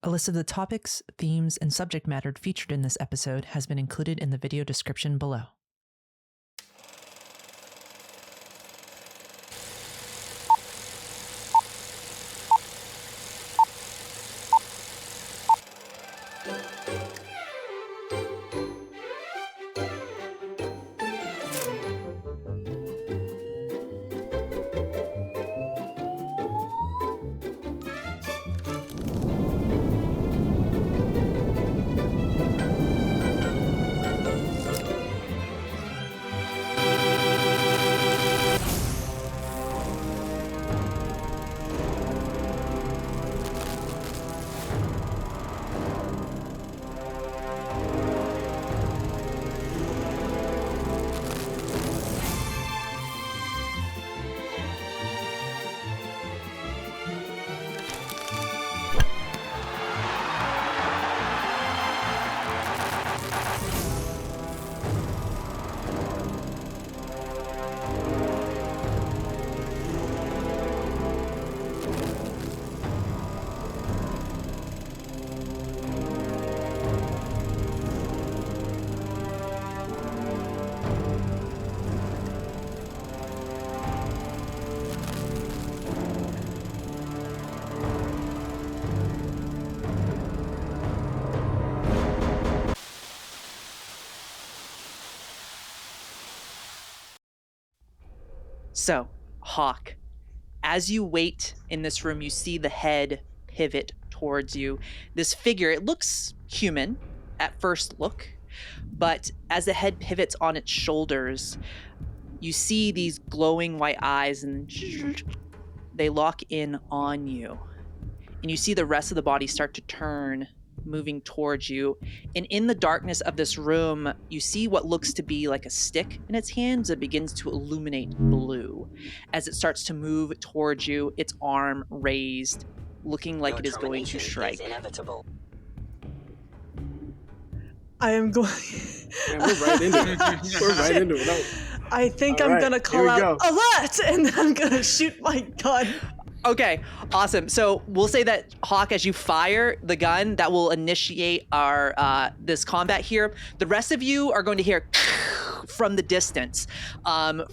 A list of the topics, themes, and subject matter featured in this episode has been included in the video description below. So, Hawke, as you wait in this room, you see the head pivot towards you. This figure, it looks human at first look, but as the head pivots on its shoulders, you see these glowing white eyes and they lock in on you. And you see the rest of the body start to turn, moving towards you. And in the darkness of this room, you see what looks to be like a stick in its hands that begins to illuminate blue. As it starts to move towards you, its arm raised, looking like it is going to strike. Inevitable. I am going... Man, we're right into it. We're right into it. I think All I'm right, going to call here we out, go. alert! And then I'm going to shoot my gun. Okay, awesome. So we'll say that, Hawke, as you fire the gun, that will initiate our this combat here. The rest of you are going to hear from the distance,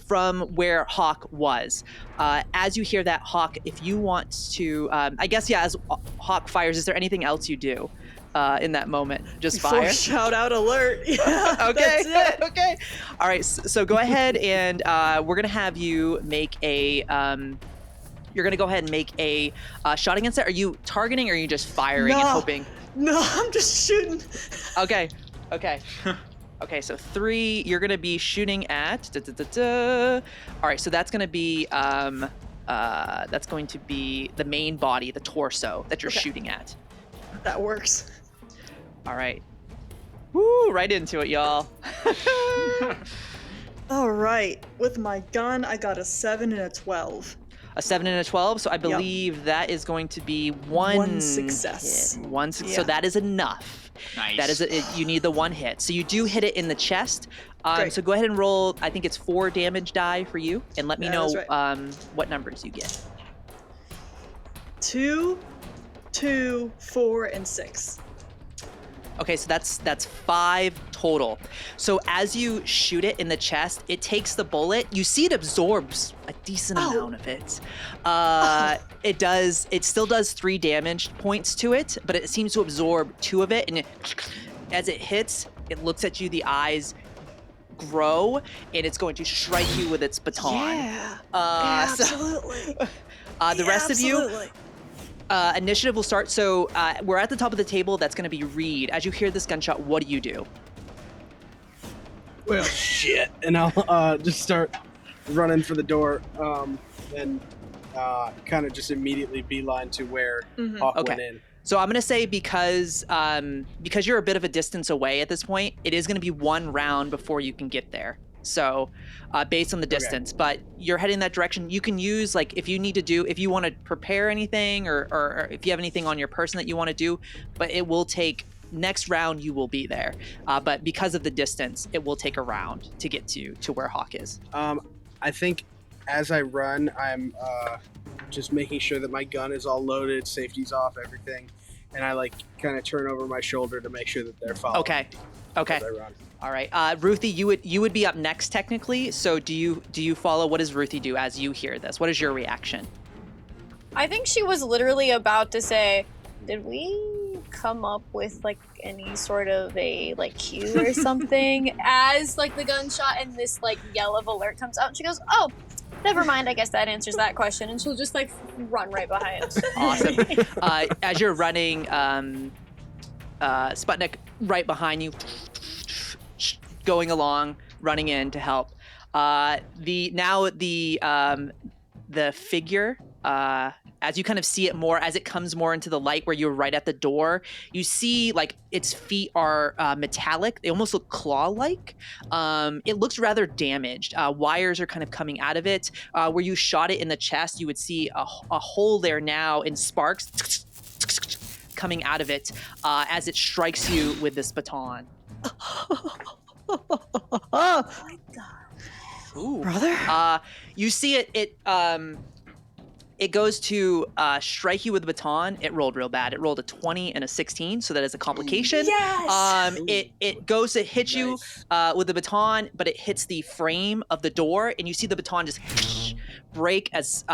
from where Hawke was. As you hear that, Hawke, if you want to, I guess, yeah, as Hawke fires, is there anything else you do in that moment? Just Before fire? shout out alert. Yeah, Okay, that's it. okay. All right, so go ahead and we're going to have you make a... You're going to go ahead and make a shot against it. Are you targeting or are you just firing and hoping? No, I'm just shooting. Okay. Okay, so 3, you're going to be shooting at... All right, so that's going to be the main body, the torso that you're shooting at. That works. All right. Woo, right into it, y'all. All right, with my gun, I got a 7 and a 12. A 7 and a 12, so I believe that is going to be one success. hit. Yeah. So that is enough. Nice. That is you need the one hit. So you do hit it in the chest. Great. So go ahead and roll, I think it's 4 damage die for you, and let me know That's right. what numbers you get. 2, 2, 4, and 6. Okay, so that's 5 total. So as you shoot it in the chest, it takes the bullet. You see it absorbs a decent amount of it. It still does 3 damage points to it, but it seems to absorb 2 of it. And as it hits, it looks at you, the eyes grow, and it's going to strike you with its baton. Yeah, absolutely. The rest of you, initiative will start. So we're at the top of the table. That's going to be Reed. As you hear this gunshot, what do you do? Well, shit. And I'll just start running for the door and kind of just immediately beeline to where Hawke went in. So I'm going to say because you're a bit of a distance away at this point, it is going to be 1 round before you can get there. So based on the distance, but you're heading that direction. You can use, like, if you want to prepare anything or if you have anything on your person that you want to do, but it will take, next round you will be there. But because of the distance, it will take a round to get to where Hawke is. I think as I run, I'm just making sure that my gun is all loaded, safety's off, everything. and I like kind of turn over my shoulder to make sure that they're following. Okay. As I run. All right. Ruthie, you would be up next technically. So do you follow? What does Ruthie do as you hear this? What is your reaction? I think she was literally about to say, did we come up with like any sort of a like cue or something as like the gunshot and this like yell of alert comes out, and she goes, oh, never mind, I guess that answers that question, and she'll just like run right behind. Awesome. As you're running, Sputnik right behind you, going along, running in to help. The figure, as you kind of see it more, as it comes more into the light where you're right at the door, you see like its feet are metallic. They almost look claw-like. It looks rather damaged. Wires are kind of coming out of it. Where you shot it in the chest, you would see a hole there now in sparks coming out of it as it strikes you with this baton. Oh my god. Ooh. Brother? You see it goes to strike you with the baton. It rolled real bad. It rolled a 20 and a 16, so that is a complication. Yes! It goes to hit you with the baton, but it hits the frame of the door, and you see the baton just break as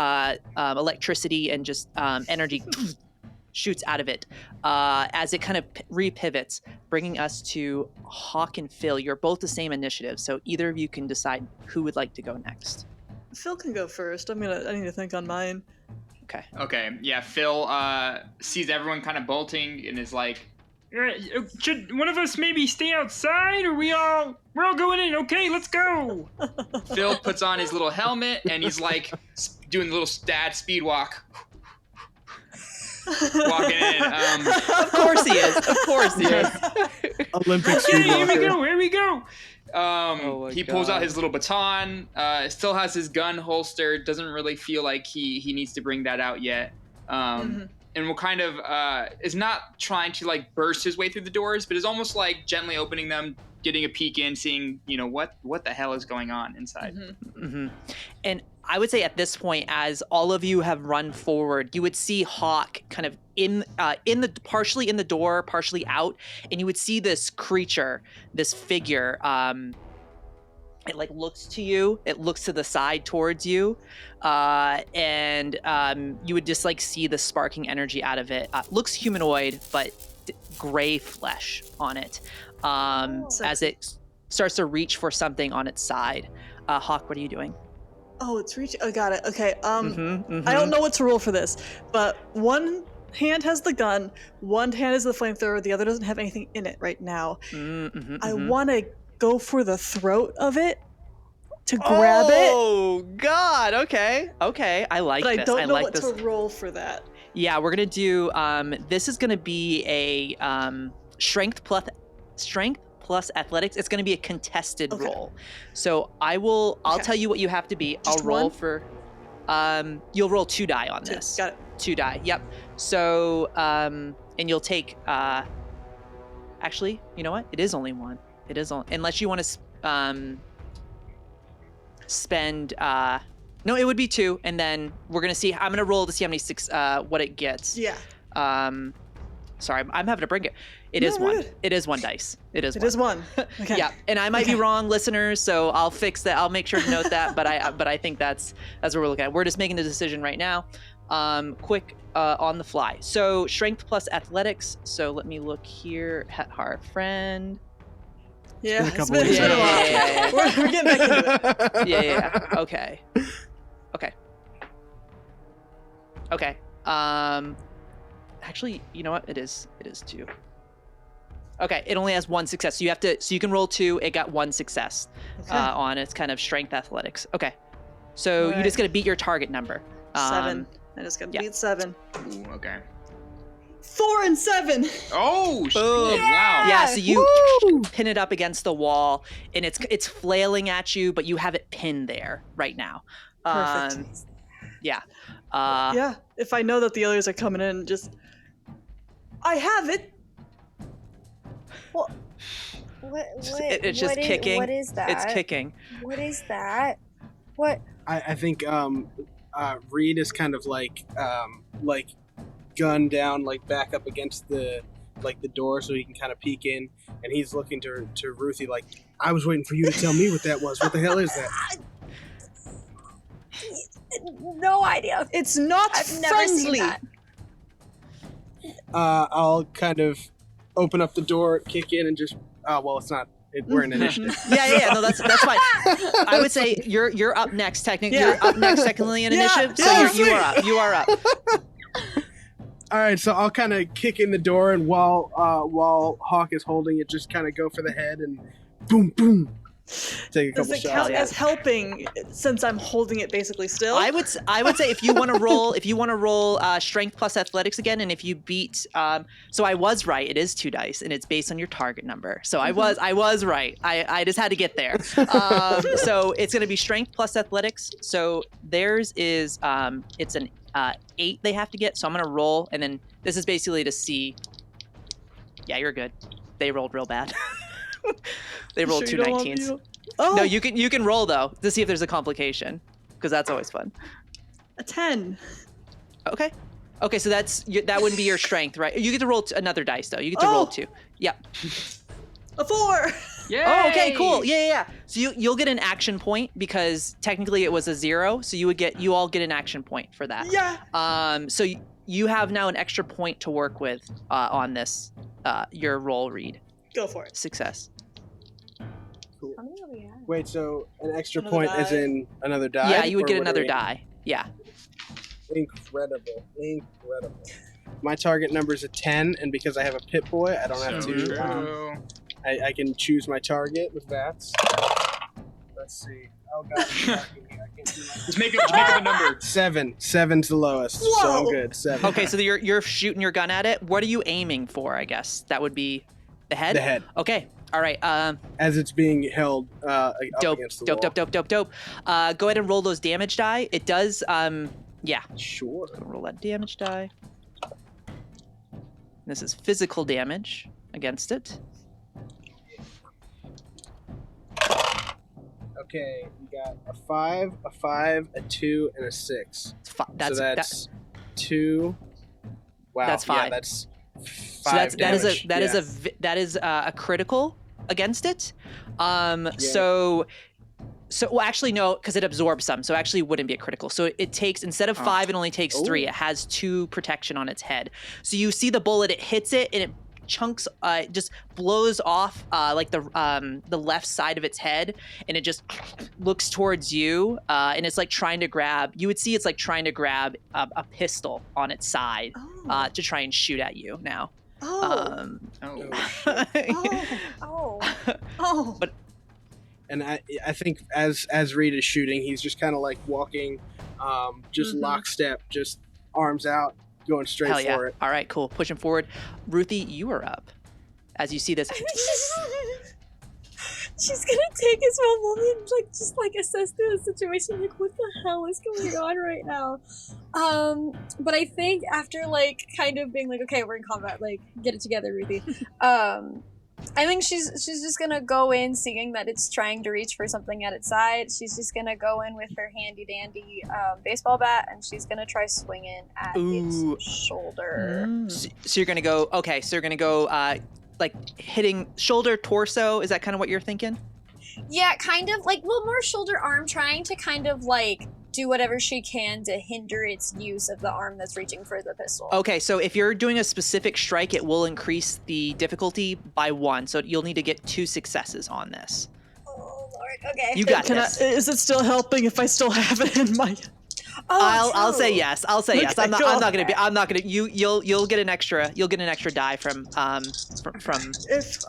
electricity and just energy shoots out of it as it kind of repivots, bringing us to Hawke and Phil. You're both the same initiative, so either of you can decide who would like to go next. Phil can go first. I need to think on mine. Okay. Yeah. Phil sees everyone kind of bolting and is like, should one of us maybe stay outside, or we're all going in? Okay, let's go. Phil puts on his little helmet and he's like doing the little dad speed walk. Walking in. Of course he is. Olympic speed Okay, walker. here we go. He pulls out his little baton, still has his gun holstered, doesn't really feel like he needs to bring that out yet. And will kind of, is not trying to like burst his way through the doors, but is almost like gently opening them, getting a peek in, seeing, what the hell is going on inside. And I would say at this point, as all of you have run forward, you would see Hawke kind of partially in the door, partially out, and you would see this creature, this figure. It like looks to you. It looks to the side towards you, and you would just like see the sparking energy out of it. Looks humanoid, but gray flesh on it. As it starts to reach for something on its side. Hawke, what are you doing? Oh, it's reaching. I got it. Okay. I don't know what to roll for this, but one hand has the gun, one hand has the flamethrower, the other doesn't have anything in it right now. I want to go for the throat of it to grab it. Oh God. Okay. I like but this. I don't know like what this. to roll for that. Yeah, we're gonna do. This is gonna be a strength plus athletics. It's going to be a contested roll. So I'll tell you what you have to be. Just I'll roll one? for, you'll roll 2 die on this. Got it. 2 die. Yep. So, and you'll take, actually, you know what? It is only 1. It is only, unless you want to, spend, no, it would be 2. And then we're going to see, I'm going to roll to see how many what it gets. Yeah. Sorry, I'm having to bring it. It is 1. Good. It is 1 dice. It is 1. It is 1. Okay. Yeah, and I might be wrong, listeners, so I'll fix that. I'll make sure to note that, but I think that's what we're looking at. We're just making the decision right now. Quick on the fly. So strength plus athletics. So let me look here at our friend. Yeah, It's it's been a been couple a while. Yeah. We're getting back into it. Yeah. Okay. Actually, you know what? It is 2. Okay, it only has 1 success. So you can roll 2. It got 1 success on its kind of strength athletics. Okay. So you just got to beat your target number. 7. I just got to beat 7. Ooh, okay. 4 and 7. Oh, shit. Boom. Wow. Yeah, so you pin it up against the wall, and it's flailing at you, but you have it pinned there right now. Perfect. Yeah. Yeah, if I know that the others are coming in, I have it. What? It's just kicking. What is that? It's kicking. What is that? What? I think Reed is kind of like gun down, like back up against the door so he can kind of peek in, and he's looking to Ruthie like, I was waiting for you to tell me what that was. What the hell is that? No idea. It's not I've never seen friendly. that. I'll kind of open up the door, kick in, and just. Well, it's not. We're in initiative. Yeah. No, that's fine. I would say you're up next. Technically, you're up next. Technically, in initiative. So you are up. You are up. All right, so I'll kind of kick in the door, and while Hawke is holding it, just kind of go for the head and boom, boom, take a couple Does it shots. count as helping since I'm holding it basically still? I would say if you want to roll strength plus athletics again, and if you beat so I was right, it is 2 dice and it's based on your target number. So I was right. I just had to get there. So it's going to be strength plus athletics. So theirs is it's an 8 they have to get. So I'm going to roll, and then this is basically to see. Yeah, you're good. They rolled real bad. They rolled Sure 2 you don't 19s. want me to- No, you can roll though to see if there's a complication, because that's always fun. A 10. Okay, so that wouldn't be your strength, right? You get to roll another dice though. You get to roll 2. Yep. A 4. Yeah. Oh, okay, cool. Yeah. So you'll get an action point because technically it was a 0. So you all get an action point for that. Yeah. So you have now an extra point to work with on this your roll read. Go for it. Success. Cool. How many are we at? Wait, so an extra Another point die. as in another die? Yeah, you would or get what another are we- die. Yeah. Incredible. My target number is a 10, and because I have a Pit Boy, I don't have So to. true. I can choose my target with VATS. Let's see. Oh god, I'm talking here. I can't do my... Just make up a number. 7. 7's the lowest, so I'm Whoa. good. 7. Okay, so you're shooting your gun at it. What are you aiming for? I guess that would be the head. The head. Okay. All right. As it's being held up Dope. against the Dope. wall. Dope. Go ahead and roll those damage die. It does. Yeah. Sure. Roll that damage die. This is physical damage against it. Okay, we got a 5, a 2, and a 6. That's 2. Wow. That's 5. Yeah, that's 5 So damage. that is a critical against it. So well, actually no, because it absorbs some. So actually it wouldn't be a critical. So it takes, instead of 5, it only takes 3. It has 2 protection on its head. So you see the bullet, it hits it, and it chunks, just blows off like the left side of its head, and it just looks towards you, and it's like trying to grab. You would see it's like trying to grab a pistol on its side to try and shoot at you now. Oh. Oh. But And I think as Reed is shooting, he's just kind of like walking, just lockstep, just arms out, going straight hell yeah. for it. All right, cool. Pushing forward. Ruthie, you are up. As you see this. She's gonna take a small moment, like assess the situation, like what the hell is going on right now. But I think after like kind of being like, okay, we're in combat, like get it together, Ruthie. I think she's just gonna go in, seeing that it's trying to reach for something at its side. She's just gonna go in with her handy dandy baseball bat, and she's gonna try swinging at its shoulder. So you're gonna go. Okay, so you're gonna go like hitting shoulder, torso. Is that kind of what you're thinking? Yeah, kind of like more shoulder arm, trying to kind of like do whatever she can to hinder its use of the arm that's reaching for the pistol. Okay, so if you're doing a specific strike, it will increase the difficulty by 1. So you'll need to get 2 successes on this. Oh Lord, okay. You got this. Is it still helping if I still have it in my? I'll say yes. I'll say yes. Okay, I'm not cool. gonna be. I'm not gonna. You'll get an extra. You'll get an extra die from.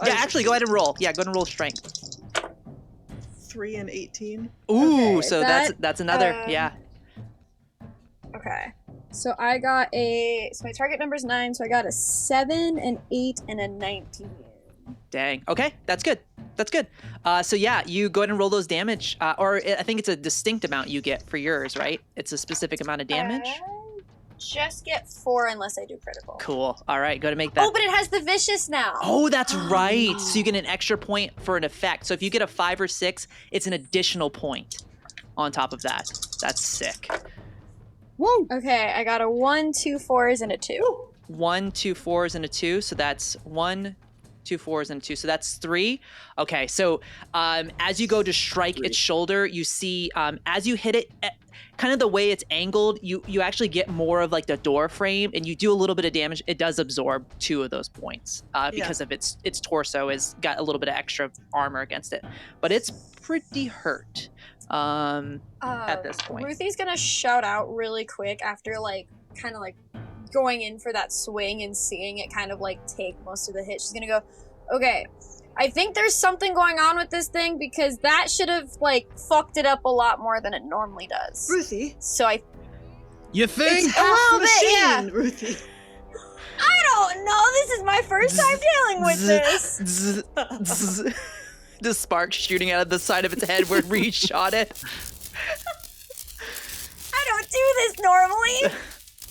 Actually, go ahead and roll. Yeah, go ahead and roll strength. 3 and 18. Ooh, Okay, so that's another. Yeah. Okay. So I got so my target number is 9, so I got a 7, an 8, and a 19. Dang. Okay, that's good. That's good. So yeah, you go ahead and roll those damage, or I think it's a distinct amount you get for yours, right? It's a specific amount of damage. Just get 4 unless I do critical. Cool. All right, go to make that. Oh, but it has the vicious now. Oh, that's right. So you get an extra point for an effect. So if you get a 5 or 6, it's an additional point on top of that. That's sick. Whoa! Okay, I got a 1, 2 4s, and a 2. 1, 2 4s, and a 2. So that's 1, 2 4s, and a 2. So that's 3. Okay, so as you go to strike its shoulder, you see as you hit it, kind of the way it's angled, you actually get more of like the door frame, and you do a little bit of damage. It does absorb 2 of those points because of its torso has got a little bit of extra armor against it, but it's pretty hurt at this point. Ruthie's gonna shout out really quick after like kind of like going in for that swing and seeing it kind of like take most of the hit. She's gonna go, okay, I think there's something going on with this thing because that should have like fucked it up a lot more than it normally does. Ruthie. So You think? It's half little bit, machine, yeah. Ruthie. I don't know. This is my first time dealing with this. The sparks shooting out of the side of its head where Reed shot it. I don't do this normally.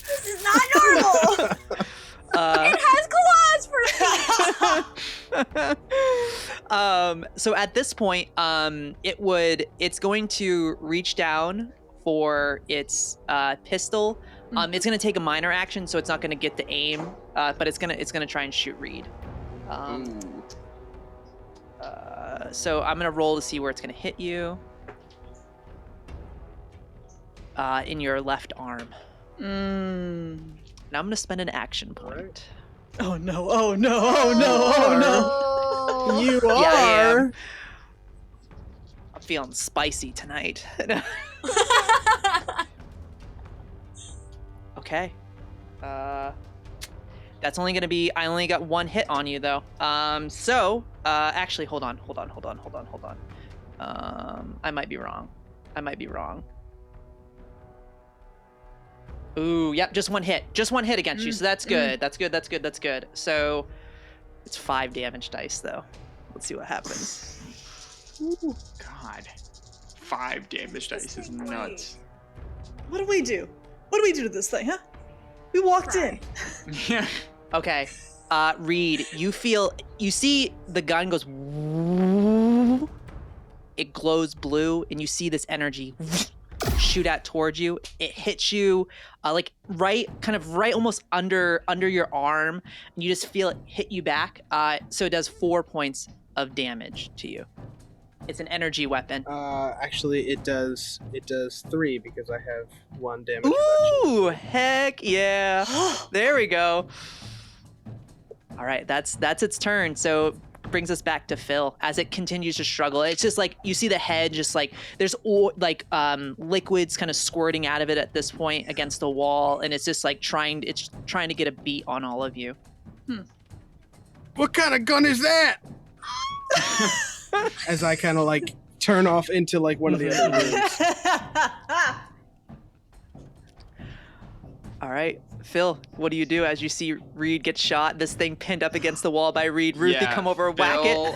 This is not normal. It has claws for feet. So at this point, it's going to reach down for its pistol. It's going to take a minor action, so it's not going to get the aim, but it's gonna try and shoot Reed. So I'm gonna roll to see where it's gonna hit you. In your left arm. Now I'm gonna spend an action point. Oh no! Oh no! Oh no! Oh no! You Yeah, I are. am. I'm feeling spicy tonight. Okay. That's only gonna be. I only got 1 hit on you though. Actually, hold on. I might be wrong. Ooh, yep, just 1 hit. Just 1 hit against you, so that's good. That's good. So it's 5 damage dice though. Let's see what happens. Ooh, God. 5 damage dice is nuts. What do we do? What do we do to this thing, huh? We walked in. Yeah. Okay. Reed, you see the gun goes, it glows blue, and you see this energy shoot out towards you. It hits you, right almost under your arm, and you just feel it hit you back. So it does 4 points of damage to you. It's an energy weapon. Actually, it does 3 because I have 1 damage. Ooh, heck yeah! There we go. All right, that's its turn. So brings us back to Phil as it continues to struggle. It's just like you see the head, just like there's liquids kind of squirting out of it at this point against the wall, and it's just like trying to get a beat on all of you. What kind of gun is that? As I kind of like turn off into like one of the other rooms. All right, Phil, what do you do as you see Reed get shot? This thing pinned up against the wall by Reed. Ruthie, come over, whack it.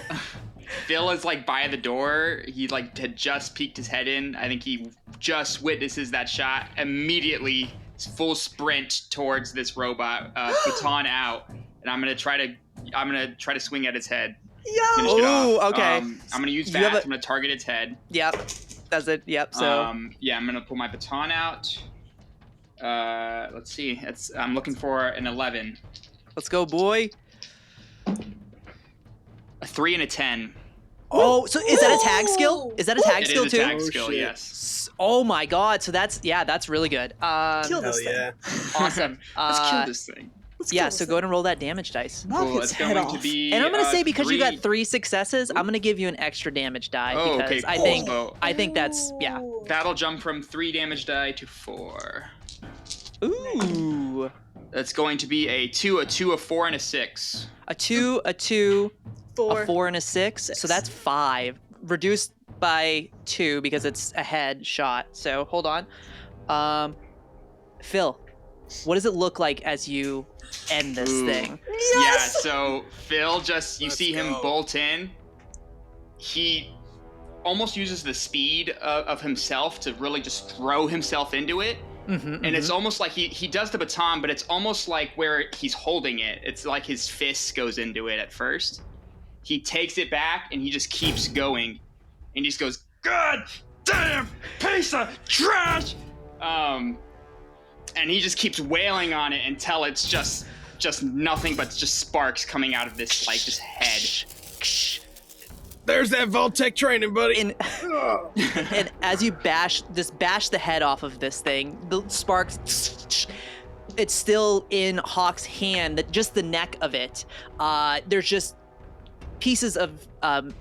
Phil is like by the door. He like had just peeked his head in. I think he just witnesses that shot. Immediately, full sprint towards this robot, baton out, and I'm gonna try to swing at its head. Yo! Okay. I'm gonna use that. I'm gonna target its head. Yep. Does it? Yep. So. I'm gonna pull my baton out. Let's see. I'm looking for an 11. Let's go, boy. A 3 and a 10. Oh, so is that a tag skill? Is that a tag skill It is a too? tag skill, shit. yes. Oh my god. So that's really good. Kill this thing. yeah. Awesome. Let's kill this thing. Let's Yeah, kill so this go ahead and roll that damage dice. Knock Cool. its It's head going off. to be. And I'm gonna say because 3. you got 3 successes, I'm gonna give you an extra damage die Oh, because okay, I cool. think that's yeah. That'll jump from 3 damage die to 4. Ooh. That's going to be a 2, a 4, and a 6. A 2, a 2, 4. a 4, and a 6. So that's 5. Reduced by 2 because it's a head shot. So hold on. Phil, what does it look like as you end this thing? Yeah, so Phil you see him go. bolt in. He almost uses the speed of himself to really just throw himself into it. And it's almost like he does the baton, but it's almost like where he's holding it. It's like his fist goes into it at first. He takes it back and he just keeps going. And he just goes, God damn piece of trash! and he just keeps wailing on it until it's just nothing but just sparks coming out of this like just head. There's that Voltec training, buddy. And as you bash the head off of this thing, the sparks. It's still in Hawke's hand, just the neck of it. There's just pieces of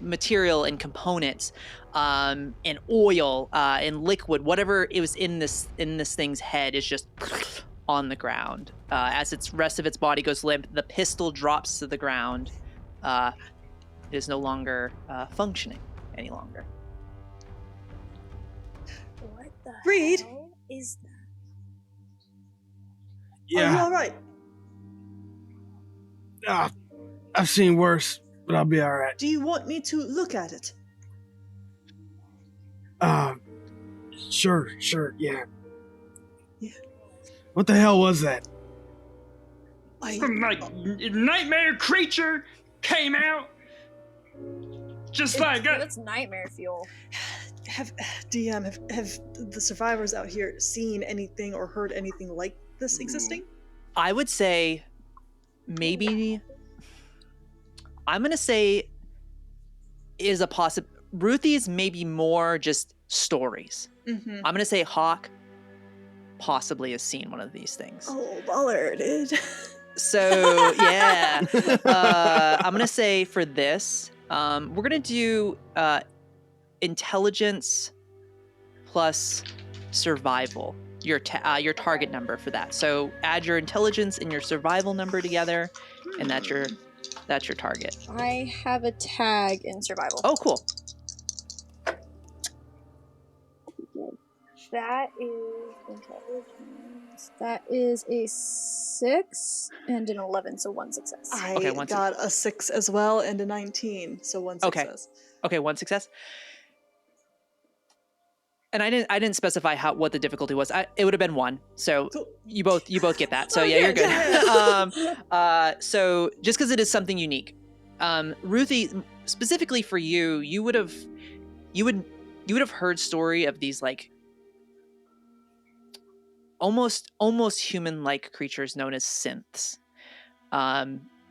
material and components, and oil, and liquid, whatever it was in this thing's head is just on the ground. As its rest of its body goes limp, the pistol drops to the ground. It is no longer functioning any longer. What the Reed? hell is that? Yeah. Are you all right? I've seen worse, but I'll be all right. Do you want me to look at it? Sure, yeah. Yeah. What the hell was that? Some like nightmare creature came out. Just like that. That's nightmare fuel. Have the survivors out here seen anything or heard anything like this existing? I would say maybe. I'm gonna say is a possible. Ruthie's maybe more just stories. Mm-hmm. I'm gonna say Hawke possibly has seen one of these things. Oh, baller, dude. So yeah, I'm gonna say for this, we're gonna do intelligence plus survival. Your target number for that. So add your intelligence and your survival number together, and that's your target. I have a tag in survival. Oh, cool. That is intelligence. That is a 6 and an 11, so 1 success. I got a 6 as well and a 19, so 1 success. Okay, 1 success. And I didn't specify what the difficulty was. It would have been 1. So cool. you both get that. So yeah, you're good. Yeah. So just because it is something unique, Ruthie, specifically for you, you would have heard story of these like almost human-like creatures known as synths.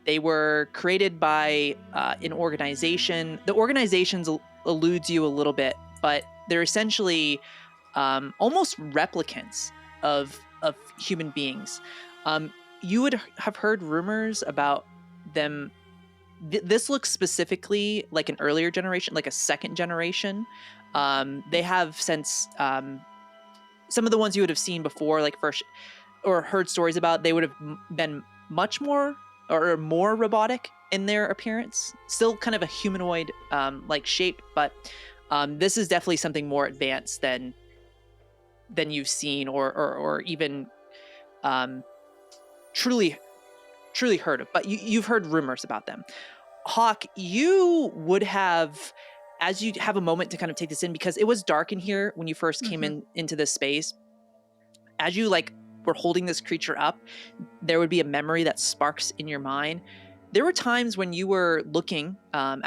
They were created by an organization. The organization eludes you a little bit, but they're essentially almost replicants of human beings. You would have heard rumors about them. This looks specifically like an earlier generation, like a second generation. They have since some of the ones you would have seen before, like first or heard stories about. They would have been much more or more robotic in their appearance. Still kind of a humanoid like shape, but this is definitely something more advanced than you've seen or even truly heard of. But you've heard rumors about them. Hawke, you would have, as you have a moment to kind of take this in, because it was dark in here when you first came into this space. As you like were holding this creature up, there would be a memory that sparks in your mind. There were times when you were looking,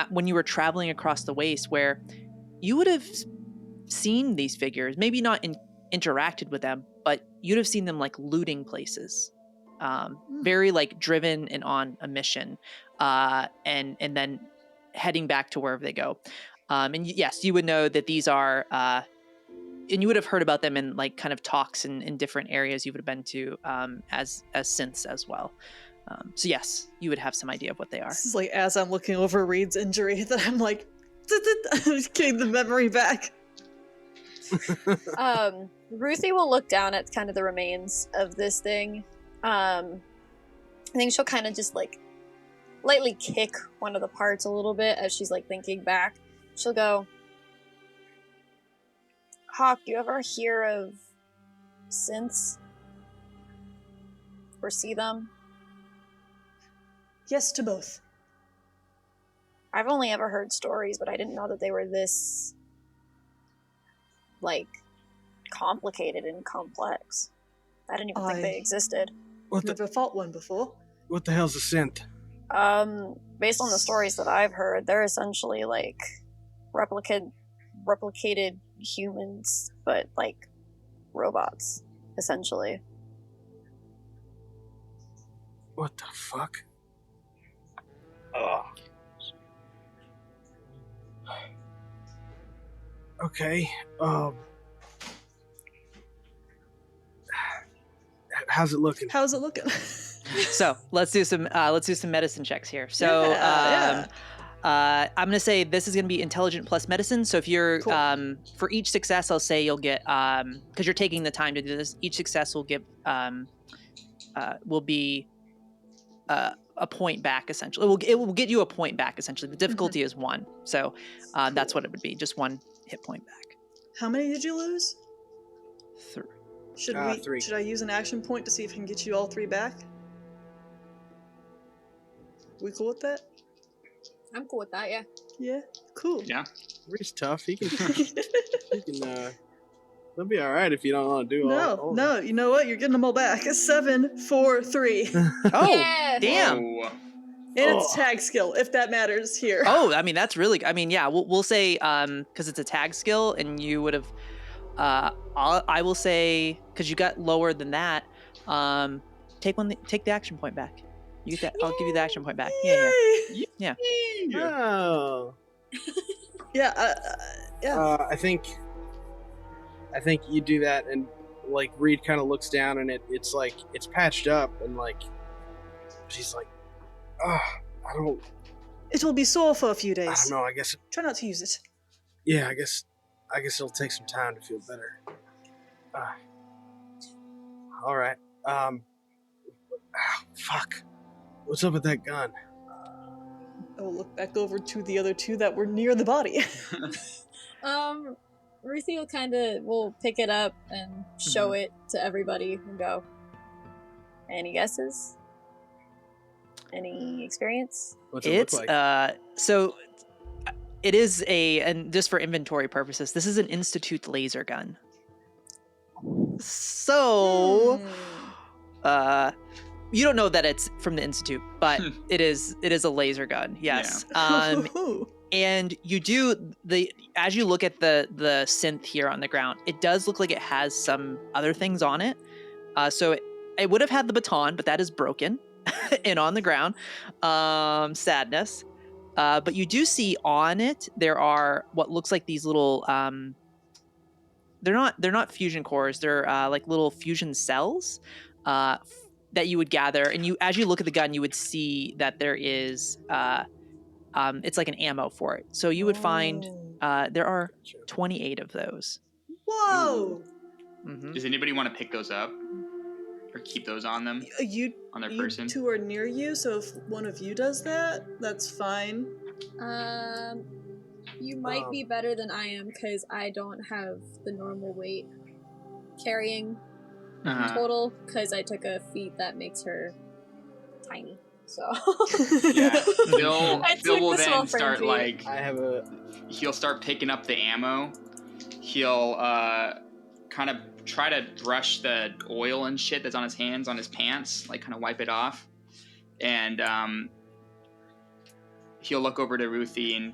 when you were traveling across the waste, where you would have seen these figures, maybe not interacted with them, but you'd have seen them like looting places, very like driven and on a mission, and then heading back to wherever they go. And yes, you would know that these are, and you would have heard about them in like kind of talks in different areas you would have been to, as synths as well. So yes, you would have some idea of what they are. This is like as I'm looking over Reed's injury that I'm like, getting the memory back. Ruthie will look down at kind of the remains of this thing. I think she'll kind of just like lightly kick one of the parts a little bit as she's like thinking back. She'll go, Hawke, do you ever hear of synths? Or see them? Yes to both. I've only ever heard stories, but I didn't know that they were this, like, complicated and complex. I didn't even think they existed. Never fought one before. What the hell's a synth? Based on the stories that I've heard, they're essentially, like, replicated humans, but, like, robots, essentially. What the fuck? Oh. Okay. How's it looking? How's it looking? So let's do some medicine checks here. So I'm gonna say this is gonna be intelligent plus medicine. So if you're Cool. For each success, I'll say you'll get because you're taking the time to do this. Each success will give will be a point back essentially. It will get you a point back essentially. The difficulty is 1, so that's what it would be. Just 1 hit point back. How many did you lose? 3. Should I use an action point to see if I can get you all 3 back? We cool with that? I'm cool with that, yeah. Yeah. Cool. Yeah. Reed's tough. He can. He'll be all right if you don't want to do all. No. You know what? You're getting them all back. 7, 4, 3. Oh, Yeah. damn. Oh. And it's tag skill, if that matters here. Oh, I mean that's really. I mean, yeah, we'll say because it's a tag skill, and you would have. I will say because you got lower than that. Take the action point back. You get that. I'll give you the action point back. Yeah. Oh. Yeah. Yeah. I think you do that, and like Reed kind of looks down, and it's like it's patched up, and like she's like, I don't. It will be sore for a few I days. don't know. I guess. Try not to use it. Yeah. I guess it'll take some time to feel better. All right. Fuck. What's up with that gun? I will look back over to the other 2 that were near the body. Ruthie will pick it up and show it to everybody and go, any guesses? Any experience? What's it look like? So it is and just for inventory purposes, this is an Institute laser gun. So, you don't know that it's from the Institute, but it is a laser gun. Yes. Yeah. And you do as you look at the synth here on the ground, it does look like it has some other things on it. So it would have had the baton, but that is broken and on the ground. Sadness. But you do see on it there are what looks like these little they're not fusion cores, they're like little fusion cells that you would gather, and as you look at the gun you would see that there is it's like an ammo for it. So you would find there are 28 of those. Whoa! Mm-hmm. Does anybody want to pick those up or keep those on them? On their person? You 2 are near you, so if one of you does that, that's fine. You might be better than I am because I don't have the normal weight carrying total because I took a feat that makes her tiny. So yeah, Phil will then start feet. like he'll start picking up the ammo. He'll kind of try to brush the oil and shit that's on his hands, on his pants, like kind of wipe it off, and he'll look over to Ruthie and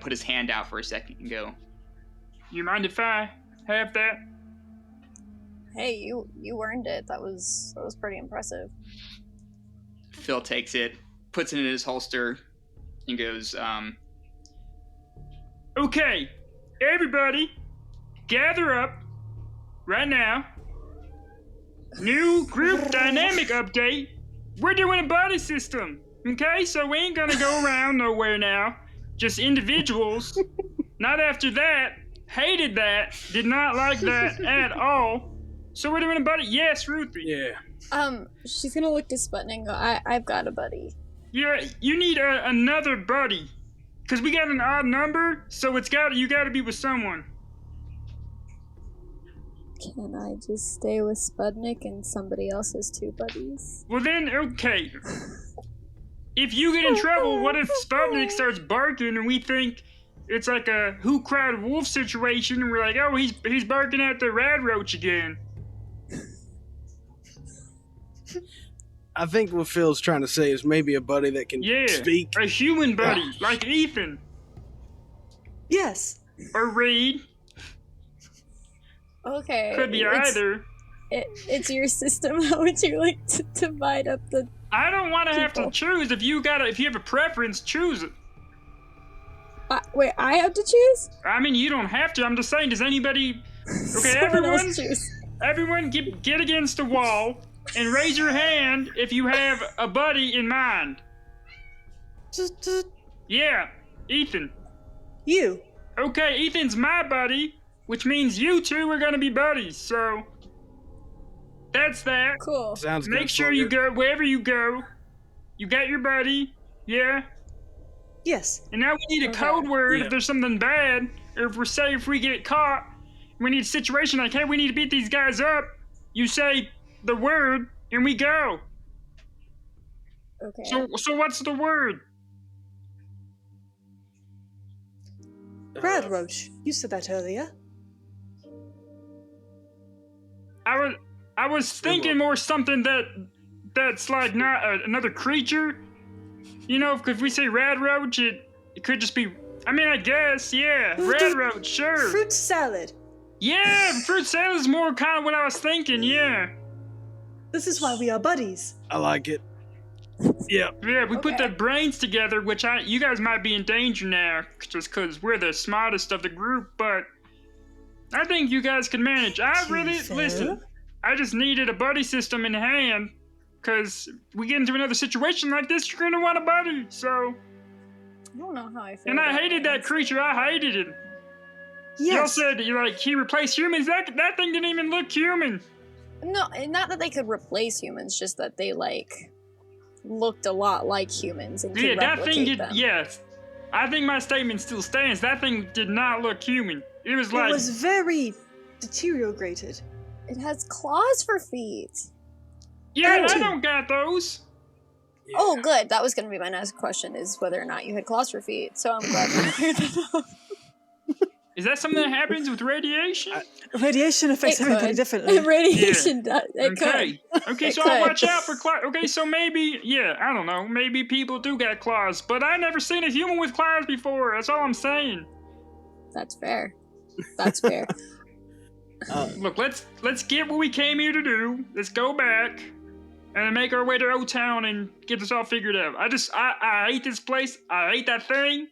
put his hand out for a second and go, "You mind if I have that?" Hey, you earned it. That was pretty impressive. Phil takes it, puts it in his holster, and goes, "Okay, everybody, gather up right now. New group dynamic update. We're doing a body system, okay? So we ain't gonna go around nowhere now. Just individuals. Not after that. Hated that. Did not like that at all. So we're doing a buddy. Yes, Ruthie. Yeah. She's gonna look to Sputnik and go, I've got a buddy. Yeah, you need another buddy. Cause we got an odd number, so you gotta be with someone. Can I just stay with Sputnik and somebody else has 2 buddies? Well then, okay. If you get in trouble, what if Sputnik starts barking and we think it's like a Who Cried Wolf situation and we're like, oh, he's barking at the rad roach again? I think what Phil's trying to say is maybe a buddy that can speak. A human buddy, like Ethan. Yes. Or Reed. Okay. Could be either. It's your system. How would you like to divide up the I don't want to have to choose. If you have a preference, choose it. Wait, I have to choose? I mean, you don't have to. I'm just saying, does anybody... Okay, everyone get against the wall and raise your hand if you have a buddy in mind. Yeah, Ethan. You. Okay, Ethan's my buddy, which means you two are gonna be buddies, so... That's that. Cool. Sounds good. Make sure you go, wherever you go, you got your buddy, yeah? Yes. And now we need a code word if there's something bad, or if we get caught, we need a situation like, hey, we need to beat these guys up. You say the word, and we go. Okay. So what's the word? Brad Roach, you said that earlier. I was thinking more something that's like not another creature. You know, if we say Rad Roach, it could just be. I mean, I guess, yeah, Rad Roach, sure. Fruit salad. Yeah, fruit salad is more kind of what I was thinking. Yeah. This is why we are buddies. I like it. Yeah. Yeah, we put the brains together, which you guys might be in danger now, just because we're the smartest of the group. But I think you guys can manage. Listen. I just needed a buddy system in hand, because we get into another situation like this, you're going to want a buddy, so... I don't know how I feel. And I hated that creature, I hated it. Yes. Y'all said, he replaced humans, that thing didn't even look human. No, not that they could replace humans, just that they, looked a lot like humans and could replicate them. Yes. I think my statement still stands, that thing did not look human. It was like... It was very deteriorated. It has claws for feet. Yeah, I don't got those. Yeah. Oh, good. That was going to be my next question, is whether or not you had claws for feet. So I'm glad you cleared that up. Is that something that happens with radiation? Radiation affects everybody differently. Radiation does. It could. Okay, it so could. I'll watch out for claws. Okay, so maybe, I don't know. Maybe people do got claws, but I never seen a human with claws before. That's all I'm saying. That's fair. That's fair. Look, let's get what we came here to do. Let's go back and then make our way to Old Town and get this all figured out. I hate this place. I hate that thing.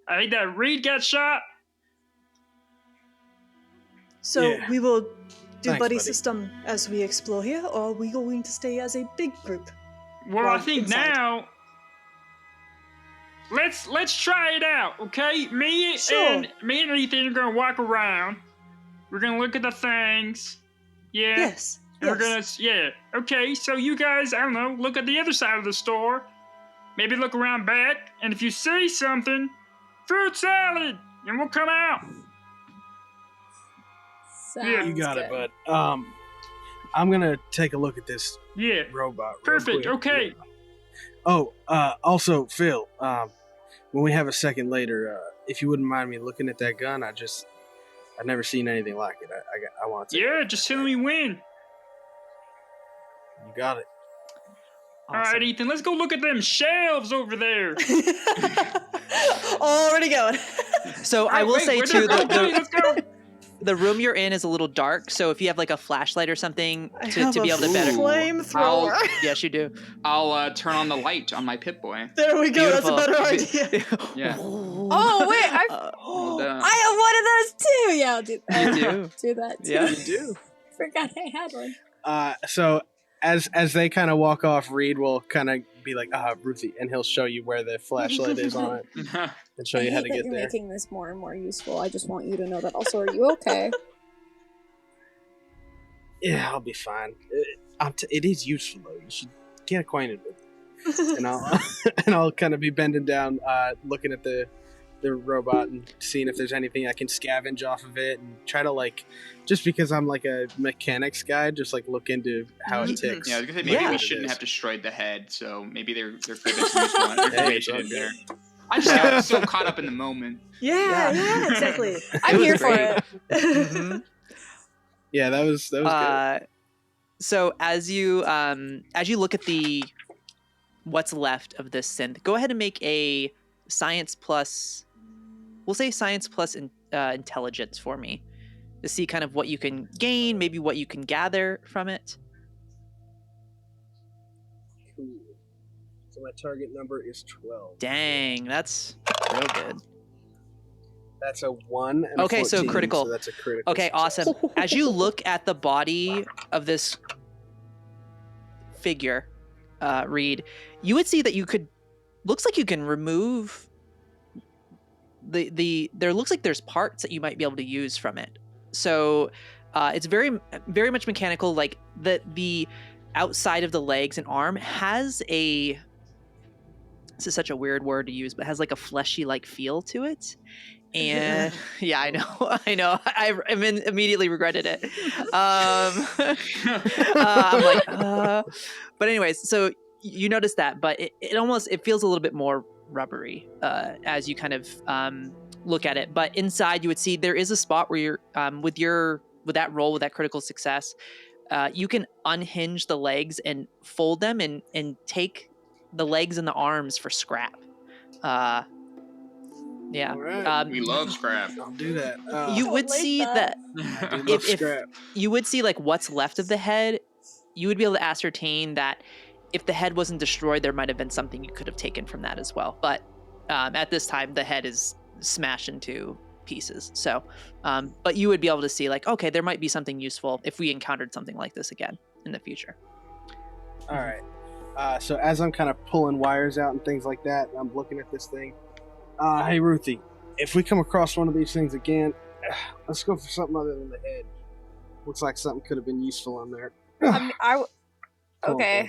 I hate that Reed got shot. So we will do buddy system as we explore here, or are we going to stay as a big group? Well, I think now let's try it out, okay? Me and Ethan are gonna walk around. We're gonna look at the things. Yeah. Yes. And we're gonna, Okay, so you guys, I don't know, look at the other side of the store. Maybe look around back, and if you see something, fruit salad, and we'll come out. Sounds you got good. it, bud. I'm gonna take a look at this robot. Perfect, okay. Oh, also, Phil, when we have a second later, if you wouldn't mind me looking at that gun, I've never seen anything like it. I want to. Yeah, just tell me when. You got it. Awesome. All right, Ethan, let's go look at them shelves over there. Already going. So I will say too, let's go. The room you're in is a little dark, so if you have like a flashlight or something to be able to better flamethrower. Yes, you do. I'll turn on the light on my Pip-Boy. There we go. Beautiful. That's a better idea. Yeah. Oh wait, I have one of those too. Yeah, I'll do that. You do. Do that too. Yeah, you do. Forgot I had one. So as they kind of walk off, Reed will kind of be like, Ruthie, and he'll show you where the flashlight is on it, and show you how to get you're there. Making this more and more useful. I just want you to know that. Also, are you okay? Yeah, I'll be fine. It is useful though. You should get acquainted with it. And I'll kind of be bending down, looking at the robot and seeing if there's anything I can scavenge off of it, and try to just because I'm like a mechanics guy, just look into how it ticks. Yeah, I was gonna say maybe we shouldn't have destroyed the head, so maybe there could be some useful information in there. I just got so caught up in the moment. Yeah, exactly. I'm here for it. Mm-hmm. Yeah, that was good. So as you look at what's left of this synth, go ahead and make a science plus. We'll say science plus intelligence for me to see kind of what you can gain, maybe what you can gather from it. Cool. my target number is 12. Dang, that's real good. That's a 1 and Okay, a 14, so critical. So that's a critical. Okay, success. awesome. As you look at the body of this figure, Reed, you would see that you could. Looks like you can remove there looks like there's parts that you might be able to use from it. So it's very much mechanical. Like the outside of the legs and arm has a, this is such a weird word to use, but has like a fleshy like feel to it. And yeah, I know. I immediately regretted it. I'm like, but anyways, so you notice that, but it almost, it feels a little bit more rubbery as you kind of look at it. But inside you would see there is a spot where you're with that roll, with that critical success, you can unhinge the legs and fold them and take the legs and the arms for scrap. Yeah. Right. We love scrap. I'll do that. You would see that I do love scrap. you would see like what's left of the head, you would be able to ascertain that if the head wasn't destroyed, there might have been something you could have taken from that as well. But at this time, the head is smashed into pieces. So, but you would be able to see like, okay, there might be something useful if we encountered something like this again in the future. All right. So as I'm kind of pulling wires out and things like that, and I'm looking at this thing. Hey, Ruthie, if we come across one of these things again, let's go for something other than the head. Looks like something could have been useful on there. Okay.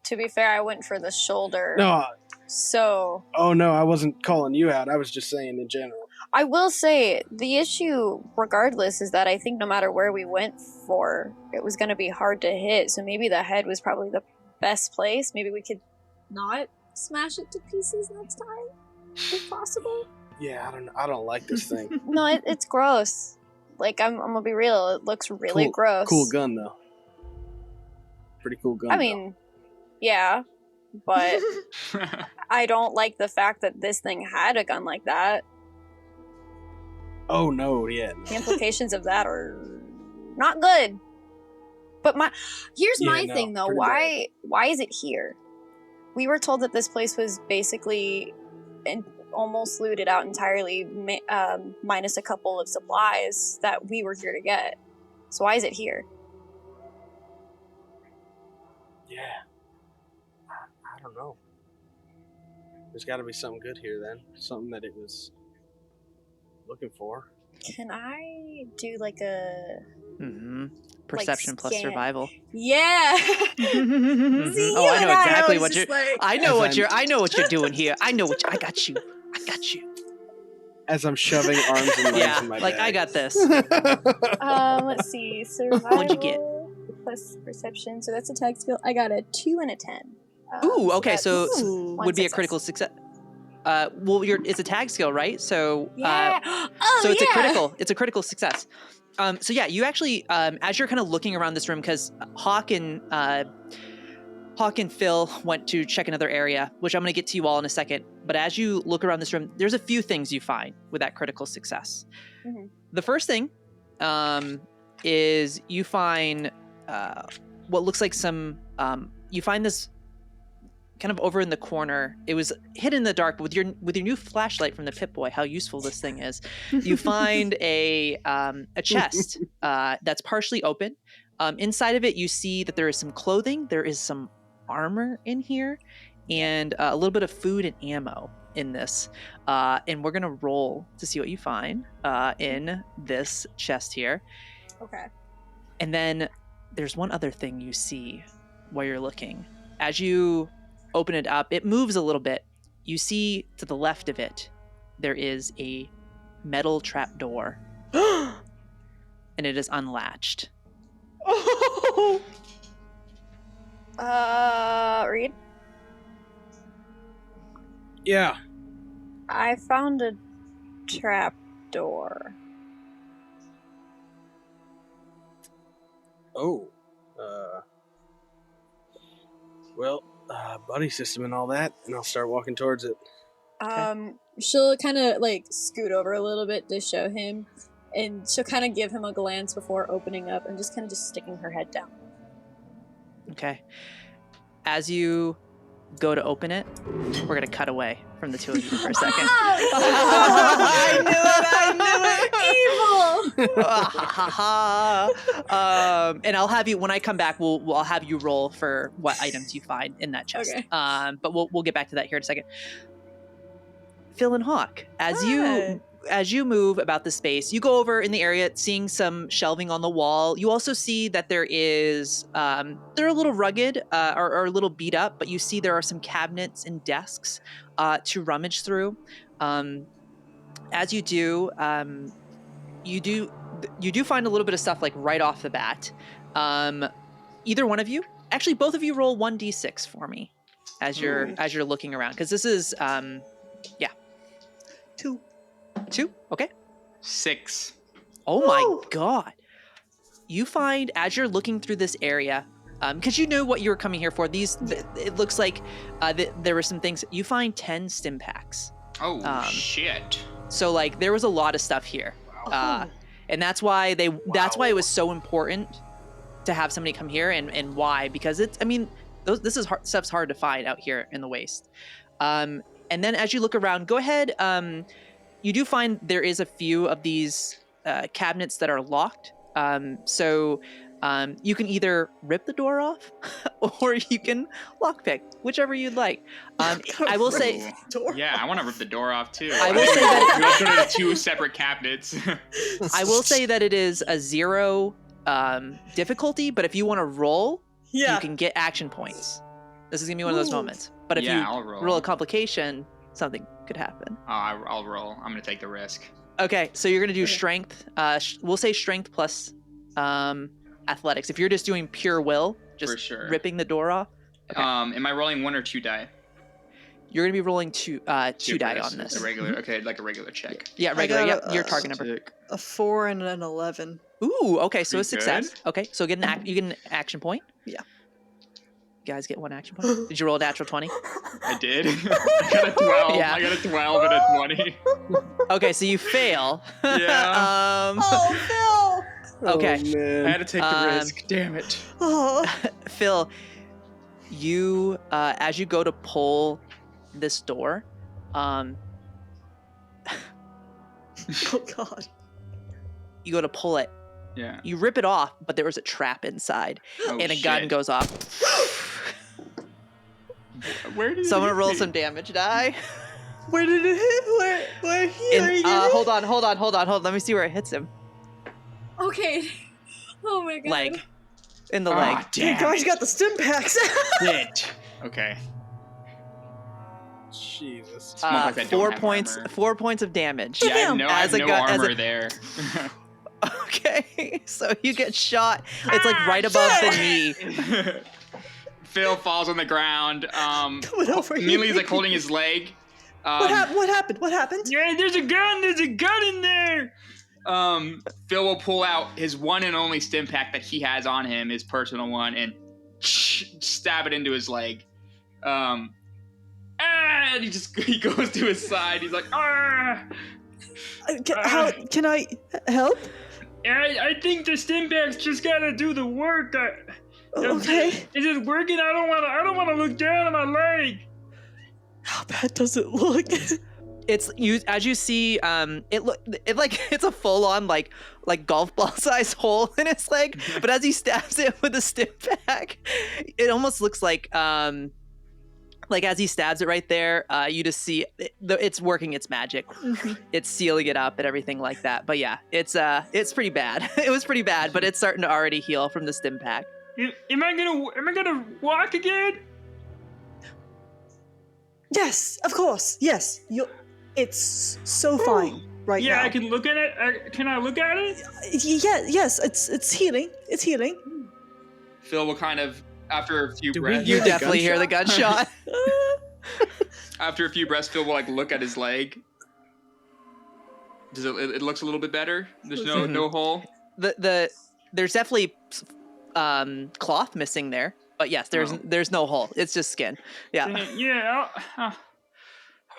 To be fair, I went for the shoulder. No. So. Oh, no, I wasn't calling you out. I was just saying in general. I will say, the issue, regardless, is that I think no matter where we went for, it was going to be hard to hit. So maybe the head was probably the best place. Maybe we could not smash it to pieces next time, if possible. Yeah, I don't like this thing. No, it's gross. Like, I'm gonna be real. It looks really gross. Cool gun, though. Pretty cool gun. I mean, yeah, but I don't like the fact that this thing had a gun like that. Oh, no, yeah. No. The implications of that are not good. But here's my thing, though. Why is it here? We were told that this place was basically almost looted out entirely, minus a couple of supplies that we were here to get. So why is it here? Yeah. I don't know. There's got to be something good here, then. Something that it was looking for. Can I do like a... Perception plus survival. Yeah. Mm-hmm. See, oh, I know exactly what you're. Like, I know what you're doing here. I know what I got you. As I'm shoving arms and legs in my like bag. I got this. Let's see. Survival. What'd you get? Plus perception. So that's a tag skill. I got a 2 and a 10. Ooh, okay. So would be success. a critical success. Well, it's a tag skill, right? So yeah. So it's a critical. It's a critical success. So yeah, you actually, as you're kind of looking around this room, because Hawke and Phil went to check another area, which I'm going to get to you all in a second. But as you look around this room, there's a few things you find with that critical success. Mm-hmm. The first thing is you find what looks like some. You find this kind of over in the corner. It was hidden in the dark, but with your new flashlight from the Pip-Boy, how useful this thing is. You find a chest that's partially open. Inside of it, you see that there is some clothing, there is some armor in here, and a little bit of food and ammo in this. And we're gonna roll to see what you find in this chest here. Okay. And then there's one other thing you see while you're looking. As you open it up, it moves a little bit. You see to the left of it, there is a metal trap door. And it is unlatched. Oh! Reed? Yeah. I found a trap door. Oh. Well, buddy system and all that, and I'll start walking towards it. Okay. She'll kind of like scoot over a little bit to show him, and she'll kind of give him a glance before opening up and just kind of sticking her head down. Okay. As you go to open it, we're going to cut away from the two of you for a second. I knew it! Evil! And I'll have you, when I come back, I'll have you roll for what items you find in that chest. Okay. But we'll get back to that here in a second. Phil and Hawke, as you move about the space, you go over in the area, seeing some shelving on the wall. You also see that there is, they're a little rugged or a little beat up, but you see there are some cabinets and desks to rummage through. As you do, you do find a little bit of stuff like right off the bat. Either one of you, actually both of you, roll 1d6 for me as you're looking around, because this is 2. Okay. 6. Oh my god. You find, as you're looking through this area, because you knew what you were coming here for, it looks like there were some things. You find 10 stim packs. Oh, shit. So, like, there was a lot of stuff here. And that's why it was so important to have somebody come here, and why, because stuff's hard to find out here in the waste. And then as you look around, go ahead, you do find there is a few of these cabinets that are locked. So you can either rip the door off or you can lockpick, whichever you'd like. I will say... Yeah, I want to rip the door off too. I will say that... Let's go to the 2 separate cabinets. I will say that it is a 0 difficulty, but if you want to roll, you can get action points. This is going to be one of those moments. But if you roll a complication, something could happen. Oh, I'll roll. I'm going to take the risk. Okay, so you're going to do strength. We'll say strength plus athletics. If you're just doing pure will, just ripping the door off. Okay. Am I rolling 1 or 2 die? You're going to be rolling two die on this. A regular, okay, like a regular check. Yeah, regular. Yep, your target number. A 4 and an 11. Ooh, okay, so a success. Good. Okay, so you get an action point. Yeah. You guys get 1 action point. Did you roll a natural 20? I did. I got a 12. Yeah. I got a 12 and a 20. Okay, so you fail. Yeah. Oh, Phil! Okay. Oh, man. I had to take the risk. Damn it. Oh. Phil, you as you go to pull this door, Oh god. you go to pull it. Yeah. You rip it off, but there was a trap inside, and a gun goes off. Where did Someone roll some damage die. Where did it hit? Where here? Hold on. Let me see where it hits him. Okay. Oh my god. Leg. In the leg. You guys got the stim packs. Shit. Okay. Jesus. 4 points. Armor. 4 points of damage. Yeah, I have no armor there. Okay, so you get shot. It's like right above the knee. Phil falls on the ground. Immediately he's like holding his leg. What happened? Yeah, there's a gun in there. Phil will pull out his one and only stim pack that he has on him, his personal one, and stab it into his leg. And he goes to his side. He's like, ah. Can I help? I think the stim packs just gotta do the work. Okay. Is it working? I don't want to look down at my leg. How bad does it look? It's as you see, it's a full on like golf ball size hole in his leg. But as he stabs it with a stim pack, it almost looks like as he stabs it right there, you just see it's working its magic. It's sealing it up and everything like that. But yeah, it's pretty bad. It was pretty bad, but it's starting to already heal from the stim pack. Am I gonna walk again? Yes, of course. Yes, it's so fine right now. Yeah, I can look at it. Can I look at it? Yes, it's healing. It's healing. Phil will kind of, after a few breaths. You definitely hear the gunshot. After a few breaths, Phil will look at his leg. Does it looks a little bit better? There's no hole. There's definitely cloth missing there, but yes, there's no hole. It's just skin. Yeah. Yeah.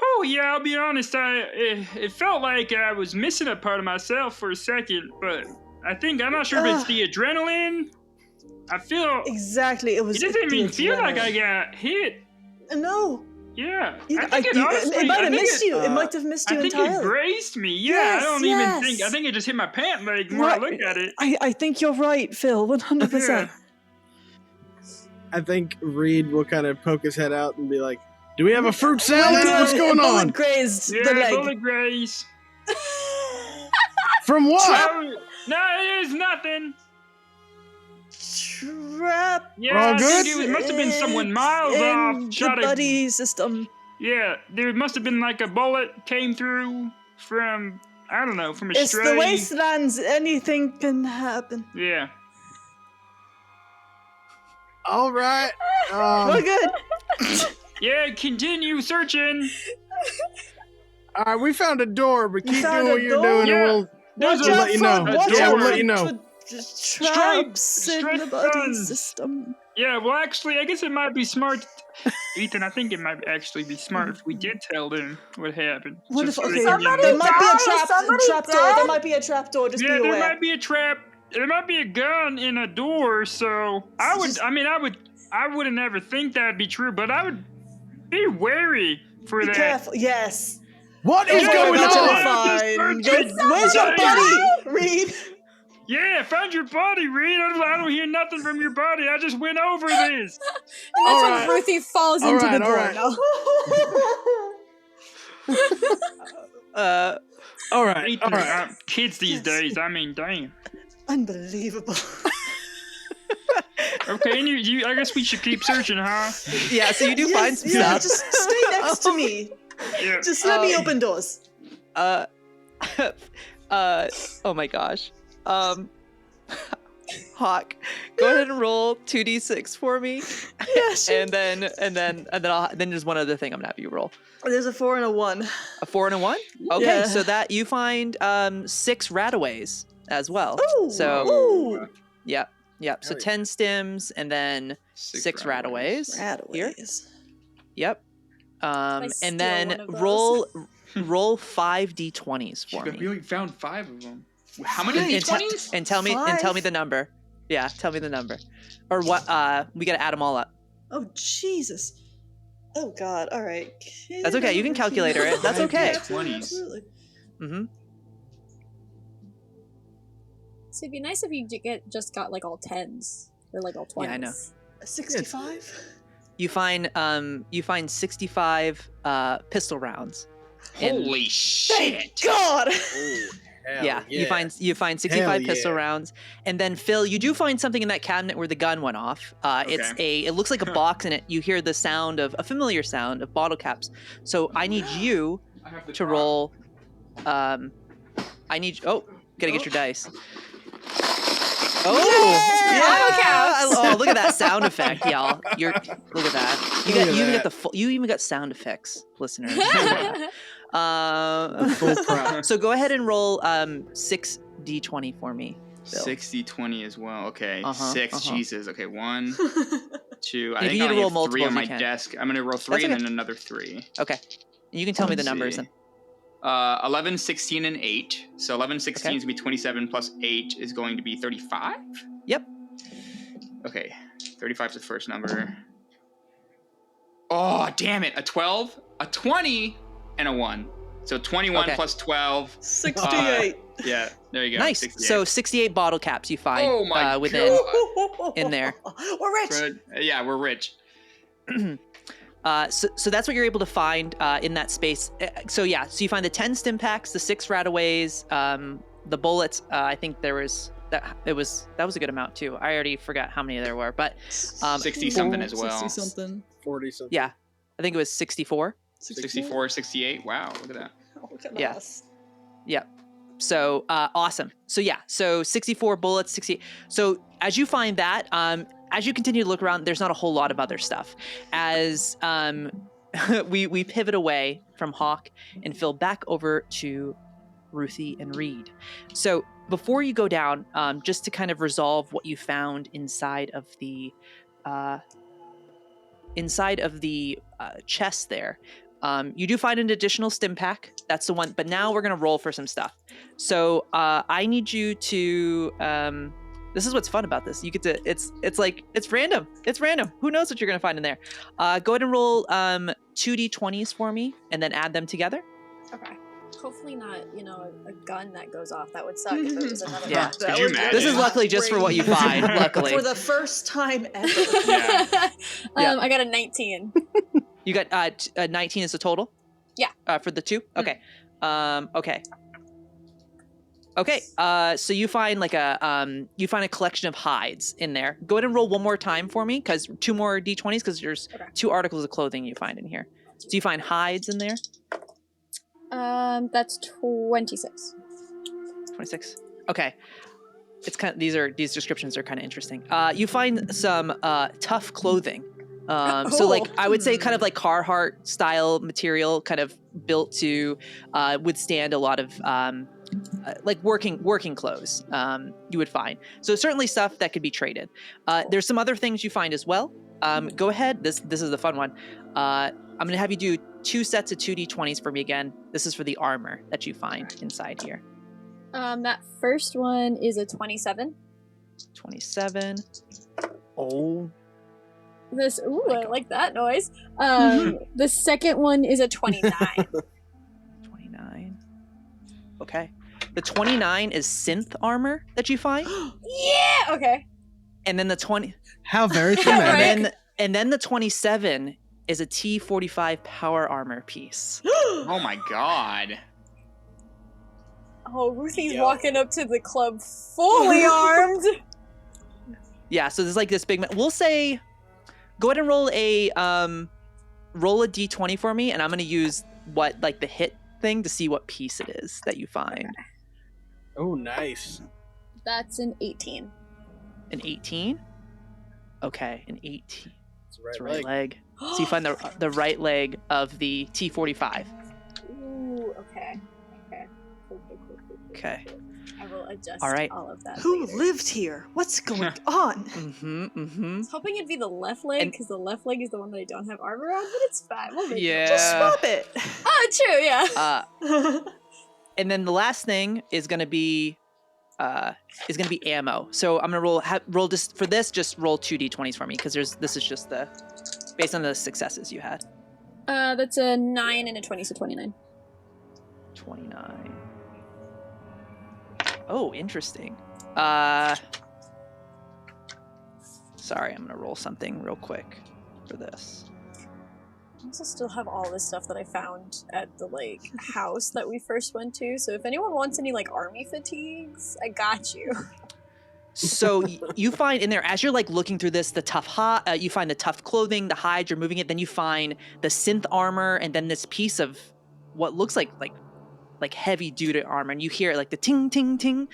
I'll be honest. It felt like I was missing a part of myself for a second, but I'm not sure if it's the adrenaline. I feel exactly. It doesn't even feel like I got hit. No. Yeah. It might have missed you. It might have missed you entirely. I think it grazed me. Yeah, Yes, I don't even think. I think it just hit my pant leg the more I look at it. I think you're right, Phil. 100%. Yeah. I think Reed will kind of poke his head out and be like, "Do we have a fruit salad? What's going on?" Bullet grazed the leg. Bullet graze. From what? No, it is nothing. Trap. Yeah, all I good? think it must have been someone miles in off. the buddy system. Yeah, there must have been like a bullet came through from, I don't know, from a It's stray. the wastelands. Anything can happen. Yeah. All right. We're good. Yeah, continue searching. All right, we found a door, but keep found doing what a you're door? doing, Yeah. and There's we'll let you know. Watch Yeah, out we'll let for you know. Traps in the Straight buddy guns. system. Yeah, well, actually, I guess it might be smart. Ethan, I think it might actually be smart if we did tell them what happened. What Just if, so they okay, can get there it. might be a Somebody trap door. dead? There might be a trap door. Just Yeah, be there aware. might be a trap. There might be a gun in a door, so I wouldn't ever think that'd be true, but I would be wary for Be that. careful. Yes. What is Yeah, going that's on? right. Fine. Just Where's your somebody- buddy, Reed? Yeah, found your body, Reed. I don't hear nothing from your body. I just went over this. And that's All when right. Ruthie falls All into right, the all door right. now. All right. Ethan, kids these days, I mean, damn. Unbelievable. Okay, and you, I guess we should keep searching, huh? Yeah, so you do find some Yeah, stuff. just stay next to me. Yeah. Just let me open doors. Oh my gosh. Hawke, go ahead and roll 2d6 for me. Yeah, sure. and then there's one other thing I'm gonna have you roll. There's a 4 and a 1. A 4 and a 1? Okay, Yeah. so that you find 6 rataways as well. Ooh. So Ooh. yep. So Hell yeah. 10 stims and then 6 rataways. Here. Rataways. Yep. I And steal then one of those? roll 5 d20s for We me. only found 5 of them. How many And te- d20s? and tell me the number. Yeah, tell me the number. Or what we got to add them all up. Oh, Jesus. Oh, God. All right. That's okay. You can calculator it. That's okay. Absolutely. Absolutely. Mhm. So it'd be nice if you just got like all 10s or like all 20s. Yeah, I know. A 65? You find 65 pistol rounds. in- Holy shit! God! Hell yeah, you find 65 Hell pistol yeah. rounds, and then Phil, you do find something in that cabinet where the gun went off. It looks like a box, and you hear the sound of a familiar sound of bottle caps. So I need you I have the to car. roll. Gotta get your dice. Oh, Bottle caps. Oh, look at that sound effect, y'all. Look at that. You even got you even got sound effects, listeners. Full crowd. So go ahead and roll 6d20 for me. Bill. 60-20 as well. Okay, Uh-huh, 6. uh-huh. Jesus. Okay, 1, 2. I If think you I need to only roll have 3 multiples, on my you can. desk. I'm gonna roll 3 That's and okay. then another 3. Okay. You can tell me the Let's numbers see. then. 11, 16, and 8. So 11, 16 Okay. is going to be 27 plus 8 is going to be 35? Yep. Okay, 35 is the first number. Oh, damn it. A 12, a 20, and a 1. So 21 Okay. plus 12. 68. Yeah, there you go. Nice. 68. So 68 bottle caps you find Oh my within. God. in there. We're rich. Good. Yeah, we're rich. So that's what you're able to find in that space. So you find the 10 stim packs, the 6 rataways, the bullets. I think there was that was a good amount too. I already forgot how many there were, but 60 something as well. 60 something. 40 something. yeah, I think it was 64. 64, 68. Wow, look at that. Look at Yeah. us. Yeah. So awesome. So 64 bullets, 60. So as you find that, as you continue to look around, there's not a whole lot of other stuff. As we pivot away from Hawke and Phil back over to Ruthie and Reed. So before you go down, just to kind of resolve what you found inside of the chest there. You do find an additional stim pack. That's the one. But now we're going to roll for some stuff. So I need you to This is what's fun about this. You get to it's random. It's random. Who knows what you're gonna find in there? Go ahead and roll 2d20s for me, and then add them together. Okay. Hopefully not, a gun that goes off. That would suck if it was another Yeah. gun. Could you imagine? This is luckily just for what you find. Luckily, For the first time ever. Yeah. Yeah. I got a 19. you got 19 is the total. Yeah. For the 2. Okay. Okay. Okay. So you find a collection of hides in there. Go ahead and roll one more time for me, because 2 more d20s, because there's 2 articles of clothing you find in here. So you find hides in there. That's 26. 26. Okay. It's kind of, these descriptions are kind of interesting. You find some tough clothing. So like I would say kind of like Carhartt style material, kind of built to withstand a lot of like working clothes. You would find. So certainly stuff that could be traded. There's some other things you find as well. Go ahead. This is the fun one. I'm going to have you do 2 sets of 2d20s for me again. This is for the armor that you find inside here. That first one is a 27. 27. Oh. I like that noise. The second one is a 29. 29. Okay. The 29 is synth armor that you find. Yeah! Okay. And then the 20... How very thematic. And then the 27 is a T45 power armor piece. Oh my god. Oh, Ruthie's walking up to the club fully armed. Yeah, so there's like this big... We'll say... Go ahead and roll a d20 for me, and I'm going to use the hit thing to see what piece it is that you find. Okay. Oh, nice. That's an 18. An 18? Okay, an 18. It's It's right leg. So you find the right leg of the T45. Ooh, okay. Cool. Okay. I will adjust All right. all of that. Who later. lived here? What's going on? I was hoping it'd be the left leg, because the left leg is the one that I don't have armor on, but it's fine. We'll make it. Yeah. Just swap it. Oh, true, yeah. And then the last thing is gonna be ammo. So I'm gonna roll just for this. Just roll 2d20s for me, because this is just based on the successes you had. That's a 9 and a 20, so 29. 29. Oh, interesting. Sorry, I'm gonna roll something real quick for this. I also still have all this stuff that I found at the house that we first went to. So if anyone wants any army fatigues, I got you. So you find in there, as you're looking through this, you find the tough clothing, the hides, you're moving it. Then you find the synth armor, and then this piece of what looks like heavy duty armor, and you hear the ting ting ting,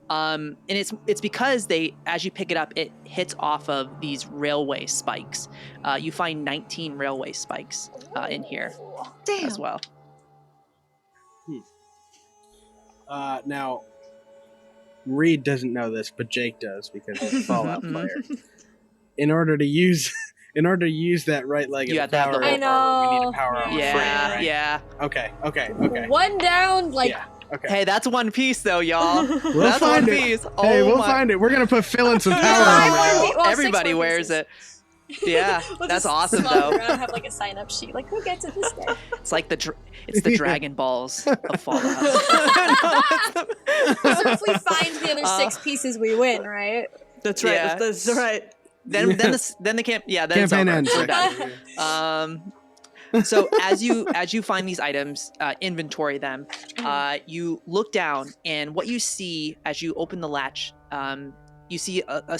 and it's because as you pick it up, it hits off of these railway spikes. You find 19 railway spikes in here. Damn. As well. Now, Reed doesn't know this, but Jake does, because he's a Fallout player. In order to use that right leg You as have a to have power the- armor, I know. we need a power armor Yeah. frame, right? Yeah. Okay. One down, Yeah. Okay. Hey, that's one piece though, y'all. We'll That's find one it. piece. Hey, Oh we'll my- find it. We're gonna put Phil in some power Five armor. more now. pieces. Well, Everybody 6 more wears pieces. it. Yeah, We'll that's just awesome swap though. around and have a sign-up sheet. Who gets it this day? It's like it's the Dragon Balls of Fallout. So if we find the other 6 pieces, we win, right? That's right. Yeah. That's right. then the camp. Yeah, then Campaign it's over. ends. We're done. So as you find these items, inventory them. You look down, and what you see as you open the latch, you see a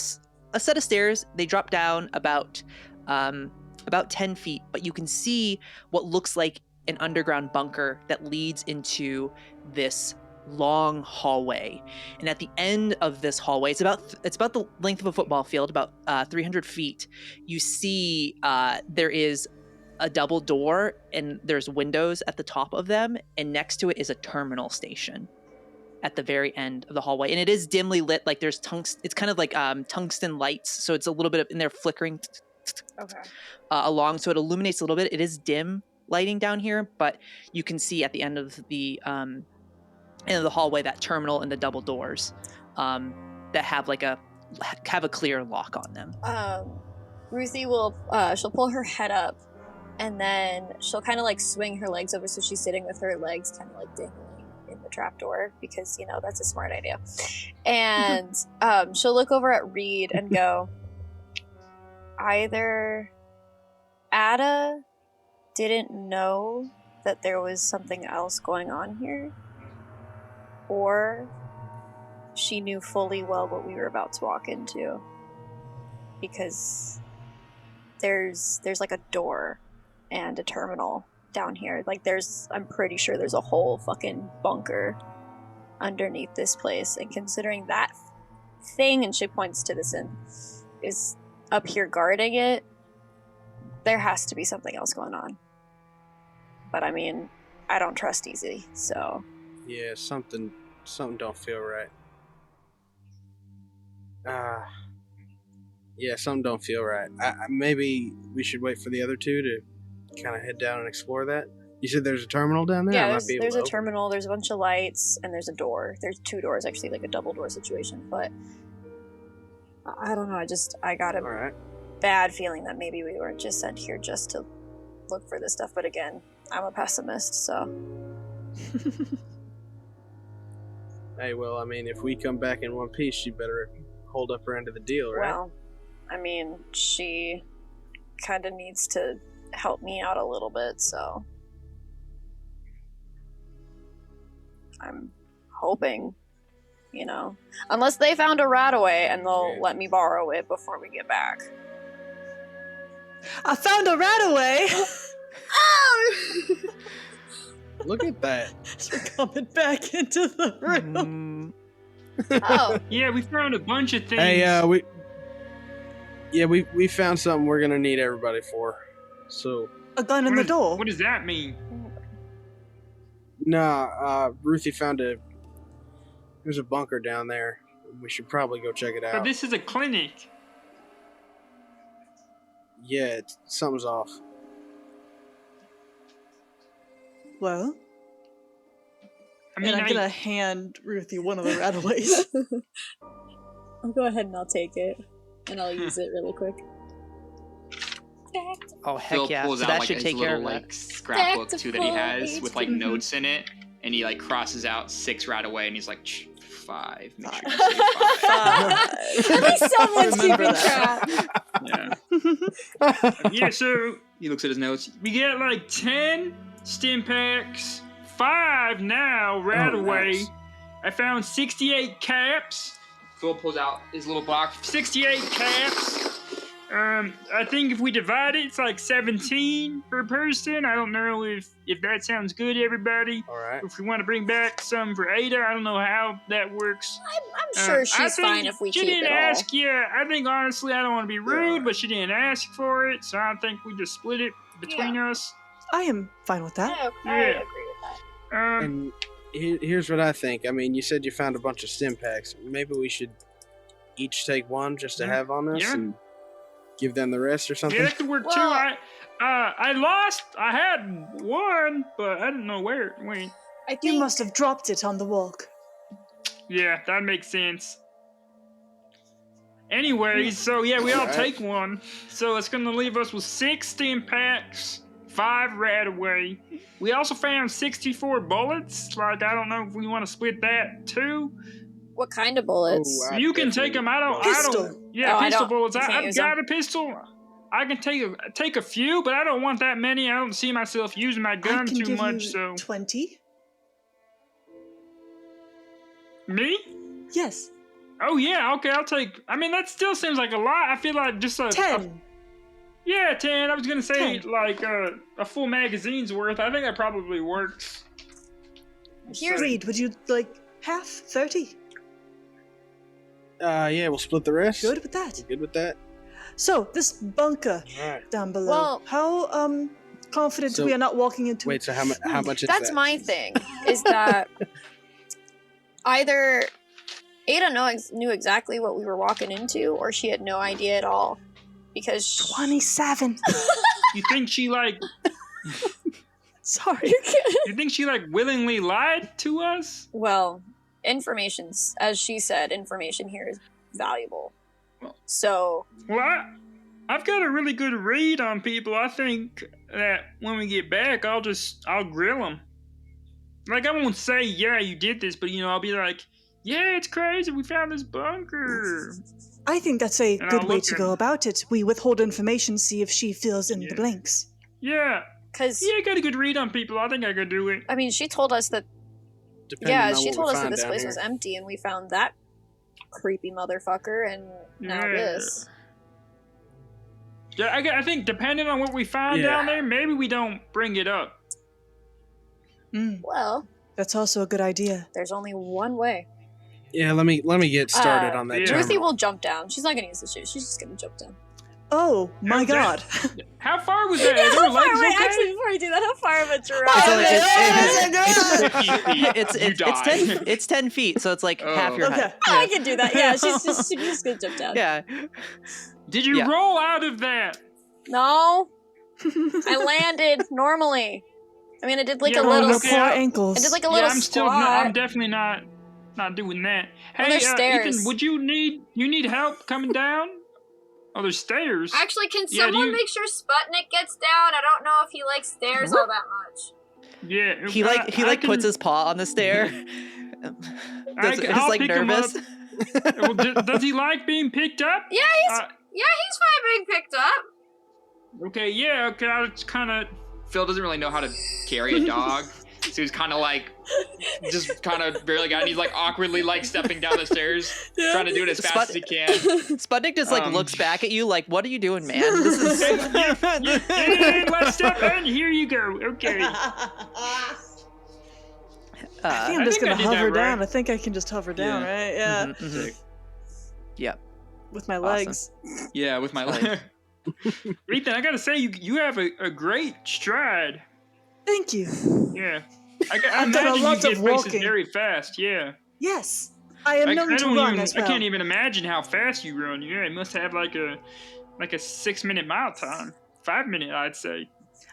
set of stairs. They drop down about 10 feet, but you can see what looks like an underground bunker that leads into this long hallway. And at the end of this hallway, it's about the length of a football field, about 300 feet. You see there is a double door, and there's windows at the top of them, and next to it is a terminal station at the very end of the hallway, and it is dimly lit. There's it's kind of like tungsten lights, so it's a little bit of in there flickering Okay. along, so it illuminates a little bit. It is dim lighting down here, but you can see at the end of the hallway that terminal and the double doors that have a have a clear lock on them. Ruthie will she'll pull her head up, and then she'll kind of like swing her legs over so she's sitting with her legs kind of like dangling in the trapdoor, because that's a smart idea. And she'll look over at Reed and go, either Ada didn't know that there was something else going on here, or she knew fully well what we were about to walk into, because there's like a door and a terminal down here. Like I'm pretty sure there's a whole fucking bunker underneath this place, and considering that thing, and she points to this and is up here guarding it, there has to be something else going on. But I mean, I don't trust easy, so yeah, something don't feel right. Yeah, something don't feel right. Maybe we should wait for the other two to kind of head down and explore that. You said there's a terminal down there? Yeah, there's a terminal, there's a bunch of lights, and there's a door. There's 2 doors, actually, like a double door situation, but I don't know, I got a bad feeling that maybe we weren't just sent here just to look for this stuff, but again, I'm a pessimist, so... Hey, well, I mean, if we come back in one piece, she better hold up her end of the deal, right? Well, I mean, she kind of needs to help me out a little bit, so... I'm hoping, unless they found a Radaway and they'll let me borrow it before we get back. I found a Radaway! Oh! Look at that. We're coming back into the room. Oh. Yeah, we found a bunch of things. Hey, we found something we're gonna need everybody for. So a gun in the door. What does that mean? Nah, Ruthie found there's a bunker down there. We should probably go check it out. But this is a clinic. Yeah, something's off. Well, I mean, I'm gonna hand Ruthie one of the Radaways. I'll go ahead and I'll take it, and I'll use it really quick. Oh, heck Phil yeah. pulls So out that like should his take care little of like that. scrapbook too that he has with like HP. notes in it, and he like crosses out 6 right away, and he's like 5. Make sure you say 5. At least someone's keeping track. Yeah. Yeah, so He looks at his notes. we get like 10 stim packs, 5 now, right away. Nice. I found 68 caps. Phil pulls out his little box. 68 caps. I think if we divide it, it's like 17 per person. I don't know if that sounds good to everybody. All right. If we want to bring back some for Ada, I don't know how that works. I'm sure I she's think fine if we she keep didn't it all. ask you. I think honestly, I don't want to be rude, Yeah. but she didn't ask for it, so I think we just split it between us. I am fine with that. I Yeah. agree with that. And here's what I think. I mean, you said you found a bunch of stim packs. Maybe we should each take one just to have on us Yeah. and give them the rest or something. Yeah, that could work Well- too. I had one, but I didn't know where it went. I think You must have dropped it on the walk. Yeah, that makes sense. Anyways, so yeah, we all Alright. take one. So it's gonna leave us with 6 stim packs, 5 Radaway. We also found 64 bullets. Like, I don't know if we want to split that too. what kind of bullets? Oh, wow. You can take them. I don't. Pistol. Yeah, Oh, I pistol don't- bullets. you can't I've use got them. a pistol. I can take a few, but I don't want that many. I don't see myself using my I gun can too give much. you So 20. me? Yes. Oh yeah, okay. I'll take. I mean, that still seems like a lot. I feel like just a 10. Yeah, 10. I was gonna say 10. like a full magazine's worth. I think that probably works. Here's Reed, would you like half? 30? Yeah, we'll split the rest. Good with that. You good with that? So, this bunker All right. down below. Well- how confident So- we are not walking into Wait, so how much is That's that? my thing, is that either Ada knew exactly what we were walking into, or she had no idea at all. Because 27. You think she like? Sorry. You think she like willingly lied to us? well, information's, as she said, information here is valuable. So. Well, I've got a really good read on people. I think that when we get back, I'll grill them. Like, I won't say, yeah, you did this, but, I'll be like, yeah, it's crazy. We found this bunker. I think that's a And good I'll way look to at- go about it. We withhold information, see if she fills in the blanks. Yeah. Because. Yeah, I got a good read on people. I think I could do it. I mean, she told us that. Depending Yeah, on she what told we us that find this down place here. was empty, and we found that creepy motherfucker, and now Yeah. this. Yeah, I think depending on what we find Yeah. down there, maybe we don't bring it up. Well, That's also a good idea. there's only one way. Yeah, let me get started on that. yeah. terminal. Ruthie will jump down. She's not gonna use the shoes. She's just gonna jump down. Oh, my Okay. God. How far was that? Yeah, Are how their far legs away? okay? Actually, before I do that, how far of a It's drive? only- It's it's 10 feet, so it's like half your Okay. height. Oh, I can do that. Yeah, she's just gonna jump down. Yeah. Did you Yeah. roll out of that? No, I landed normally. I mean, I did like Yeah, a well, little. okay, Poor I- ankles. I did like a Yeah, little I'm still. squat. No, I'm definitely not doing that. Well, Hey, there's stairs. Ethan, would you need help coming down? Oh, there's stairs. Actually, can Yeah, do someone you- make sure Sputnik gets down? I don't know if he likes stairs all that much. Yeah. He puts his paw on the stair. He's I'll like pick him nervous. Well, does he like being picked up? Yeah, he's fine being picked up. Okay, yeah, okay, I was kind of... Phil doesn't really know how to carry a dog, so he's kind of like, just kind of barely got. And he's like awkwardly like stepping down the stairs, trying to do it as fast as he can. Sputnik just like looks back at you like, "What are you doing, man? This is." Hey, let's step in, here you go, okay. I think Uh, I'm just think I gonna did that hover right. down. I think I can just hover down, right? Yeah. mhm, mhm. Yep. With my Awesome. legs. Yeah, with my Like- Ethan, I gotta say, you have a great stride. Thank you. Yeah. I I've done a imagine lot you of get places walking. very fast, yeah. Yes. I am known to run as well. I can't even imagine how fast you run. Yeah, it must have like a 6-minute mile time. 5-minute, I'd say.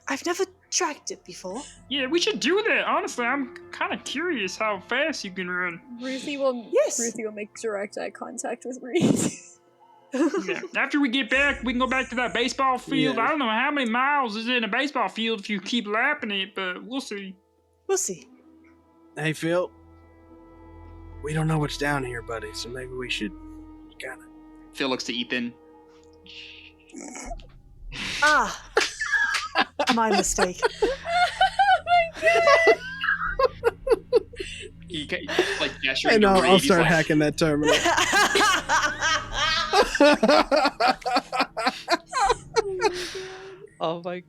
I've never tracked it before. Yeah, we should do that. Honestly, I'm kind of curious how fast you can run. Ruthie will make direct eye contact with Reed. Yeah. After we get back, we can go back to that baseball field. Yeah. I don't know how many miles is in a baseball field if you keep lapping it, but we'll see. We'll see. Hey, Phil. We don't know what's down here, buddy, so maybe we should kind of... Phil looks to Ethan. Ah. My mistake. He like gesturing And to I'll Reed. He's start like, hacking that terminal. Oh my!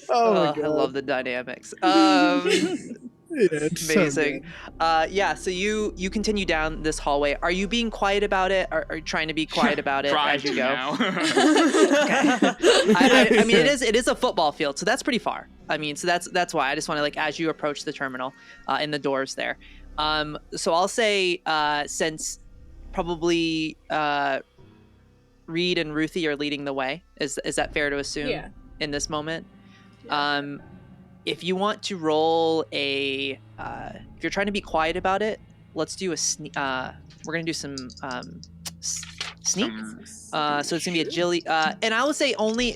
Oh my I God. love the dynamics. Yeah, it's so Amazing. good. Yeah. So you continue down this hallway. Are you being quiet about it? Or are you trying to be quiet about it Try as you to go? now. I mean, it is a football field, so that's pretty far. I mean, so that's why I just want to like as you approach the terminal, in the doors there. So I'll say since probably Reed and Ruthie are leading the way. Is that fair to assume? Yeah. In this moment, if you want to roll if you're trying to be quiet about it, let's do a we're gonna do some sneak. So it's gonna be agility, and I would say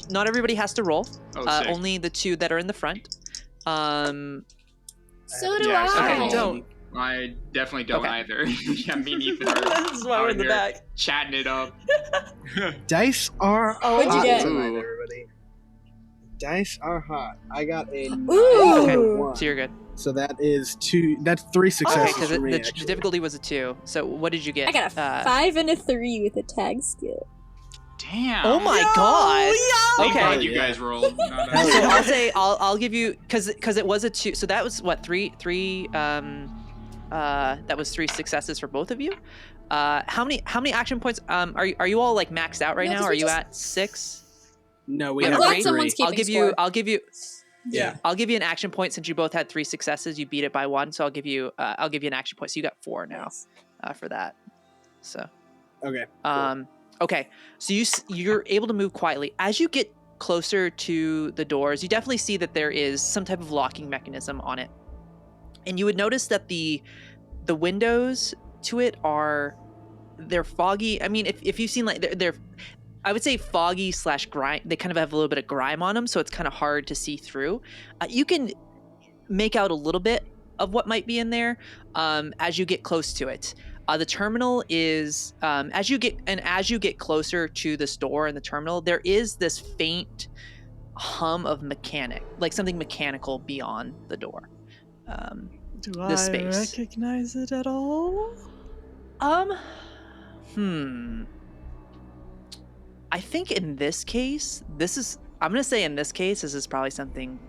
not everybody has to roll. Sick. Only the two that are in the front. So do Yeah, so I. Okay, don't. I definitely don't Okay. either. Yeah, me neither. That's why we're in the back. Chatting it up. Dice are Oh, What'd you hot get? tonight, Ooh. everybody. Dice are hot. I got a 9 Ooh. and a Okay, 1. so you're good. So that is 2. That's 3 Okay, successes because for me, the actually. difficulty was a 2. So what did you get? I got a 5 and a 3 with a tag skill. Damn. Oh my god! Thank Okay. God you guys rolled. No, no. So I'll say I'll give you because it was a 2. So that was what three that was 3 successes for both of you. How many action points? Are you all like maxed out right No, now? 'cause Are we you just- at 6? No, we Yeah, have glad 3. someone's keeping I'll give you Yeah. I'll give you an action point since you both had 3 successes. You beat it by 1, so I'll give you an action point. So you got 4 now for that. So Okay. okay. So you're able to move quietly as you get closer to the doors. You definitely see that there is some type of locking mechanism on it, and you would notice that the windows to it are they're foggy. I mean, if you've seen like they're I would say foggy / grime. They kind of have a little bit of grime on them, so it's kind of hard to see through. You can make out a little bit of what might be in there as you get close to it. The terminal is as you get closer to this door in the terminal, there is this faint hum of like something mechanical beyond the door. Do this I space. recognize it at all? I think in this case, I'm going to say in this case, this is probably something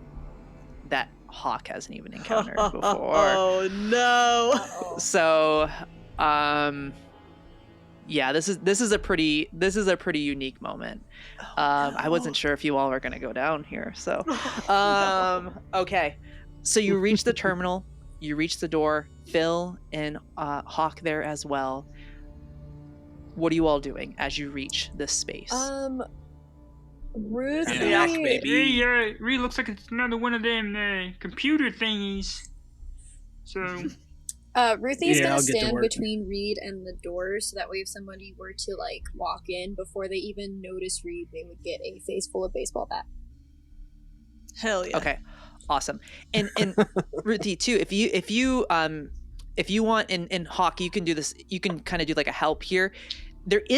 that Hawke hasn't even encountered before. Oh no. So, yeah, this is a pretty unique moment. I wasn't sure if you all were going to go down here. So, okay. So you reach the terminal, you reach the door, Phil and Hawke there as well. What are you all doing as you reach this space? Ruthie. Hey, Reed looks like it's another one of them computer thingies. So. Ruthie's gonna stand between Reed and the door, so that way if somebody were to like walk in before they even notice Reed, they would get a face full of baseball bat. Hell yeah. Okay, awesome. And Ruthie too, if you want, and Hawke, you can do this. You can kind of do like a help here.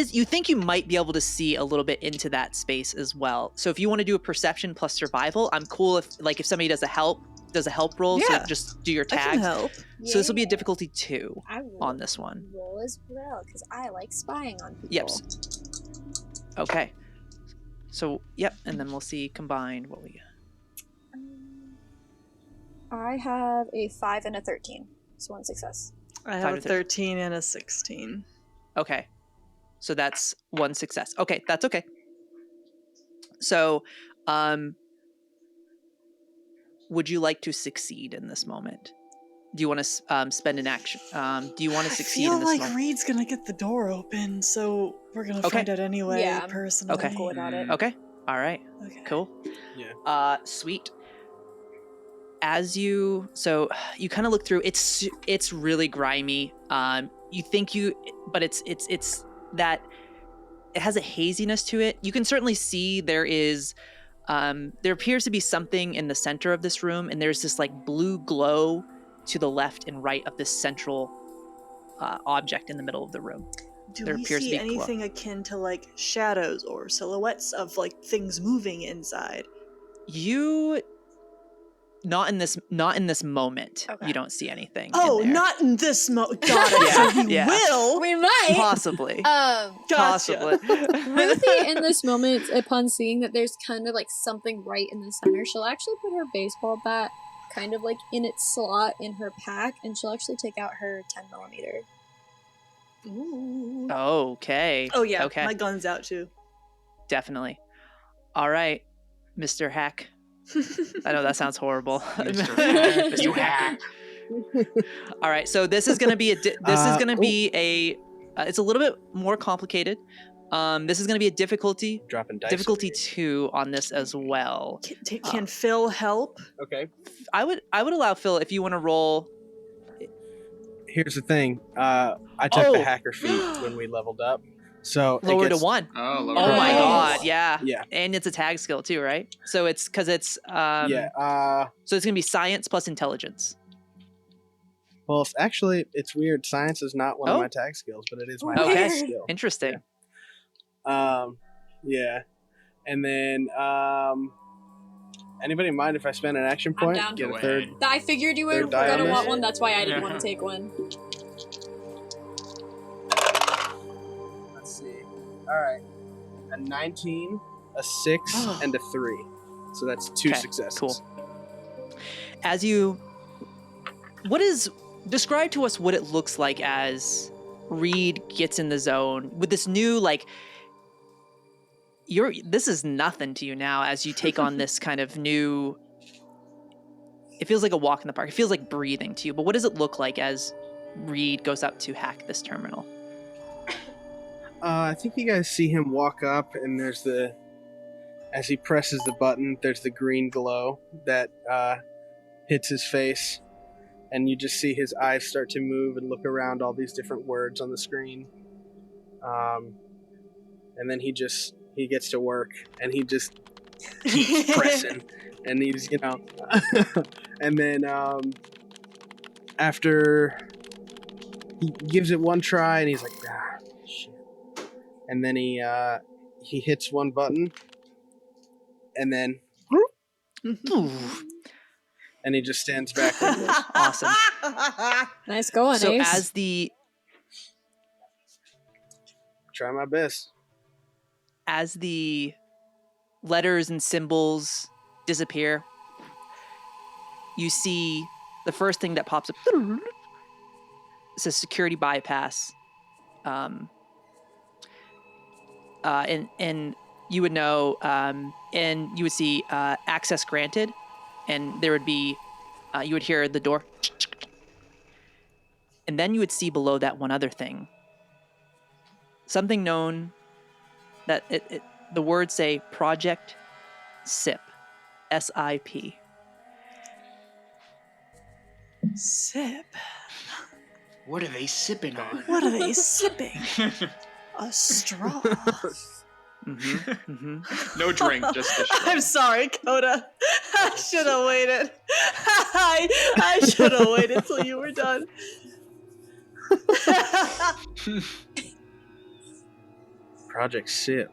You think you might be able to see a little bit into that space as well. So if you want to do a perception plus survival, I'm cool if somebody does a help roll. Yeah. So just do your I tags. can help. So this will be a difficulty 2 I will on this one. roll as well because I like spying on people. Yep. Okay. So yep, and then we'll see combined what we get. I have a 5 and a 13, so 1 success. I have a 13 and a 16. Okay. So that's 1 success. Okay, that's okay. So, would you like to succeed in this moment? Do you want to spend an action? Do you want to succeed in this moment? I feel like Reed's gonna get the door open, so we're gonna find out anyway. Yeah, personally. Okay. Cool without it. Okay. All right. Okay. Cool. Yeah. Sweet. You kind of look through. It's really grimy. But it's that it has a haziness to it. You can certainly see there appears to be something in the center of this room, and there's this like blue glow to the left and right of this central object in the middle of the room. Do there we appears see to be anything akin to like shadows or silhouettes of like things moving inside? Not in this moment. Okay. You don't see anything. Oh, in there. not in this moment. Got it. So we will. We might. Possibly. Gotcha. Possibly. Ruthie, in this moment, upon seeing that there's kind of like something right in the center, she'll actually put her baseball bat kind of like in its slot in her pack, and she'll actually take out her 10mm. Ooh. Okay. Oh yeah. Okay. My gun's out too. Definitely. All right, Mr. Hack. I know that sounds horrible. You hack. All right, so this is going to be it's a little bit more complicated. This is going to be a difficulty Dropping dice. difficulty 2 on this as well. Can Phil help? Okay. I would allow Phil if you want to roll. Here's the thing. I took the hacker feat when we leveled up. So Lower to 1. Oh, lower Oh to my one. god, yeah. Yeah. And it's a tag skill too, right? So it's because it's yeah. so it's gonna be science plus intelligence. Well, actually, it's weird. Science is not one of my tag skills, but it is my Okay. tag skill. Interesting. Yeah. And then anybody mind if I spend an action point? down. Get Go a third. ahead. I figured you were Third die gonna on want this? one, that's why I didn't Yeah. want to take one. Let's see. All right. A 19, a 6, and a 3. So that's 2 Okay, successes. cool. Describe to us what it looks like as Reed gets in the zone with this new this is nothing to you now as you take on this kind of new. It feels like a walk in the park. It feels like breathing to you. But what does it look like as Reed goes up to hack this terminal? I think you guys see him walk up, and there's as he presses the button, there's the green glow that hits his face, and you just see his eyes start to move and look around all these different words on the screen. And then he gets to work, and he just keeps pressing, and he's, and then after he gives it one try, and he's like, shit. And then he hits one button, and then and he just stands back like this. Awesome. Nice going, So Ace. as the Try my best. as the letters and symbols disappear, you see the first thing that pops up. It's a security bypass. And you would know, and you would see access granted, and there would be, you would hear the door. And then you would see below that one other thing. Something known that the words say Project SIP. SIP. Sip. What are they sipping on? What are they sipping? A straw. No drink, just a straw. I'm sorry, Coda. I should have waited. I should have waited till you were done. Project SIP.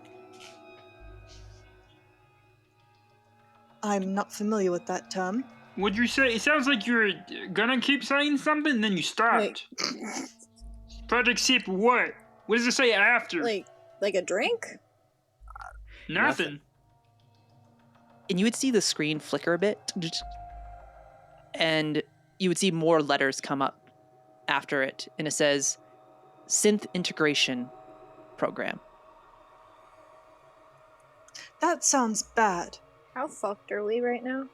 I'm not familiar with that term. What'd you say? It sounds like you're gonna keep saying something, and then you stopped. Project SIP what? What does it say after? Like a drink? Nothing. And you would see the screen flicker a bit, and you would see more letters come up after it, and it says Synth Integration Program. That sounds bad. How fucked are we right now?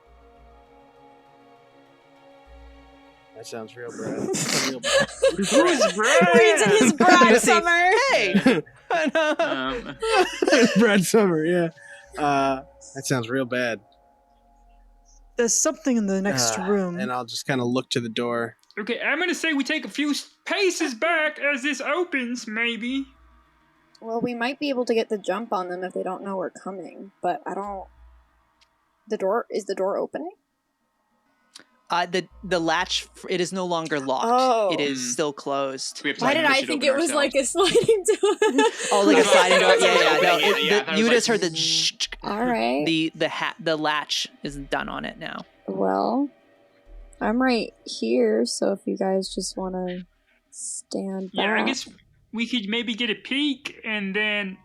That sounds real bad. Who's Brad? Reed's in his Brad Summer. Hey! Brad Summer, yeah. That sounds real bad. There's something in the next room. And I'll just kind of look to the door. Okay, I'm gonna say we take a few paces back as this opens, maybe. Well, we might be able to get the jump on them if they don't know we're coming, but I don't... Is the door opening? The latch, it is no longer locked. Oh. It is still closed. Why did I think it was like a sliding door? Oh, like a sliding door? Yeah. No, Yeah, you just heard the shh. All right. The latch is done on it now. Well, I'm right here, so if you guys just want to stand back. Yeah, I guess we could maybe get a peek and then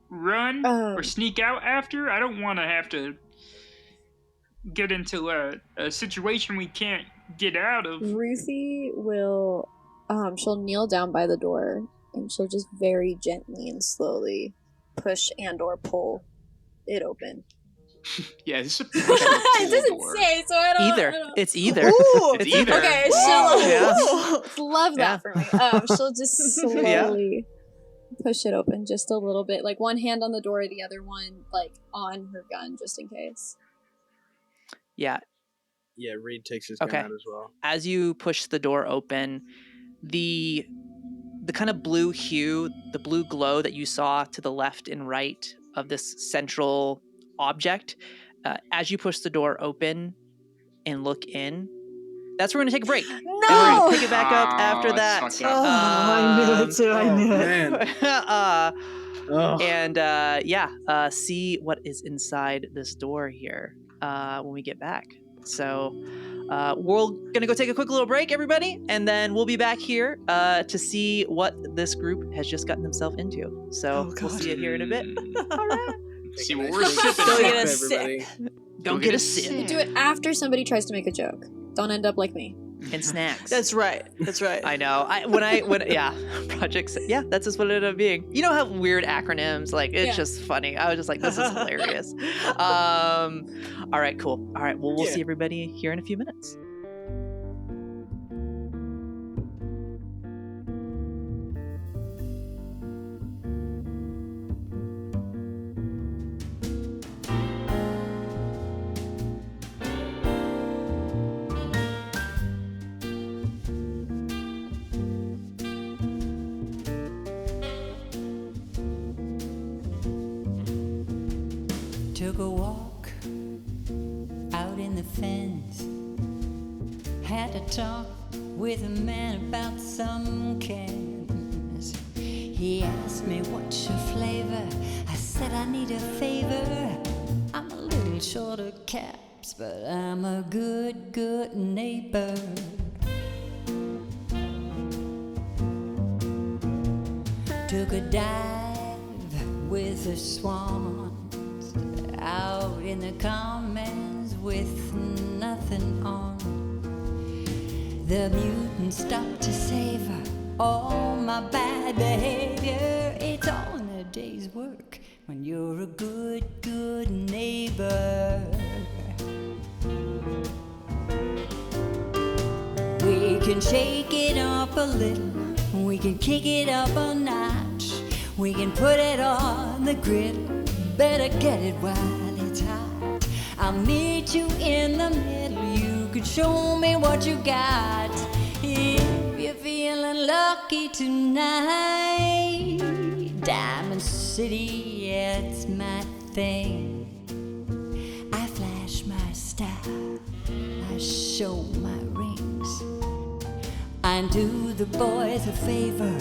run or sneak out after. I don't want to have to get into a situation we can't get out of. Ruthie will, she'll kneel down by the door, and she'll just very gently and slowly push and or pull it open. Yeah, this is a It doesn't say, so I don't... Either. It's either. Ooh, It's either. Okay, she'll love that for me. She'll just slowly push it open just a little bit, like one hand on the door, the other one like on her gun, just in case. Yeah. Yeah, Reed takes his gun out as well. As you push the door open, the kind of blue hue, the blue glow that you saw to the left and right of this central object, as you push the door open and look in, that's where we're going to take a break. No! And we're going to pick it back up after that. Fucked up. I knew it too. I knew it. Man. See what is inside this door here when we get back. So we're gonna go take a quick little break, everybody, and then we'll be back here to see what this group has just gotten themselves into. So we'll see you here in a bit. All right. See what we're sipping Go on. get a everybody. sip. Don't get a sip. Do it after somebody tries to make a joke. Don't end up like me. And snacks. That's right. That's right. I know. Projects. Yeah, that's just what it ended up being. You know how weird acronyms, like it's just funny. I was just like, this is hilarious. All right, cool. All right, well, we'll see everybody here in a few minutes. Took a walk out in the fence. Had to talk with a man about some cans. He asked me what's your flavor. I said I need a favor. I'm a little short of caps, but I'm a good neighbor. Took a dive with the swans out in the commons with nothing on. The mutant stopped to savor all my bad behavior. It's all in a day's work when you're a good neighbor. We can shake it up a little, we can kick it up a notch, we can put it on the griddle, better get it while it's hot. I'll meet you in the middle, you can show me what you got. If you're feeling lucky tonight, Diamond City, yeah, it's my thing. I flash my style, I show my rings. I do the boys a favor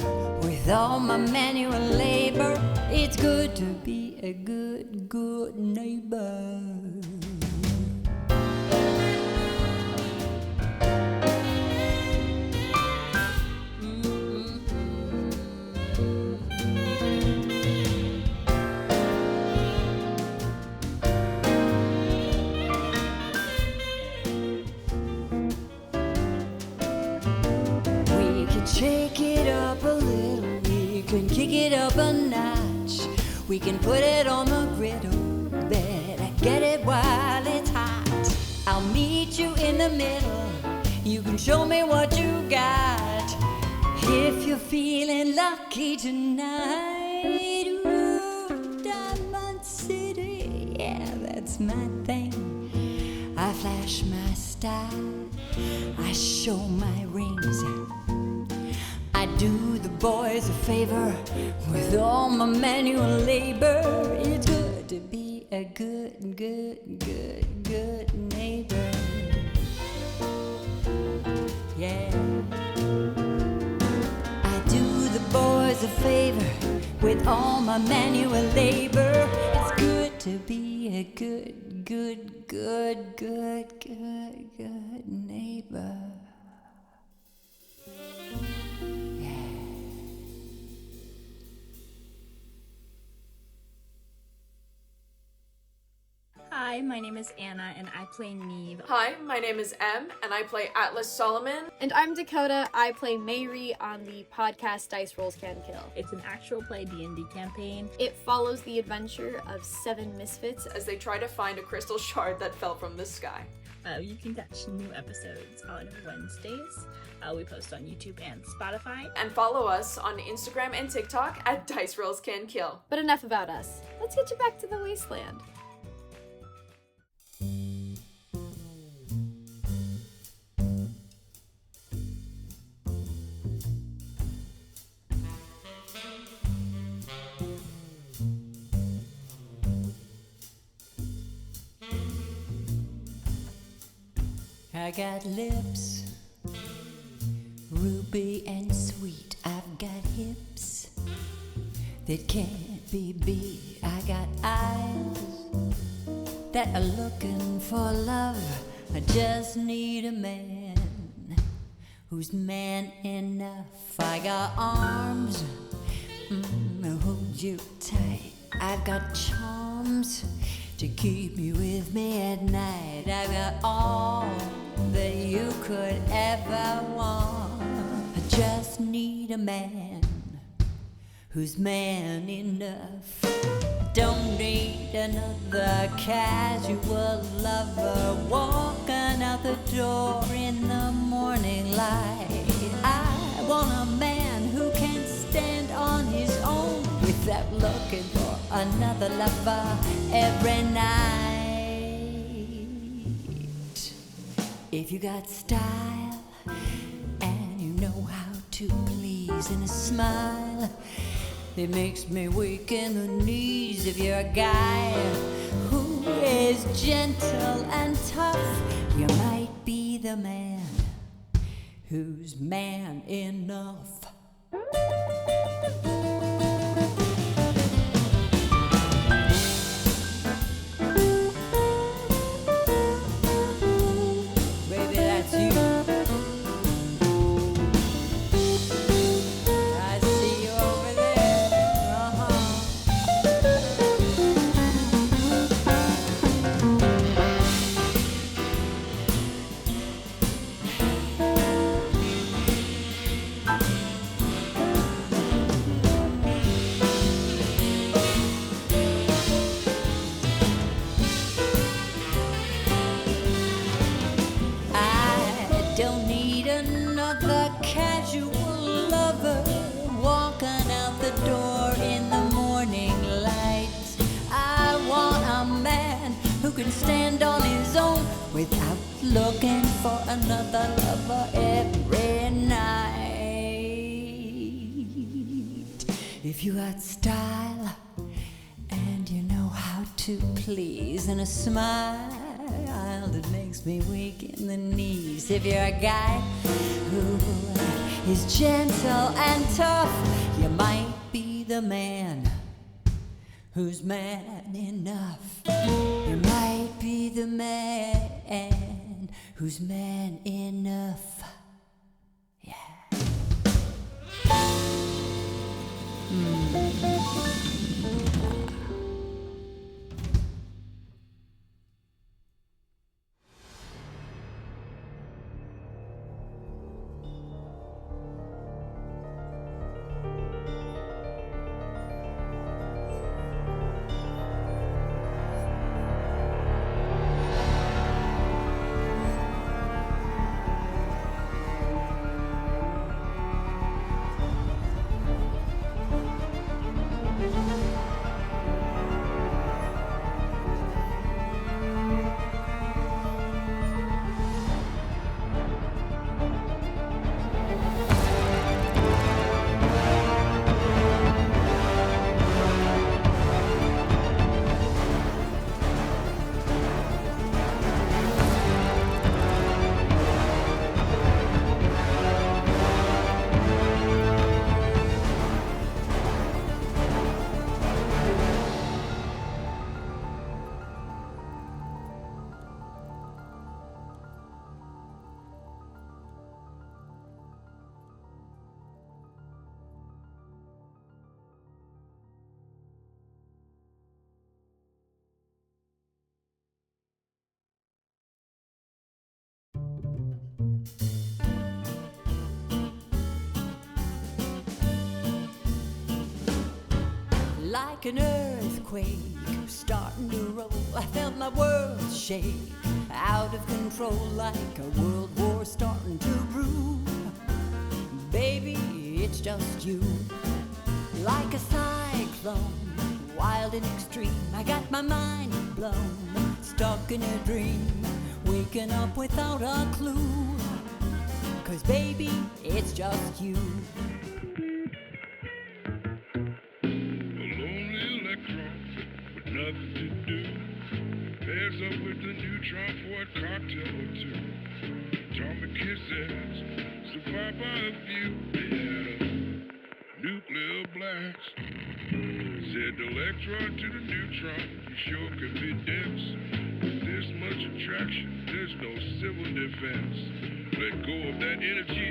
with all my manual labor. It's good to be a good neighbor. Shake it up a little, we can kick it up a notch, we can put it on the griddle, better get it while it's hot. I'll meet you in the middle, you can show me what you got. If you're feeling lucky tonight, ooh, Diamond City, yeah, that's my thing. I flash my style, I show my rings. I do the boys a favor with all my manual labor. It's good to be a good neighbor. Yeah. I do the boys a favor with all my manual labor. It's good to be a good neighbor. Hi, my name is Anna, and I play Neve. Hi, my name is Em, and I play Atlas Solomon. And I'm Dakota. I play Mayri on the podcast Dice Rolls Can Kill. It's an actual play D&D campaign. It follows the adventure of 7 misfits as they try to find a crystal shard that fell from the sky. You can catch new episodes on Wednesdays. We post on YouTube and Spotify. And follow us on Instagram and TikTok at Dice Rolls Can Kill. But enough about us. Let's get you back to the wasteland. I got lips, ruby and sweet. I've got hips that can't be beat. I got eyes that are looking for love. I just need a man who's man enough. I got arms that hold you tight. I've got charms to keep you with me at night. I've got all that you could ever want. I just need a man who's man enough. Don't need another casual lover walking out the door in the morning light. I want a man who can stand on his own without looking for another lover every night. If you got style and you know how to please in a smile, it makes me weak in the knees. If you're a guy who as gentle and tough. You might be the man who's man enough. Baby, that's you. I see you over there. I don't need another casual lover walking out the door in the morning light. I want a man who can stand on his own without looking for another lover every night. If you got style and you know how to please, and a smile that makes me weak in the knees. If you're a guy who is gentle and tough, you might be the man who's man enough. You might be the man who's man enough. Yeah. Like an earthquake starting to roll, I felt my world shake, out of control, like a world war starting to brew. Baby, it's just you. Like a cyclone, wild and extreme, I got my mind blown, stuck in a dream, waking up without a clue. 'Cause baby, it's just you. Nothing to do. Pairs up with the neutron for a cocktail or two. Atomic kisses, survived by a few. They had a nuclear blast. Said the electron to the neutron, you sure could be dense. With this much attraction, there's no civil defense. Let go of that energy,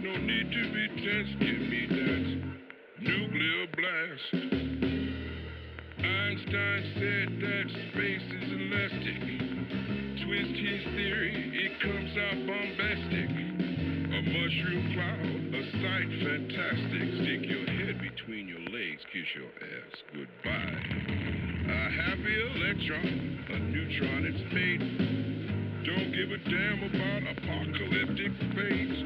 no need to be tense. Give me that nuclear blast. Einstein said that space is elastic. Twist his theory, it comes out bombastic. A mushroom cloud, a sight fantastic. Stick your head between your legs, kiss your ass goodbye. A happy electron, a neutron it's made. Don't give a damn about apocalyptic fate.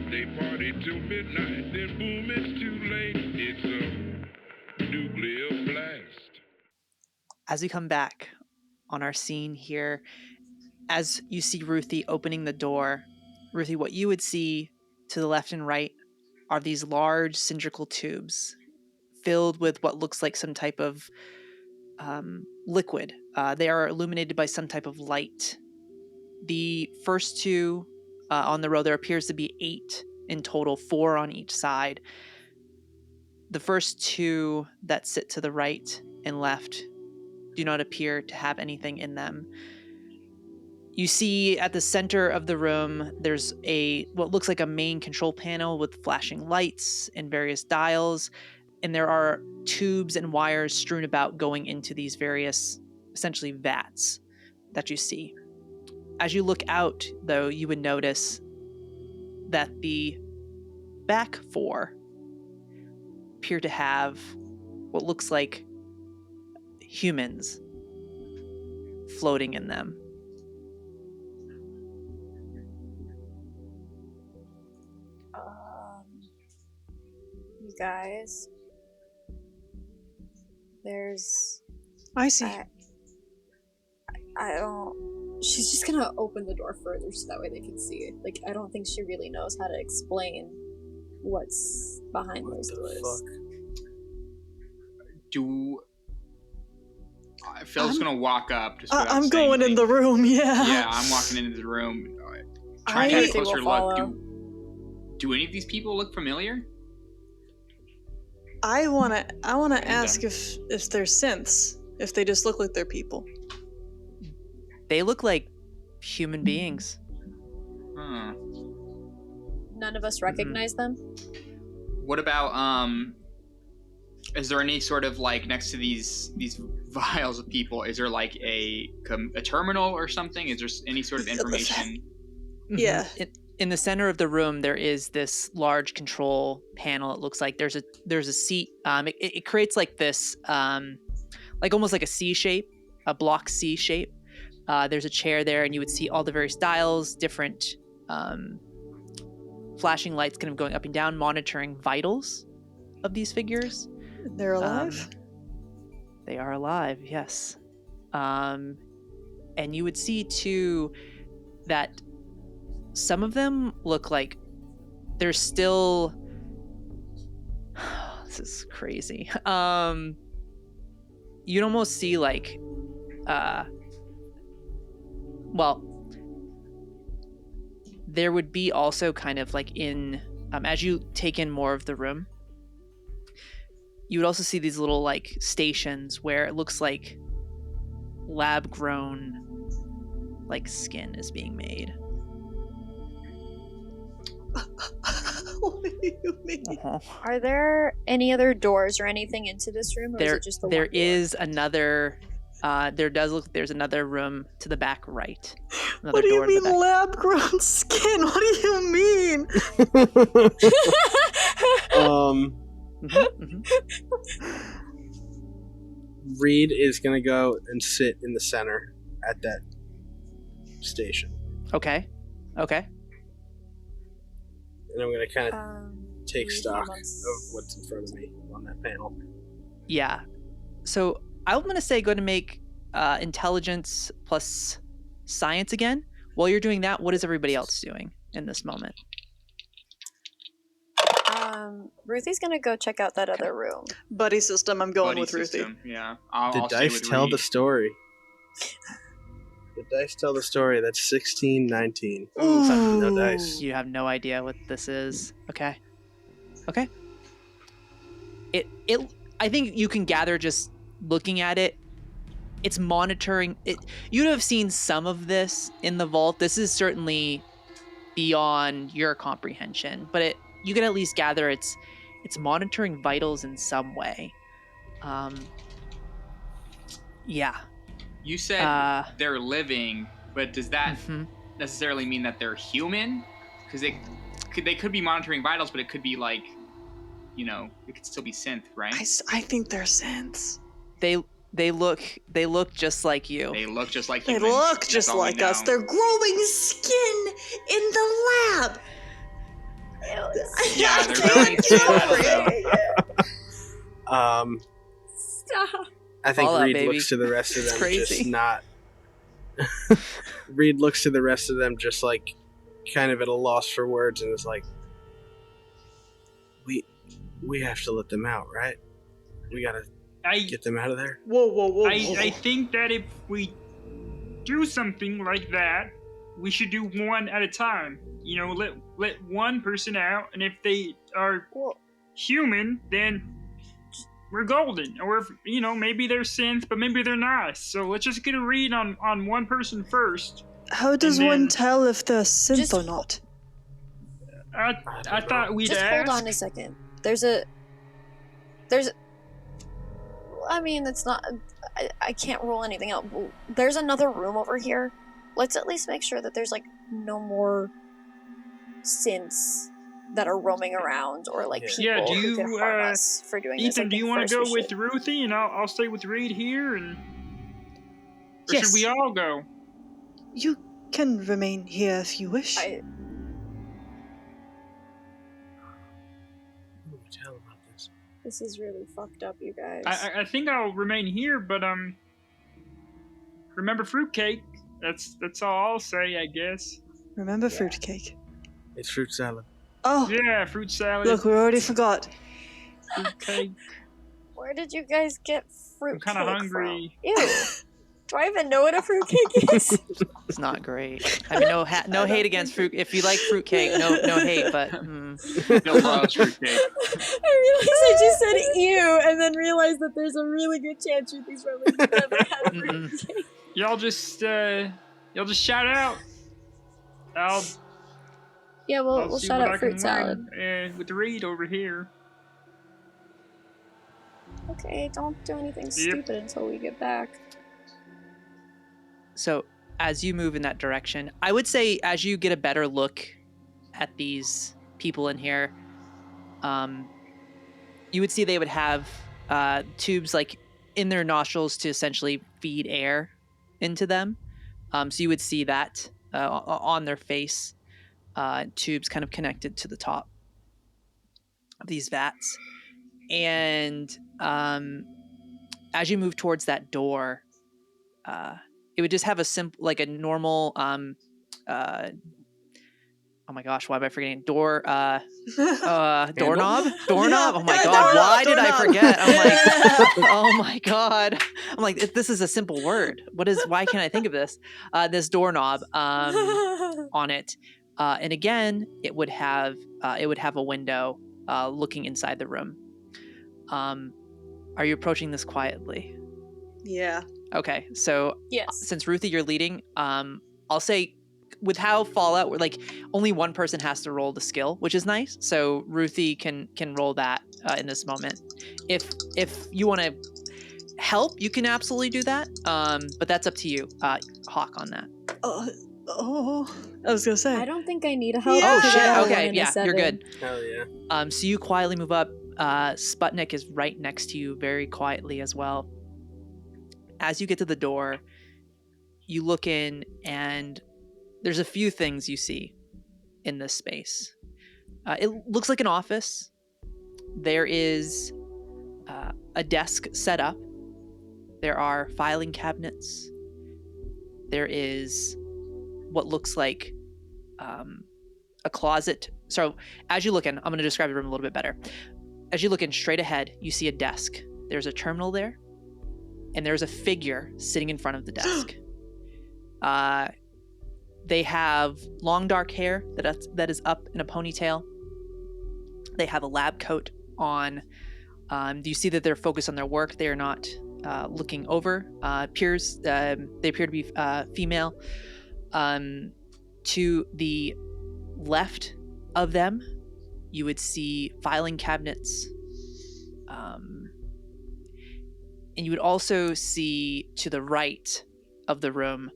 They party till midnight, then boom, it's too late. It's a nuclear blast. As we come back on our scene here, as you see Ruthie opening the door, Ruthie, what you would see to the left and right are these large cylindrical tubes filled with what looks like some type of liquid. They are illuminated by some type of light. The first two on the row, there appears to be 8 in total, 4 on each side. The first 2 that sit to the right and left do not appear to have anything in them. You see at the center of the room, there's what looks like a main control panel with flashing lights and various dials, and there are tubes and wires strewn about going into these various, essentially, vats that you see. As you look out, though, you would notice that the back 4 appear to have what looks like humans floating in them. You guys, there's... I see. I don't... She's just gonna open the door further so that way they can see it. Like, I don't think she really knows how to explain what's behind those doors. Phil's gonna walk up. Just I'm going in the room, yeah. Yeah, I'm walking into the room. Trying to get a closer look. Do any of these people look familiar? I wanna ask if they're synths, if they just look like they're people. They look like human beings. None of us recognize them? What about, is there any sort of, like, next to these vials of people, is there, like, a terminal or something? Is there any sort of information? Yeah. In the center of the room, there is this large control panel. It looks like there's a seat. It creates like this, like almost like a C shape, a block C shape. There's a chair there, and you would see all the various dials, different flashing lights kind of going up and down, monitoring vitals of these figures. They're alive? They are alive, yes. And you would see, too, that some of them look like they're still... This is crazy. You'd almost see, like... well, there would be also kind of like in... as you take in more of the room, you would also see these little like stations where it looks like lab-grown like skin is being made. What do you mean? Are there any other doors or anything into this room, or is it just the one door? There is another. There does look. There's another room to the back right. What do you mean lab-grown skin? What do you mean? Reed is gonna go and sit in the center at that station. Okay. And I'm gonna kind of take stock of what's in front of me on that panel. Yeah. So I'm gonna say go to make intelligence plus science again. While you're doing that, what is everybody else doing in this moment? Ruthie's gonna go check out that other room. Buddy system, I'm going with Ruthie. Yeah. The dice tell the story. The dice tell the story. That's 16, 19. Ooh. No dice. You have no idea what this is. Okay. It. I think you can gather just looking at it. It's monitoring it. You'd have seen some of this in the vault. This is certainly beyond your comprehension, but you can at least gather it's monitoring vitals in some way. Yeah. You said they're living, but does that necessarily mean that they're human? Because they could be monitoring vitals, but it could be like, it could still be synth, right? I think they're synths. They look just like you. They look just like They humans. look just like us. They're growing skin in the lab. Yeah, they're growing skin. Stop. I think Fallout, Reed baby. looks to the rest of them crazy. just not... Reed looks to the rest of them just like kind of at a loss for words and is like, we have to let them out, right? We gotta get them out of there. Whoa. I think that if we do something like that, we should do one at a time. You know, let one person out, and if they are human, then we're golden. Or if, you know, maybe they're synth, but maybe they're not. So let's just get a read on one person first. How does one tell if they're synth or not? I thought we'd just ask. Hold on a second. I mean, it's not. I can't rule anything out. There's another room over here. Let's at least make sure that there's like no more synths that are roaming around or like people who could harm us for doing this. Ethan, do you want to go with Ruthie and I'll stay with Reed here, and or should we all go? You can remain here if you wish. This is really fucked up, you guys. I think I'll remain here, but remember fruitcake. That's all I'll say, I guess. Remember fruitcake. It's fruit salad. Oh yeah, fruit salad. Look, we already forgot. Fruitcake. Where did you guys get fruitcake? I'm kind of hungry. From? Ew. Do I even know what a fruitcake is? It's not great. I mean, no hate against fruit. If you like fruitcake, no hate, but no fruitcake. I realized I just said ew, and then realized that there's a really good chance Ruthie's probably never had fruitcake. Y'all just shout out. We'll shout out fruit salad with Reed over here. Okay, don't do anything stupid until we get back. So as you move in that direction, I would say as you get a better look at these people in here, you would see they would have tubes like in their nostrils to essentially feed air into them. So you would see that on their face, tubes kind of connected to the top of these vats. And as you move towards that door, it would just have a normal, oh my gosh, why am I forgetting? Doorknob? Doorknob? Oh my god, why did I forget? I'm like, oh my god. I'm like, this is a simple word. Why can't I think of this? This doorknob on it. And again, it would have a window looking inside the room. Are you approaching this quietly? Yeah. Okay, so yes. Since Ruthie, you're leading, I'll say with how Fallout, like only one person has to roll the skill, which is nice. So Ruthie can roll that in this moment. If you want to help, you can absolutely do that. But that's up to you, Hawke, on that. I was gonna say. I don't think I need help. Yeah. Oh shit. Okay, yeah, you're good. Hell yeah. So you quietly move up. Sputnik is right next to you, very quietly as well. As you get to the door, you look in, and there's a few things you see in this space. It looks like an office. There is a desk set up. There are filing cabinets. There is what looks like a closet. So as you look in, I'm going to describe the room a little bit better. As you look in straight ahead, you see a desk. There's a terminal there, and there's a figure sitting in front of the desk. They have long dark hair that is up in a ponytail. They have a lab coat on. Do you see that they're focused on their work? They are not looking over peers. They appear to be female. To the left of them, you would see filing cabinets. And you would also see to the right of the room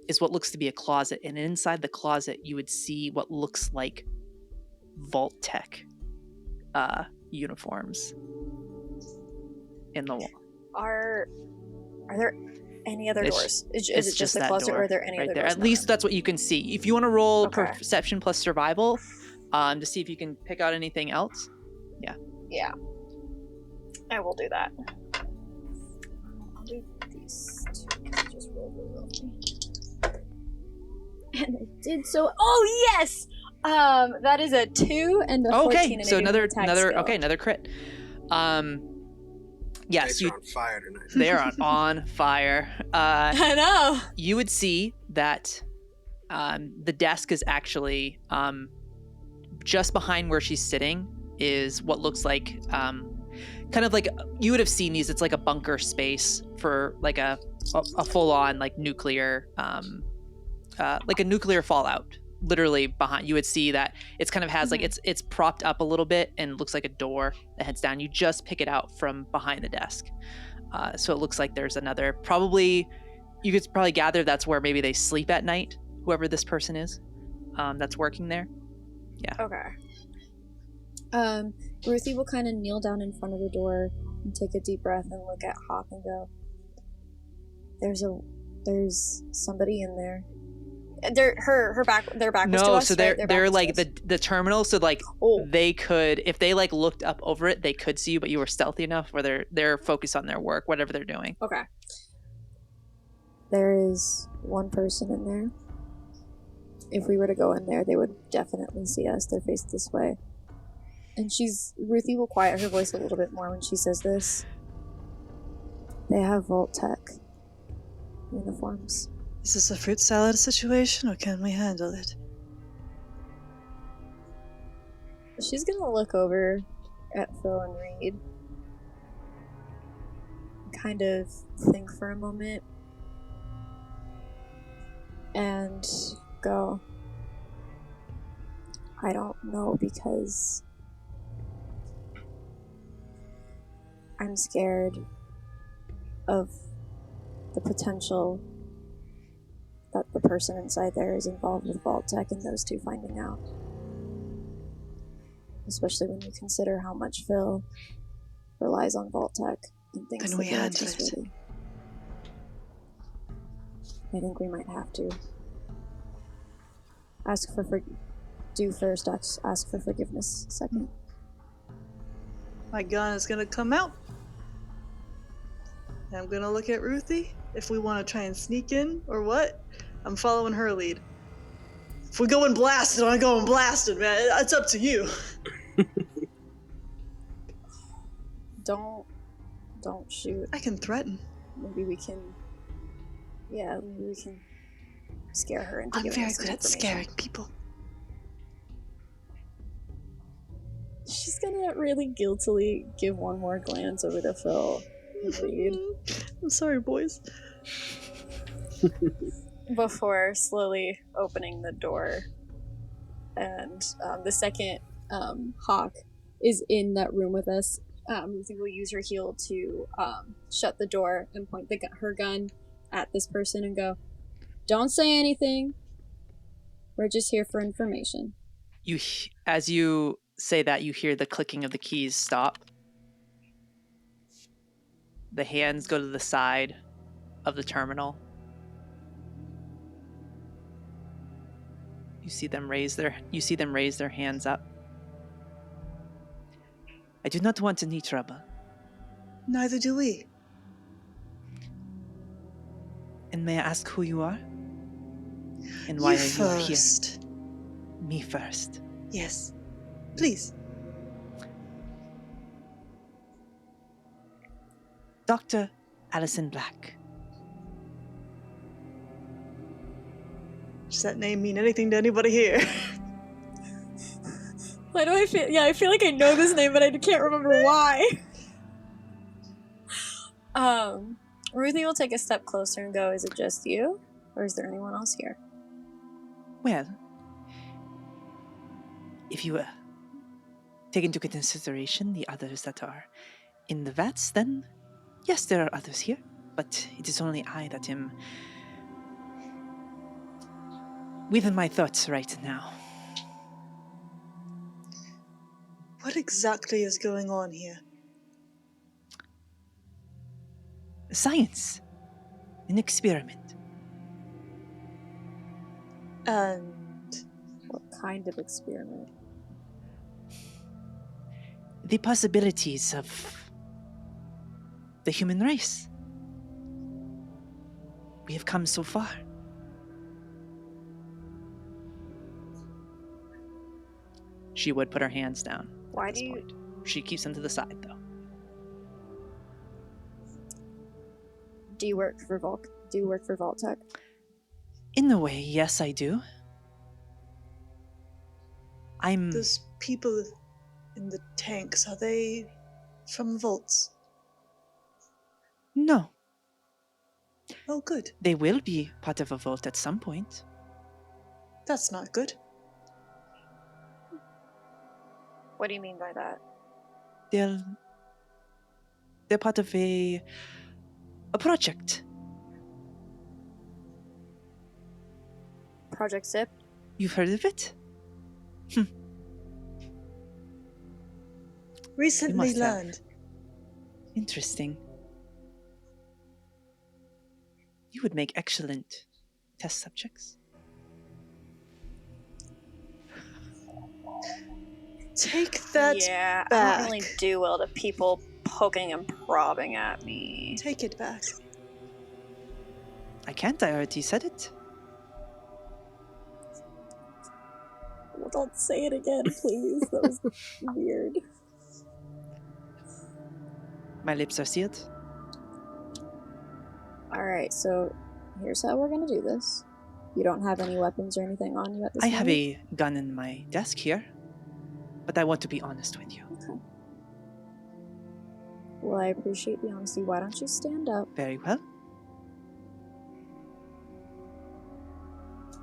is what looks to be a closet. And inside the closet, you would see what looks like Vault Tech uniforms in the wall. Are there any other doors? Is it just the closet, or are there any other doors? At least that's what you can see. If you want to roll perception plus survival to see if you can pick out anything else. Yeah. I will do that. I'll do these two. Just roll really. And I did so. Oh yes! That is a 2 and a 14. Okay, so another skill. crit. Yes, They're on fire tonight. they are on fire. I know. You would see that the desk is actually just behind where she's sitting is what looks like kind of like you would have seen these. It's like a bunker space for like a full-on like nuclear like a nuclear fallout. Literally behind, you would see that it's kind of has like it's propped up a little bit and looks like a door that heads down. You just pick it out from behind the desk, so it looks like there's another. Probably, you could probably gather that's where maybe they sleep at night. Whoever this person is, that's working there. Yeah. Okay. Ruthie will kind of kneel down in front of the door and take a deep breath and look at Hawke and go, "There's somebody in there." They're back was to us, so right? they're like the terminal, so like they could, if they like looked up over it, they could see you, but you were stealthy enough where they're focused on their work, whatever they're doing. Okay. There is one person in there. If we were to go in there, they would definitely see us. They're faced this way. And Ruthie will quiet her voice a little bit more when she says this. They have Vault Tech uniforms. Is this a fruit salad situation, or can we handle it? She's gonna look over at Phil and Reed. Kind of think for a moment. And go, I don't know, because I'm scared of the potential that the person inside there is involved with Vault Tech and those two finding out. Especially when you consider how much Phil relies on Vault Tech and thinks Can we handle it? really. I think we might have to. Ask for forgiveness second. My gun is gonna come out. And I'm gonna look at Ruthie. If we want to try and sneak in or what, I'm following her lead. If we go and blasted, I'm going blasted, man. It's up to you. Don't shoot. I can threaten. Maybe we can scare her into I'm giving very us some good at information. scaring people. She's gonna really guiltily give one more glance over to Phil and Reed. I'm sorry, boys. Before slowly opening the door. And the second Hawke is in that room with us, Ruthie will use her heel to shut the door and point her gun at this person and go, "Don't say anything. We're just here for information." As you say that, you hear the clicking of the keys stop. The hands go to the side of the terminal. You see them raise their hands up. I do not want any trouble. Neither do we. And may I ask who you are? And why You are first. you here? Me first. Yes. Please. Dr. Allison Black. Does that name mean anything to anybody here? Why do I feel? Yeah, I feel like I know this name, but I can't remember why. Ruthie will take a step closer and go, "Is it just you? Or is there anyone else here?" Well, if you take into consideration the others that are in the vats, then yes, there are others here. But it is only I that am within my thoughts right now. What exactly is going on here? Science. An experiment. And What kind of experiment? The possibilities of the human race. We have come so far. She would put her hands down. Why at this do you- point. She keeps them to the side, though. Do you work for Vault-Tec? In a way, yes, I do. Those people in the tanks, are they from Vaults? No. Oh, good. They will be part of a vault at some point. That's not good. What do you mean by that? They're part of a project. Project Zip? You've heard of it? Recently must have. learned. Interesting. You would make excellent test subjects. Take that Yeah, back. I don't really do well to people poking and prodding at me. Take it back. I can't, I already said it. Well, don't say it again, please. That was weird. My lips are sealed. Alright, so here's how we're gonna do this. You don't have any weapons or anything on you at this I moment? have a gun in my desk here, but I want to be honest with you. Okay. Well, I appreciate the honesty. Why don't you stand up Very well.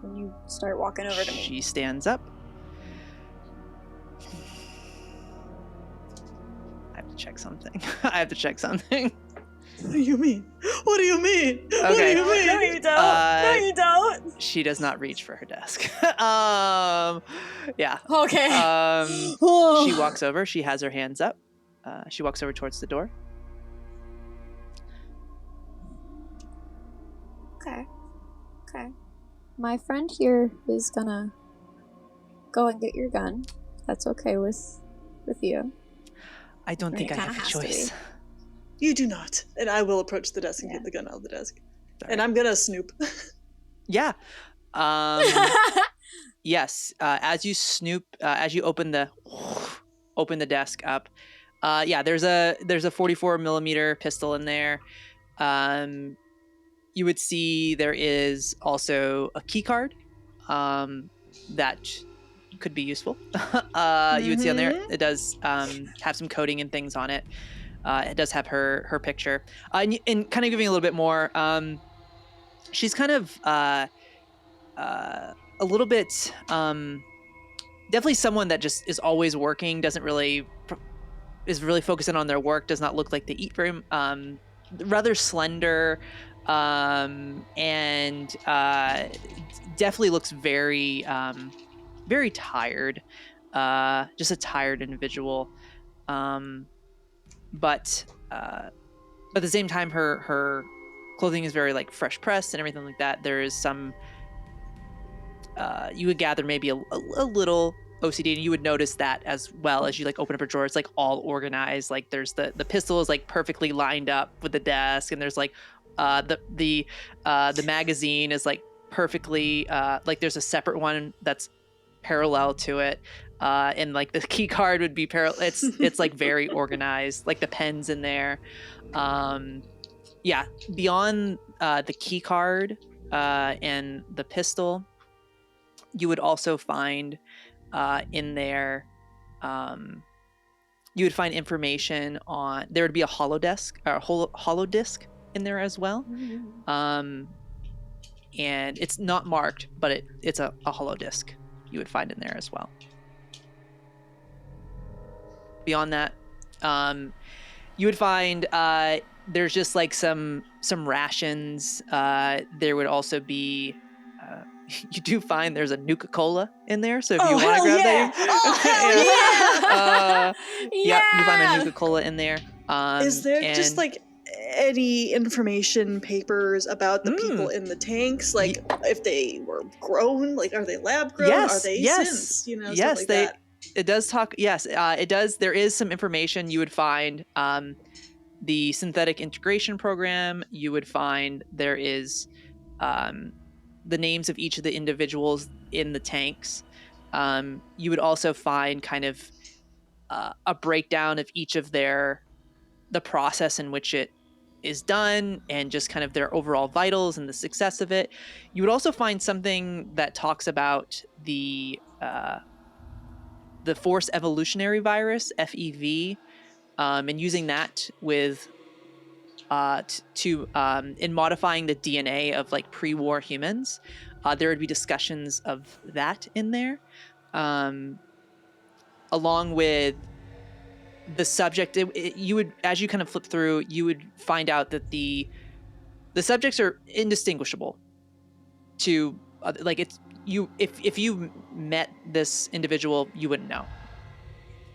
when you start walking over to me? She stands up. I have to check something. What do you mean? What do you mean? What do Okay. you mean? No, you don't. No, you don't. She does not reach for her desk. Yeah. Okay. She walks over. She has her hands up. She walks over towards the door. Okay. My friend here is gonna go and get your gun. That's okay with you. I don't think I kinda have a has to be. choice. You do not. And I will approach the desk and get the gun out of the desk. Sorry. And I'm gonna snoop. Yeah. Yes. As you snoop, as you open the desk up, there's a 44 millimeter pistol in there. You would see there is also a key card that could be useful. You would see on there it does have some coding and things on it. It does have her picture. And kind of giving a little bit more, she's kind of a little bit definitely someone that just is always working, is really focusing on their work, does not look like they eat very rather slender, and definitely looks very very tired, just a tired individual, but at the same time her clothing is very like fresh pressed and everything like that. There is some you would gather maybe a little OCD, and you would notice that as well as you like open up her drawer. It's like all organized. Like there's the pistol is like perfectly lined up with the desk, and there's like the magazine is like perfectly like there's a separate one that's parallel to it, and like the key card would be parallel. It's like very organized, like the pens in there. Yeah, beyond the key card and the pistol, you would also find in there, you would find information on. There would be a holodesk or holodisk in there as well, and it's not marked, but it's a holodisk you would find in there as well. Beyond that, you would find there's just like some rations. There would also be. You do find there's a Nuka-Cola in there, so if you want to grab that, you find a Nuka-Cola in there. Is there just like any information papers about the people in the tanks, like if they were grown, like are they lab grown? Are they synths? You know, yes, stuff like that. It does talk. Yes, it does. There is some information you would find. The synthetic integration program. You would find there is. The names of each of the individuals in the tanks. You would also find kind of a breakdown of each of the process in which it is done and just kind of their overall vitals and the success of it. You would also find something that talks about the Force Evolutionary Virus, FEV, and using that with in modifying the DNA of like pre-war humans. There would be discussions of that in there, along with the subject. You would, as you kind of flip through, you would find out that the subjects are indistinguishable to like it's you. If you met this individual, you wouldn't know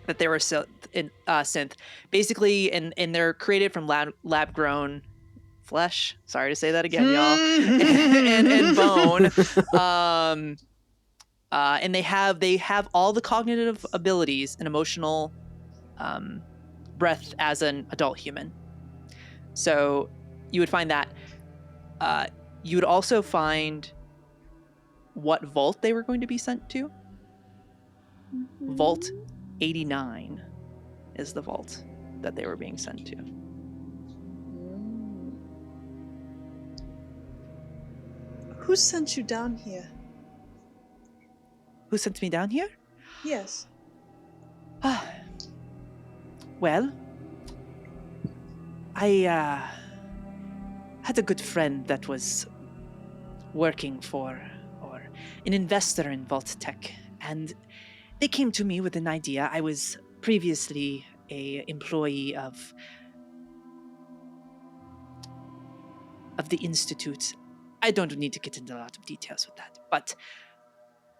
that they were synth. Basically, and they're created from lab grown flesh. Sorry to say that again, y'all. and bone. And they have all the cognitive abilities and emotional breadth as an adult human. So you would find that. You would also find what vault they were going to be sent to. Vault 89 is the vault that they were being sent to. Who sent you down here? Who sent me down here? Yes. Well, I had a good friend that was working for, or an investor in Vault Tech, and they came to me with an idea. I was previously a employee of the Institute. I don't need to get into a lot of details with that, but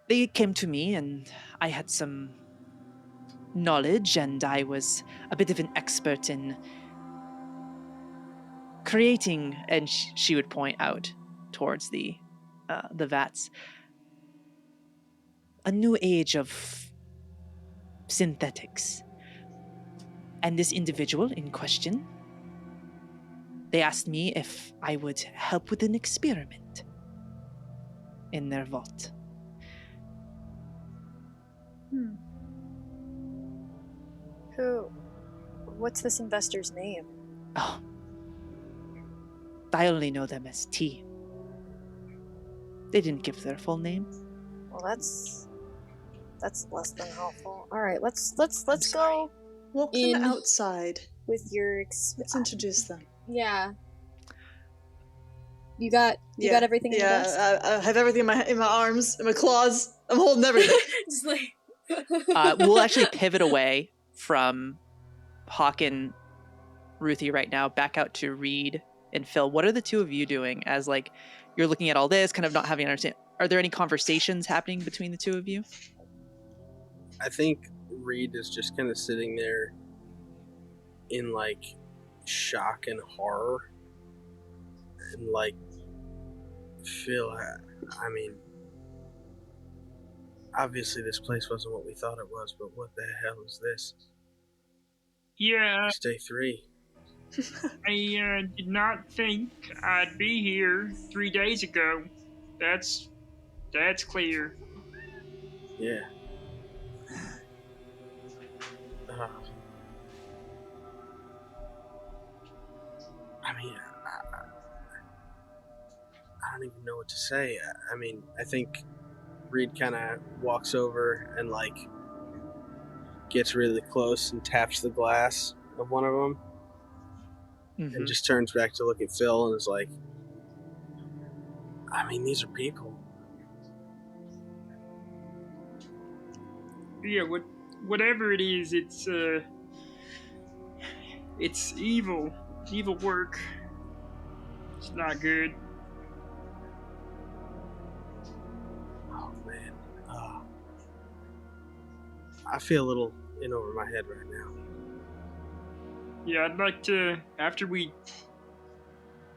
they came to me and I had some knowledge and I was a bit of an expert in creating, and she would point out towards the vats, a new age of synthetics. And this individual in question, they asked me if I would help with an experiment in their vault. What's this investor's name? Oh, I only know them as T. They didn't give their full name. Well, that's less than helpful. All right, let's go. Walk them outside with your. Let's introduce them. Yeah. You got everything in your desk? I have everything in my arms, in my claws. I'm holding everything. Just like. We'll actually pivot away from Hawke and Ruthie right now, back out to Reed and Phil. What are the two of you doing as like you're looking at all this, kind of not having understand? Are there any conversations happening between the two of you? I think Reed is just kind of sitting there in like shock and horror, and like Phil, I mean, obviously this place wasn't what we thought it was, but what the hell is this? Yeah. It's day 3. I did not think I'd be here 3 days ago. That's clear. Yeah. I mean, I don't even know what to say. I mean, I think Reed kind of walks over and like gets really close and taps the glass of one of them, and just turns back to look at Phil and is like, I mean, these are people. Yeah, whatever it is, it's evil work. It's not good. Oh man, I feel a little in over my head right now. Yeah, I'd like to, after we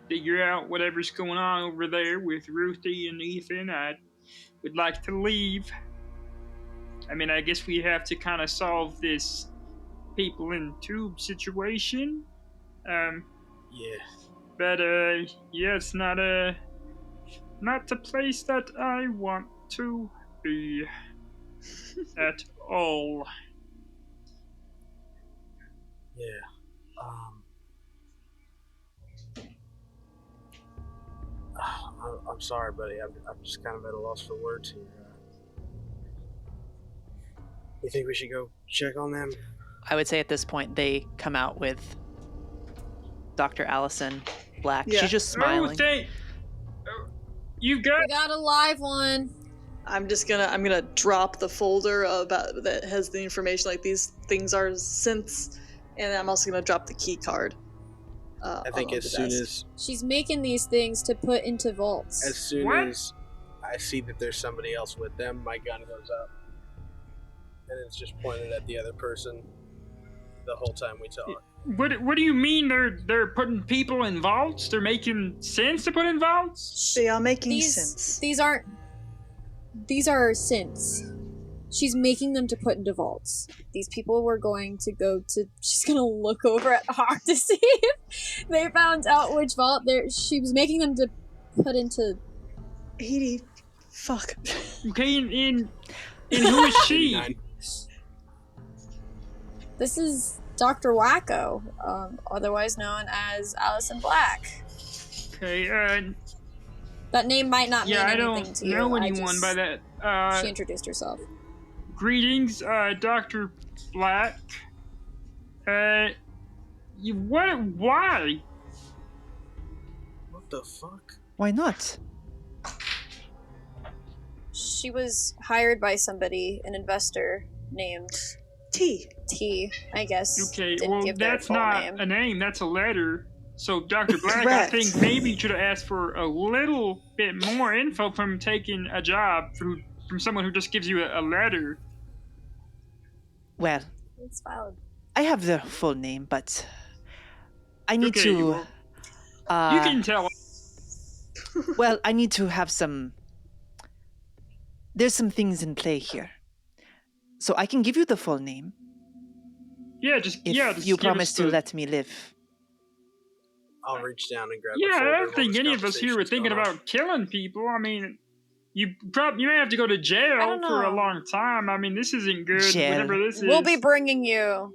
figure out whatever's going on over there with Ruthie and Ethan, I would like to leave. I mean, I guess we have to kind of solve this people in tube situation. Yeah. But yeah, it's not the place that I want to be at all. Yeah. I'm sorry, buddy. I'm just kind of at a loss for words here. You think we should go check on them? I would say at this point they come out with Dr. Allison Black. Yeah. She's just smiling. You got We got a live one. I'm gonna drop the folder about that has the information like these things are synths, and I'm also gonna drop the key card. I think as soon as She's making these things to put into vaults. as soon What? as I see that there's somebody else with them, my gun goes up, and it's just pointed at the other person the whole time we talk. What do you mean they're putting people in vaults? They're making sense to put in vaults? They are making These sense. these are synths. She's making them to put into vaults. These people were going to go to. She's gonna look over at Hawke to see if they found out which vault. She was making them to put into. 80. Fuck. Okay, and who is she? 89. This is Dr. Wacko, otherwise known as Allison Black. Okay, That name might not mean yeah, I anything don't to you. know anyone by that. She introduced herself. Greetings, Dr. Black. Why? What the fuck? Why not? She was hired by somebody, an investor named T. I guess. Okay, Didn't well, give their that's full not name. a name, that's a letter. So, Dr. Black, I Correct. think maybe you should have asked for a little bit more info from taking a job from someone who just gives you a letter. Well, It's valid. I have the full name, but I need Okay, to. well, you can tell. Well, I need to have some. There's some things in play here, so I can give you the full name Yeah, just if just you give promise us to the- let me live. I'll reach down and grab. Yeah, the folder I don't while think this any of us here were conversation's thinking going on. about killing people. I mean, you may have to go to jail don't for a know. long time. I mean, this isn't good. Jail. Whatever this is. We'll be bringing you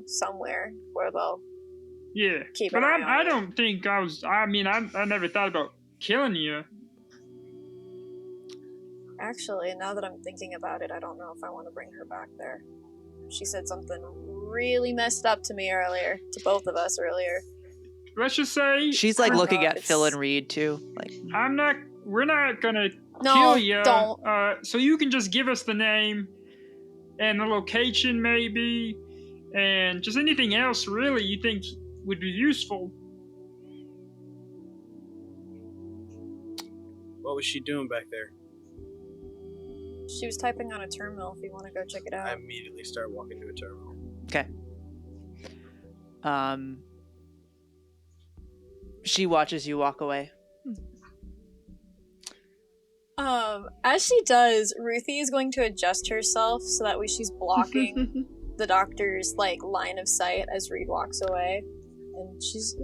somewhere where they'll Yeah, keep but an eye on I you. don't think I was. I mean, I never thought about killing you. Actually, now that I'm thinking about it, I don't know if I want to bring her back there. She said something really messed up to me earlier, to both of us earlier. Let's just say She's like Oh, looking God, at Phil it's- and Reed too. Like, we're not gonna No, kill you. don't. So you can just give us the name and the location, maybe, and just anything else really you think would be useful. What was she doing back there? She was typing on a terminal if you want to go check it I out. immediately start walking to a terminal. okay. She watches you walk away. As she does, Ruthie is going to adjust herself so that way she's blocking the doctor's line of sight as Reed walks away, and she's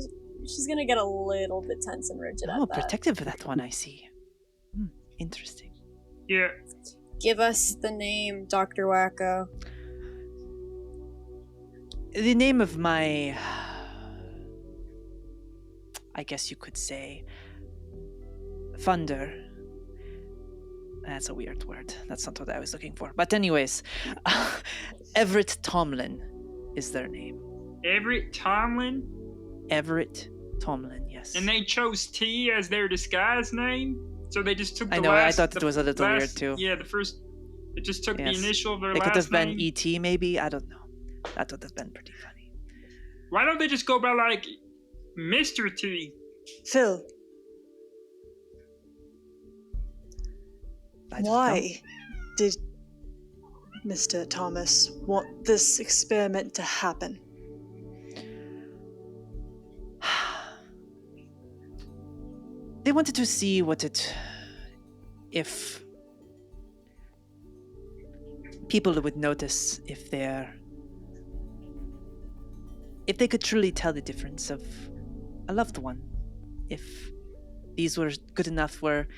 gonna get a little bit tense and rigid Oh, at that. protective of that one, I see. Interesting. Yeah. Give us the name, Dr. Wacko. The name of my, I guess you could say, funder. That's a weird word. That's not what I was looking for. But anyways, Everett Tomlin is their name. Everett Tomlin? Everett Tomlin, yes. And they chose T as their disguise name? So they just took the I know, last... I thought it was a little weird last- too. Yeah, the first... It just took Yes. the initial of their It last could have been name. E.T. maybe? I don't know. That would have been pretty funny. Why don't they just go by, Mr. T? Phil, I don't know. why did Mr. Thomas want this experiment to happen? They wanted to see if people would notice if they could truly tell the difference of a loved one. If these were good enough where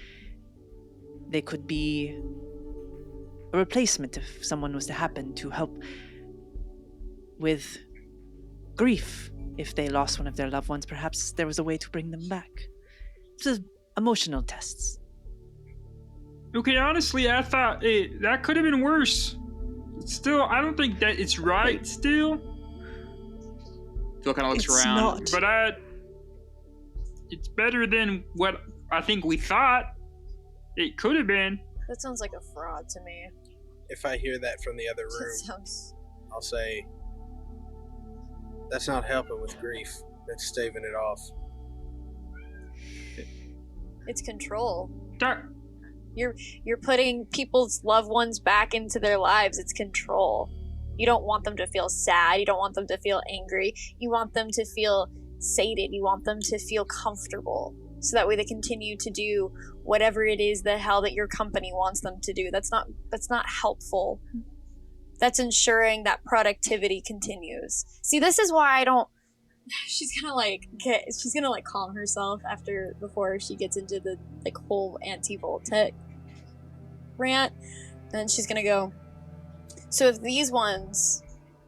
they could be a replacement if someone was to happen to help with grief. If they lost one of their loved ones, perhaps there was a way to bring them back. It's a emotional tests. Okay, honestly, I thought that could have been worse. Still, I don't think that it's right. Still, Phil kind of looks It's around. not. but it's better than what I think we thought it could have been. That sounds like a fraud to me. If I hear that from the other That room, sounds. I'll say, that's not helping with grief. That's staving it off. It's control. Doc, You're putting people's loved ones back into their lives. It's control. You don't want them to feel sad. You don't want them to feel angry. You want them to feel sated. You want them to feel comfortable. So that way they continue to do whatever it is the hell that your company wants them to do. That's not helpful. That's ensuring that productivity continues. See, this is why I don't. She's gonna calm herself before she gets into the whole anti-Voltec rant, and she's gonna go. So if these ones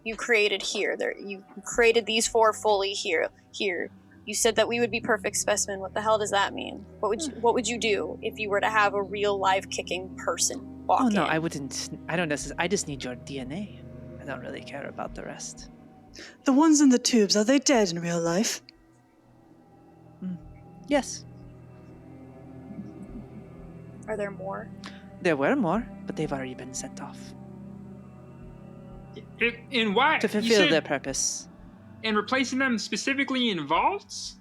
you created here, you created these 4 fully here. You said that we would be perfect specimen. What the hell does that mean? What would you do if you were to have a real live kicking person walk in? Oh no, I wouldn't. I don't necessarily. I just need your DNA. I don't really care about the rest. The ones in the tubes, are they dead in real life? Yes, Are there more? there were more, but they've already been sent off in why? to You fulfill said- their purpose. And replacing them specifically in vaults?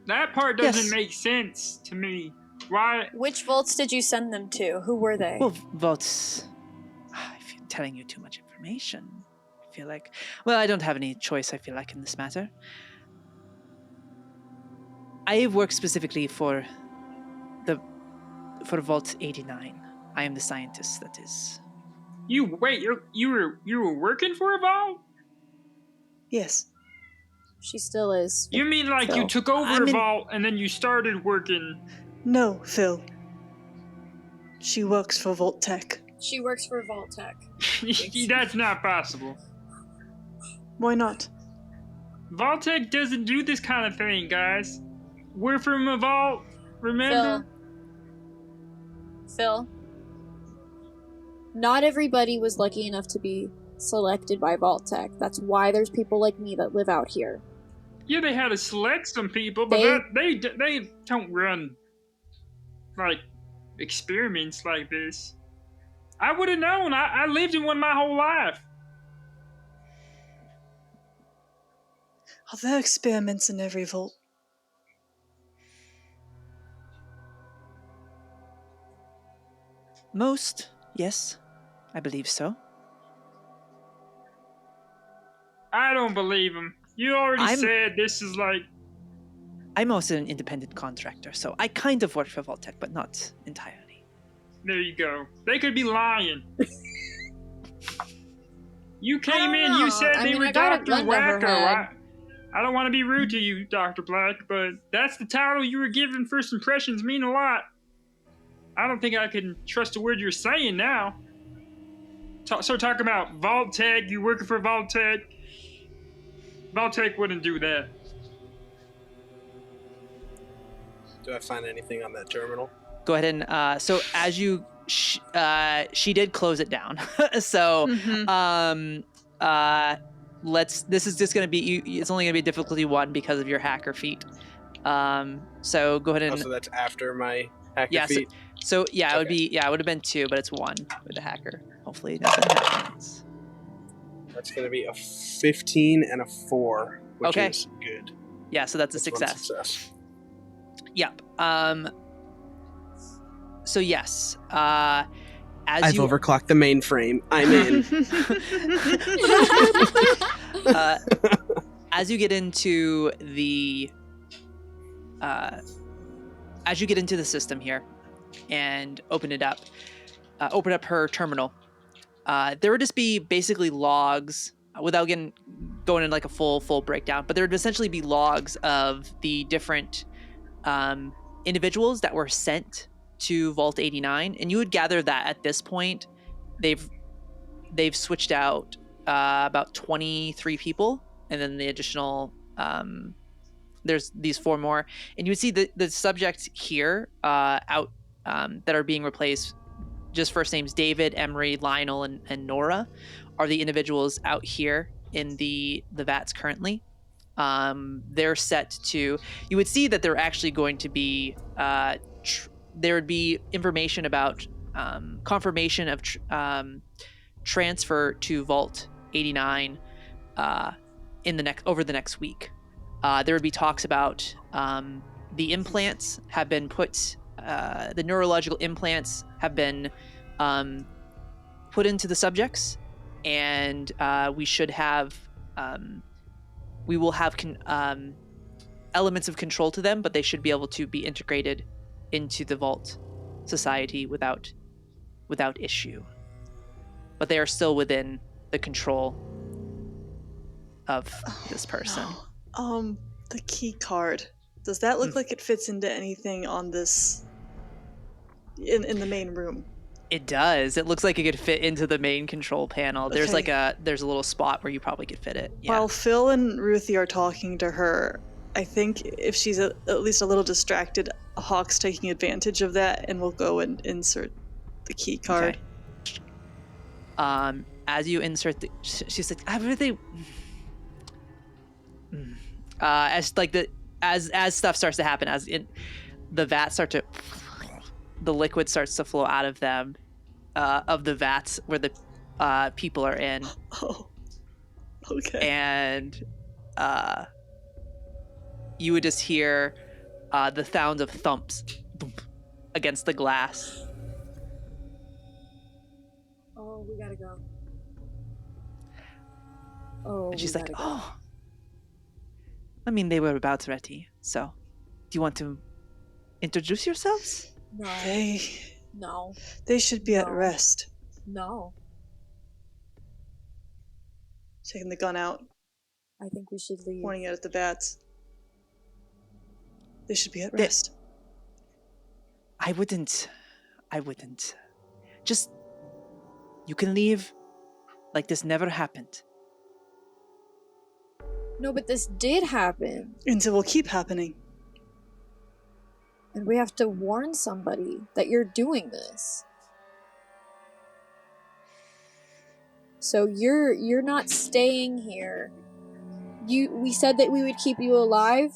That part doesn't Yes. make sense to me. Why? Which vaults did you send them to? Who were they? Well, votes. If you're telling you too much information, I feel like. Well, I don't have any choice. I feel like in this matter. I work specifically for Vault 89. I am the scientist that is. You were working for a vault? Yes. She still is. You mean like you Phil. took over I'm a in- vault and then you started working? No, Phil. She works for Voltec. She works for Voltec. That's not possible. Why not? Vaultec doesn't do this kind of thing, guys. We're from a vault, remember? Phil. Not everybody was lucky enough to be selected by Voltec. That's why there's people like me that live out here. Yeah, they had to select some people, but they don't run like experiments like this. I would have known. I lived in one my whole life. Are there experiments in every vault? Most, yes, I believe so. I don't believe him. You already said this is like. I'm also an independent contractor, so I kind of work for Voltec, but not entirely. There you go. They could be lying. You came in, know. you said I they mean, were I got a Dr. gun to her Wacko. head. I don't want to be rude to you, Dr. Black, but that's the title you were given. First impressions mean a lot. I don't think I can trust a word you're saying now. So talk about Voltec, you working for Voltec. Voltec wouldn't do that. Do I find anything on that terminal? Go ahead and so as you she did close it down. So this is just going to be it's only going to be a difficulty 1 because of your hacker feat. So go ahead and so that's after my hacker feat. So yeah, it would Okay. be it would have been 2, but it's 1 with the hacker. Hopefully nothing happens. That's going to be a 15 and a 4, which Okay. is good. Yeah, so that's a That's one success. Yep. So yes, as I've you overclocked the mainframe. I'm in. as you get into the system here and open up her terminal, there would just be basically logs without going in like a full breakdown, but there would essentially be logs of the different individuals that were sent to Vault 89, and you would gather that at this point they've switched out about 23 people, and then the additional there's these 4 more, and you would see the subject here out that are being replaced. Just first names David, Emery, Lionel, and Nora are the individuals out here in the vats currently. They're set to. You would see that they're actually going to be. There would be information about confirmation of transfer to Vault 89 over the next week. There would be talks about the implants have been put. The neurological implants have been put into the subjects, and we will have elements of control to them, but they should be able to be integrated into the Vault Society without issue. But they are still within the control of this person. No. The key card. Does that look like it fits into anything on this in the main room? It does. It looks like it could fit into the main control panel. There's there's a little spot where you probably could fit it. Yeah. While Phil and Ruthie are talking to her, I think if she's at least a little distracted, Hawke's taking advantage of that and will go and insert the key card. Okay. As you insert she's like, I really as stuff starts to happen, the vat the liquid starts to flow out of them, of the vats where the people are in. Oh, okay. And you would just hear the sound of thumps against the glass. Oh, we gotta go. Oh, and she's like, I mean, they were about ready. So, do you want to introduce yourselves? No. No. They should be at rest. No. Taking the gun out. I think we should leave. Pointing it at the bats. They should be at rest. I wouldn't. Just, you can leave like this never happened. No, but this did happen. And it will keep happening. And we have to warn somebody that you're doing this. So you're not staying here. We said that we would keep you alive.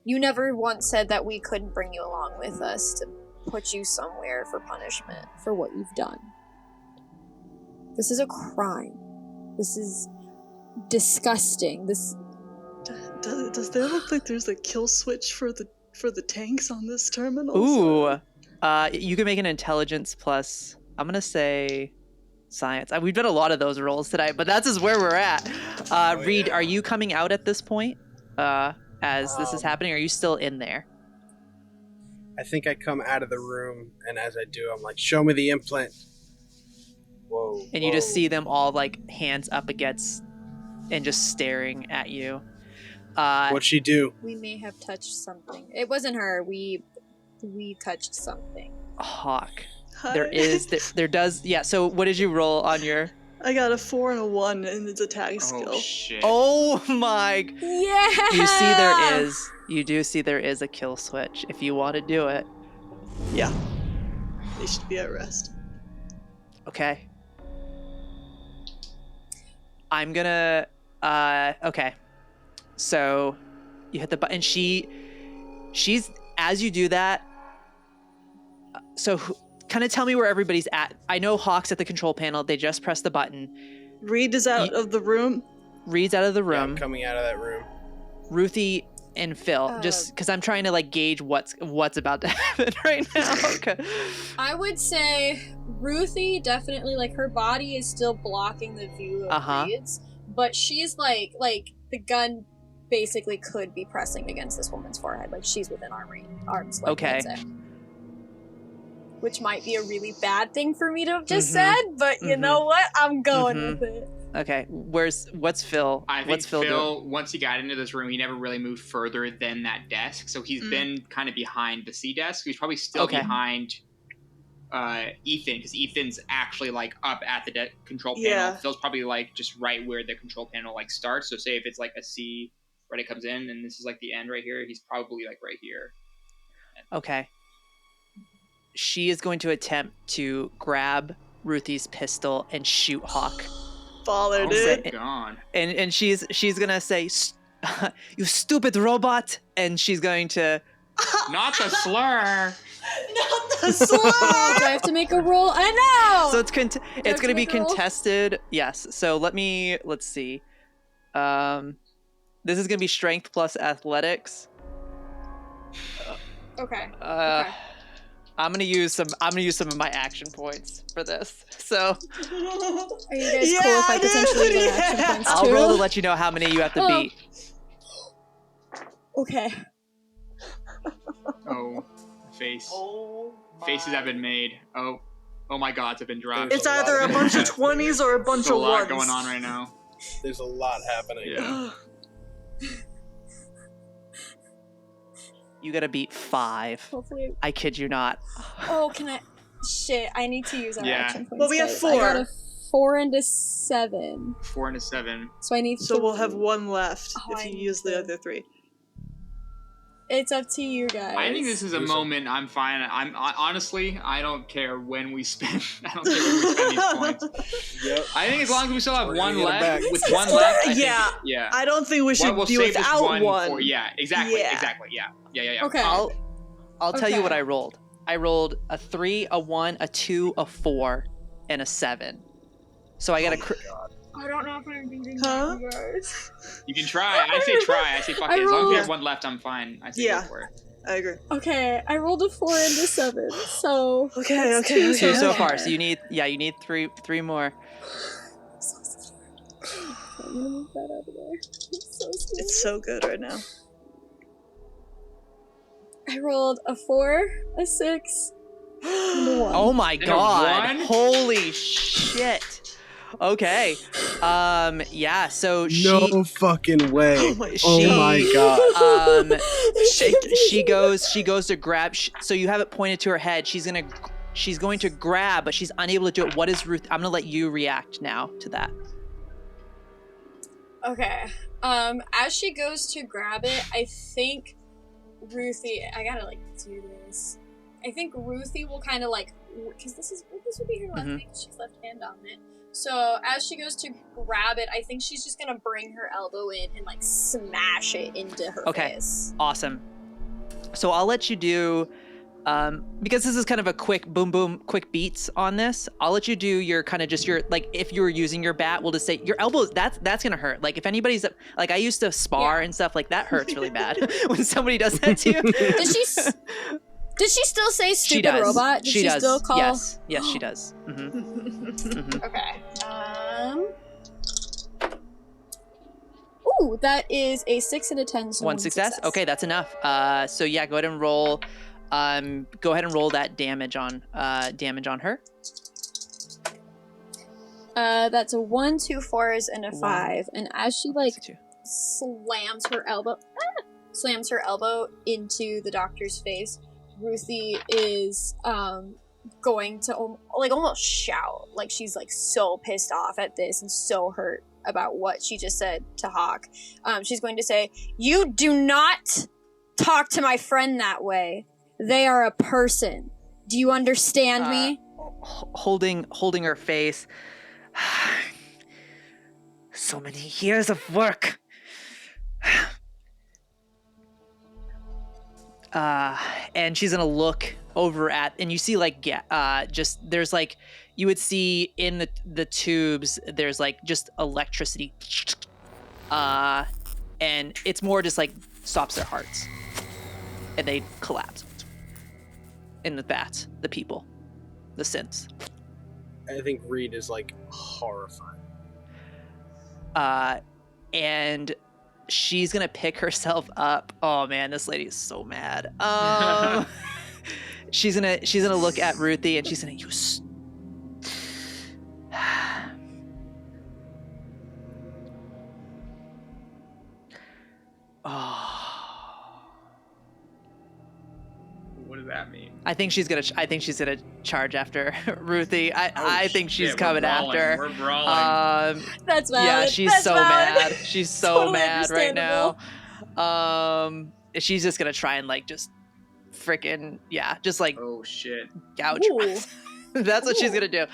You never once said that we couldn't bring you along with us to put you somewhere for punishment for what you've done. This is a crime. This is disgusting. This does there look like there's a kill switch for the tanks on this terminal? Ooh. You can make an intelligence plus, I'm gonna say science. We've done a lot of those rolls today, but that's just where we're at. Reed, are you coming out at this point as this is happening, or are you still in there? I think I come out of the room, and as I do, I'm like, show me the implant. Whoa. And you just see them all like hands up against and just staring at you. What'd she do? We may have touched something. It wasn't her. We touched something. Hawke. Hi. There does. Yeah. So what did you roll on your? I got a 4 and a 1 in its attack skill. Oh shit. Oh my. Yeah. You do see there is a kill switch if you want to do it. Yeah. They should be at rest. Okay. I'm gonna. Okay. So, you hit the button. She's as you do that. So, kind of tell me where everybody's at. I know Hawke's at the control panel. They just pressed the button. Reed is out of the room. Reed's out of the room. Yeah, I'm coming out of that room. Ruthie and Phil, just because I'm trying to like gauge what's about to happen right now. Okay. I would say Ruthie definitely, like, her body is still blocking the view of Reed's, but she's like the gun basically could be pressing against this woman's forehead. Like, she's within arms. Like, okay. Which might be a really bad thing for me to have just said, but you know what? I'm going with it. Okay, what's Phil? I think what's Phil doing? Once he got into this room, he never really moved further than that desk. So he's been kind of behind the C desk. He's probably still behind Ethan, because Ethan's actually like up at the control panel. Phil's probably like just right where the control panel like starts. So say if it's like a C right? It comes in, and this is like the end right here. He's probably like right here. Okay. She is going to attempt to grab Ruthie's pistol and shoot Hawke. Baller, Oh dude. my god. And she's gonna say, "You stupid robot!" And she's going to. Not the slur. Not the slur. Do I have to make a roll? I know. So it's going to be make a roll? contested. Yes. So let's see. This is going to be strength plus athletics. Okay. Okay. I'm gonna use some of my action points for this. So Are you guys cool if I potentially get action points too? I'll roll to let you know how many you have to beat. Okay. Oh, face. Faces have been made. Oh my gods have been dropped. It's either a bunch of 20s or a bunch There's a of lot ones. going on right now. There's a lot happening. Yeah. You gotta beat 5. Hopefully. I kid you not. Oh, can I? Shit, I need to use our action points. Well, we have guys. 4. I got a 4 and a 7. 4 and a 7. So I need. So we'll have 1 left Oh, if you use the other 3. It's up to you guys. I think this is a moment. I'm fine. Honestly, I don't care when we spend. I don't care when we spend these points. Yep. I think as long as we still have We're one gonna get it left, back. with one left, I think, Yeah. I don't think we should we'll be save this without one. for- yeah, exactly, Yeah. exactly. Yeah. Okay. I'll tell you what I rolled. I rolled a 3, a 1, a 2, a 4, and a 7. So I got I don't know if I'm beating Huh? you guys. You can try. I say try. I say fuck I it. As long as we rolled- have one left, I'm fine. I say Yeah. go for it. I agree. Okay, I rolled a 4 and a 7. So Okay. that's 2 so far. So you need three more. I'm gonna move that out of there. It's so scared. It's so good right now. I rolled a 4, a 6, and a 1. Oh my And a god. 1? Holy shit. Okay. Yeah, so No fucking way. Oh my Oh my god. she goes to grab so you have it pointed to her head. She's going to grab, but she's unable to do it. What is Ruth? I'm going to let you react now to that. Okay. As she goes to grab it, I think Ruthie. I gotta do this. I think Ruthie will kind of because this would be her left hand. She's left hand dominant. So as she goes to grab it, I think she's just gonna bring her elbow in and smash it into her face. Awesome. So I'll let you do. Because this is kind of a quick quick beats on this, I'll let you do your kind of just your, if you were using your bat, we'll just say your elbows, that's gonna hurt. If anybody's, I used to spar and stuff, that hurts really bad when somebody does that to you. Did she still say She stupid does. robot? Did she does. still call? Yes, she does. Mm-hmm. Okay. Ooh, that is a 6 and a 10. So One success? Okay, that's enough. So yeah, go ahead and roll. Go ahead and roll that damage on her. That's a 1, 2 4s, and a 5. And as she slams her elbow into the doctor's face, Ruthie is going to almost shout. She's so pissed off at this and so hurt about what she just said to Hawke. She's going to say, "You do not talk to my friend that way. They are a person. Do you understand me?" Holding her face. So many years of work. And she's gonna look over at, and you see just there's you would see in the tubes there's just electricity, and it's more just stops their hearts, and they collapse. In the bats, the people, the synths. I think Reed is horrified. And she's gonna pick herself up. Oh man, this lady is so mad. She's gonna look at Ruthie and she's gonna use. What does that mean? I think she's gonna charge after Ruthie. I think she's shit, coming after. We're brawling. That's valid. Yeah, she's That's so valid. mad. She's so Totally mad right now. She's just gonna try and like just freaking just like Oh shit. gouge your eyes. That's what she's gonna do.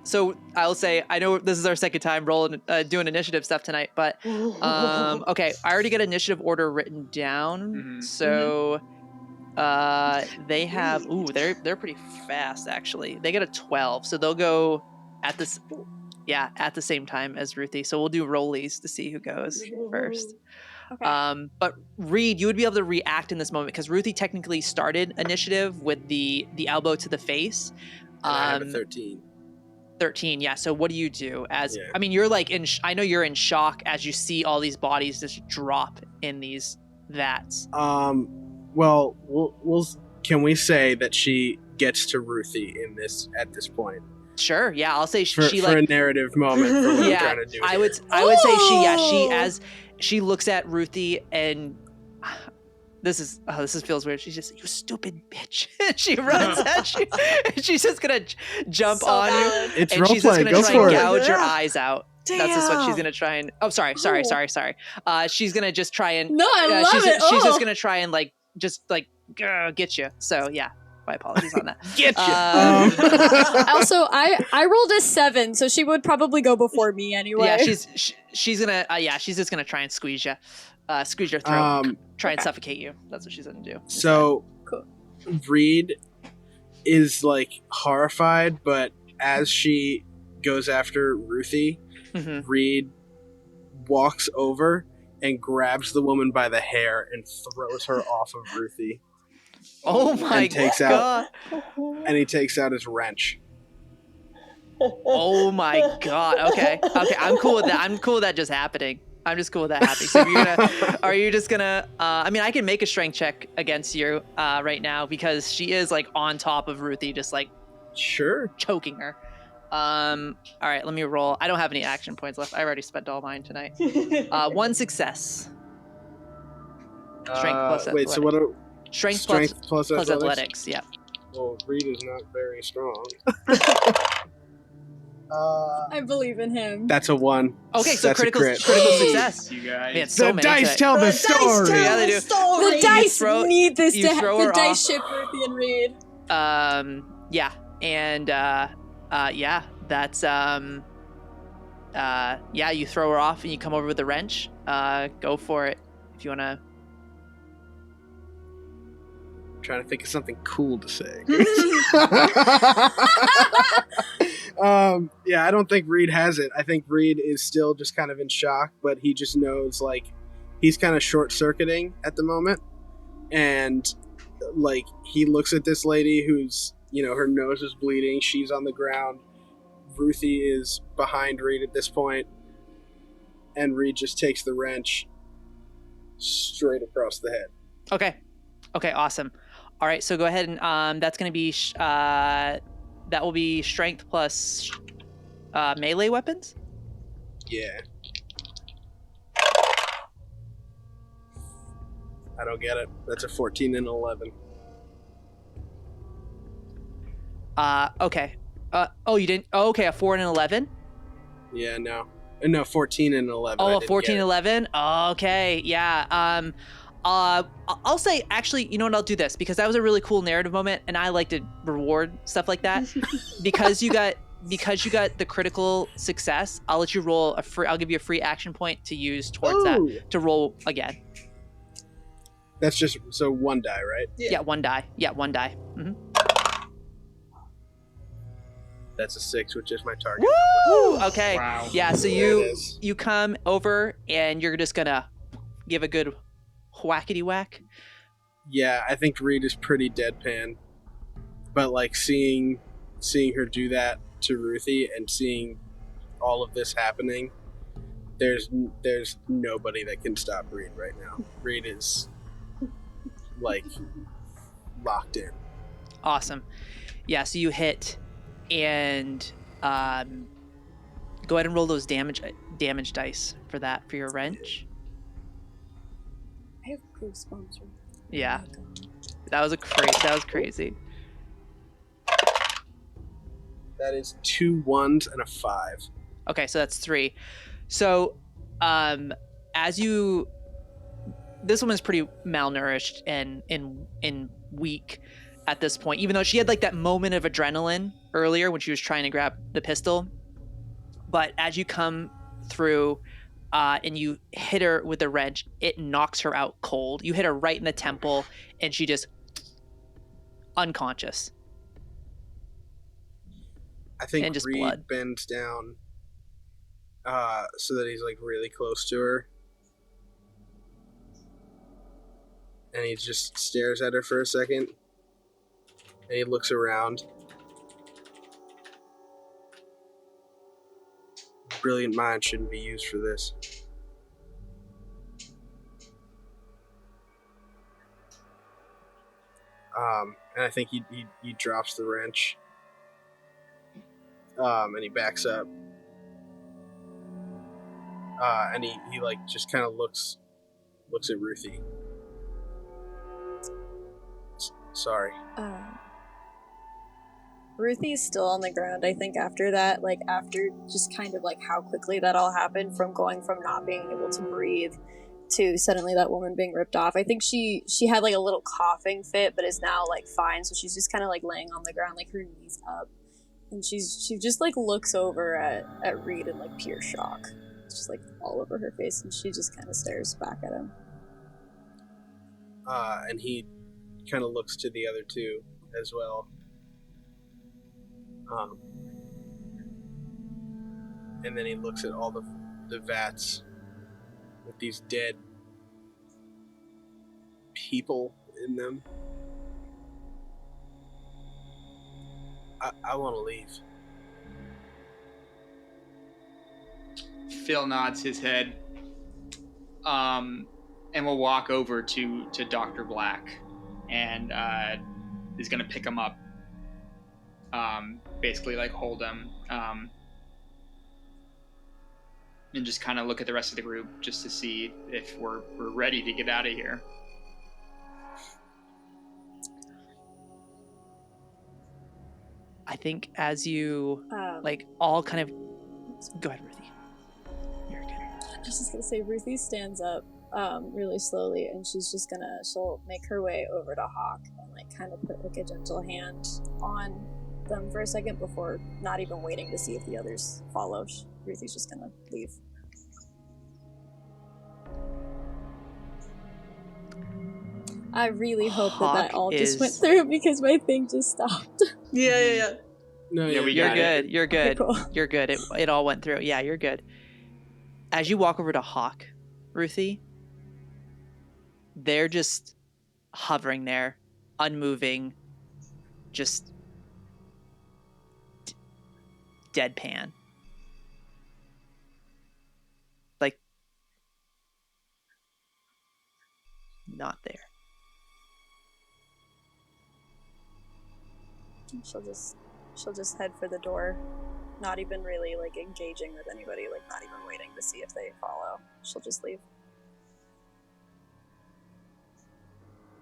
So I'll say, I know this is our second time rolling, doing initiative stuff tonight, but okay, I already got initiative order written down. So they have they're pretty fast actually. They get a 12, so they'll go at this at the same time as Ruthie. So we'll do rollies to see who goes first. Okay. But Reed, you would be able to react in this moment because Ruthie technically started initiative with the elbow to the face. And I have a 13. 13, yeah. So what do you do? I mean, you're like I know you're in shock as you see all these bodies just drop in these vats. Well, we'll can we say that she gets to Ruthie at this point? Sure. Yeah, I'll say for she like a narrative moment. For what I'm trying to do I would say she as she looks at Ruthie and this feels weird. She's just, you stupid bitch. She runs at you. And she's just gonna jump on you. It's and she's just gonna try and gouge your eyes out. Damn. That's just what she's gonna try and. Oh, sorry. She's gonna just try and. No, I love she's, it. She's just gonna try and get you. So yeah, my apologies on that. Get you. Also, I rolled a 7, so she would probably go before me anyway. Yeah, she's gonna. She's just gonna try and squeeze you. Squeeze your throat, try and suffocate you. That's what she's gonna do. So, cool. Reed is like horrified, but as she goes after Ruthie, Reed walks over and grabs the woman by the hair and throws her off of Ruthie. Oh my god! And he takes out his wrench. Oh my god! Okay, I'm cool with that. I'm cool with that just happening. I'm just cool with that happening. So are you just gonna? I mean, I can make a strength check against you right now because she is like on top of Ruthie, just like choking her. All right, let me roll. I don't have any action points left. I already spent all mine tonight. 1 success. Strength plus athletics. Wait, so what are strength plus athletics? Yeah. Well, Reed is not very strong. I believe in him. That's a 1. Okay, so that's critical success. You guys. Man, so the dice tell the story. Yeah, they do. The dice need this to throw the her dice off. ship Ruthie and Reed. Yeah, and that's you throw her off and you come over with the wrench. Go for it if you wanna. Trying to think of something cool to say. I don't think Reed has it. I think Reed is still just kind of in shock, but he just knows like he's kind of short-circuiting at the moment, and like he looks at this lady who's, her nose is bleeding, she's on the ground, Ruthie is behind Reed at this point, and Reed just takes the wrench straight across the head. Okay, awesome. All right, so go ahead and that's going to be that will be strength plus melee weapons. Yeah. I don't get it. That's a 14 and 11. Okay. You didn't. Oh, okay, a 4 and an 11. Yeah, no, 14 and 11. Oh, a 14 and 11. Okay, yeah. I'll say, actually, you know what? I'll do this because that was a really cool narrative moment, and I like to reward stuff like that. because you got the critical success, I'll let you roll I'll give you a free action point to use towards that to roll again. That's just so 1 die, right? Yeah, 1 die. Yeah, 1 die. Mm-hmm. That's a 6, which is my target. Woo! Okay. Wow. Yeah. So you come over and you're just gonna give a good whackety whack. Yeah, I think Reed is pretty deadpan, but like seeing her do that to Ruthie and seeing all of this happening, there's nobody that can stop Reed right now. Reed is like locked in. Awesome. Yeah. So you hit, and go ahead and roll those damage dice for your wrench. I have goosebumps. Yeah, that was crazy. That is 2 1s and a 5. Okay, so that's 3. So, as you, this woman's pretty malnourished and weak at this point, even though she had like that moment of adrenaline earlier when she was trying to grab the pistol. But as you come through and you hit her with the wrench, it knocks her out cold. You hit her right in the temple and she just unconscious. I think and just Reed blood. bends down so that he's like really close to her. And he just stares at her for a second. And he looks around. Brilliant mind shouldn't be used for this. And I think he drops the wrench. And he backs up. And he like just kind of looks at Ruthie. Sorry. Ruthie's still on the ground, I think, after that, like, after just kind of, like, how quickly that all happened, from going from not being able to breathe to suddenly that woman being ripped off. I think she had, like, a little coughing fit, but is now, like, fine, so she's just kind of, like, laying on the ground, like, her knees up, and she just, like, looks over at Reed in, like, pure shock. It's just, like, all over her face, and she just kind of stares back at him. And he kind of looks to the other two as well. And then he looks at all the vats with these dead people in them. I want to leave. Phil nods his head, and we'll walk over to Dr. Black, and is gonna pick him up. Basically, like, hold him, and just kind of look at the rest of the group just to see if we're ready to get out of here. I think as you like all kind of go ahead, Ruthie. You're good. I was just gonna say, Ruthie stands up really slowly, and she'll make her way over to Hawke and like kind of put like a gentle hand on them for a second before not even waiting to see if the others follow. Ruthie's just gonna leave. I really hope that all just went through because my thing just stopped. Yeah. No, yeah, you're good. You're good. Okay, cool. You're good. It all went through. Yeah, you're good. As you walk over to Hawke, Ruthie, they're just hovering there, unmoving, just deadpan. Like, not there. She'll just head for the door, not even really like engaging with anybody, like not even waiting to see if they follow. She'll just leave.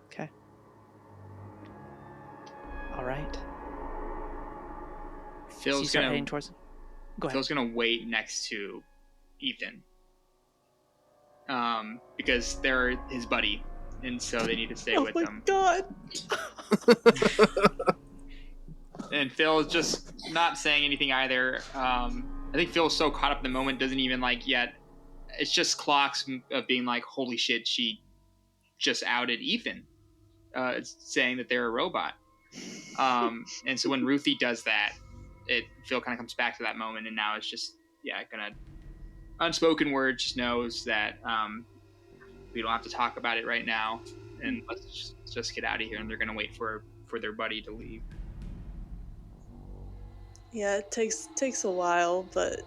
Okay. All right. Phil's gonna heading towards. Go ahead. Phil's gonna wait next to Ethan, because they're his buddy, and so they need to stay with him. Oh my god! And Phil's just not saying anything either. I think Phil's so caught up in the moment, doesn't even like yet. It's just clocks of being like, holy shit, she just outed Ethan, saying that they're a robot. And so when Ruthie does that, Phil kind of comes back to that moment, and now it's just, gonna unspoken word, just knows that we don't have to talk about it right now, and let's just get out of here. And they're gonna wait for their buddy to leave. Yeah, it takes a while, but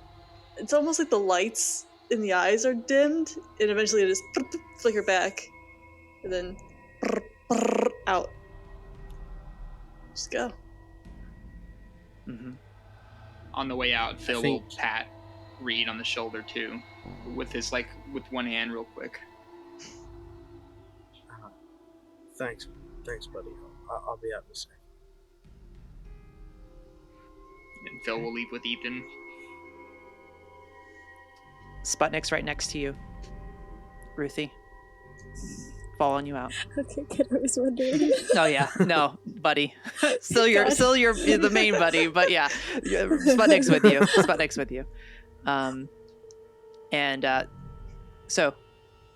it's almost like the lights in the eyes are dimmed, and eventually it just flicker back, and then out. Just go. Mm-hmm. On the way out, Phil will pat Reed on the shoulder too, with one hand, real quick. Thanks, buddy. I'll be out in a sec. And Phil will leave with Ethan. Sputnik's right next to you. Ruthie. Following you out. Okay, good. I was wondering. Oh yeah, no, buddy. still you're the main buddy, but yeah, Sputnik's with you. Sputnik's with you. So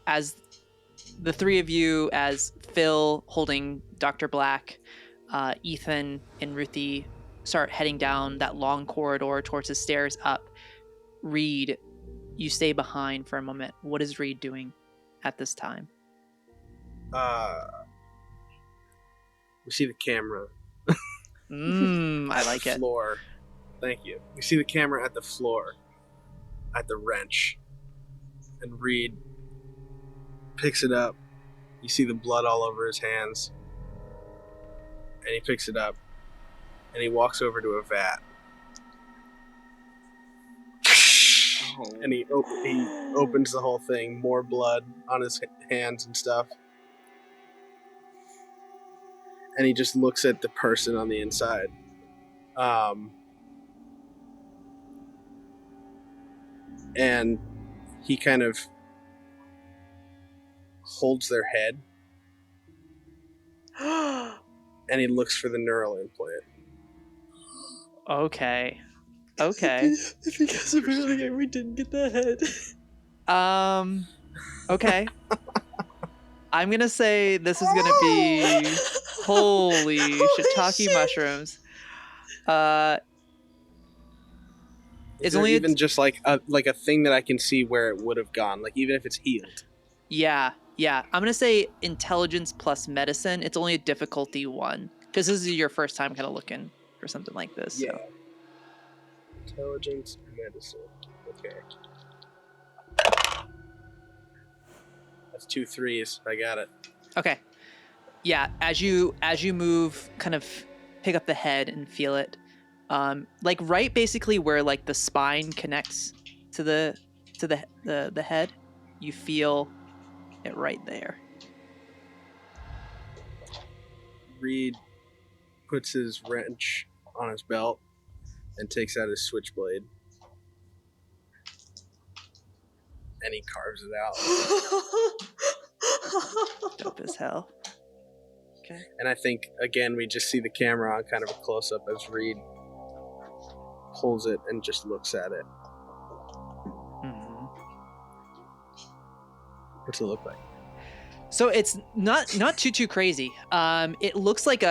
as the three of you, as Phil holding Dr. Black, Ethan and Ruthie start heading down that long corridor towards the stairs up, Reed, you stay behind for a moment. What is Reed doing at this time? We see the camera. I like it. Floor. Thank you. We see the camera at the floor, at the wrench, and Reed picks it up. You see the blood all over his hands, and he picks it up, and he walks over to a vat, and he opens the whole thing. More blood on his hands and stuff. And he just looks at the person on the inside. And he kind of holds their head. And he looks for the neural implant. Okay. Because apparently we didn't get the head. Okay. I'm gonna say this is gonna be holy shiitake mushrooms. Is there even just like a thing that I can see where it would have gone, like even if it's healed? Yeah. I'm gonna say intelligence plus medicine. It's only a difficulty 1 because this is your first time kind of looking for something like this. Yeah. So. Intelligence, medicine. Okay. That's 2 3s. I got it. Okay. Yeah, as you move, kind of pick up the head and feel it. Like right basically where like the spine connects to the head, you feel it right there. Reed puts his wrench on his belt and takes out his switchblade. And he carves it out. Dope as hell. Okay. And I think, again, we just see the camera on kind of a close-up as Reed pulls it and just looks at it. Mm-hmm. What's it look like? So it's not too crazy. It looks like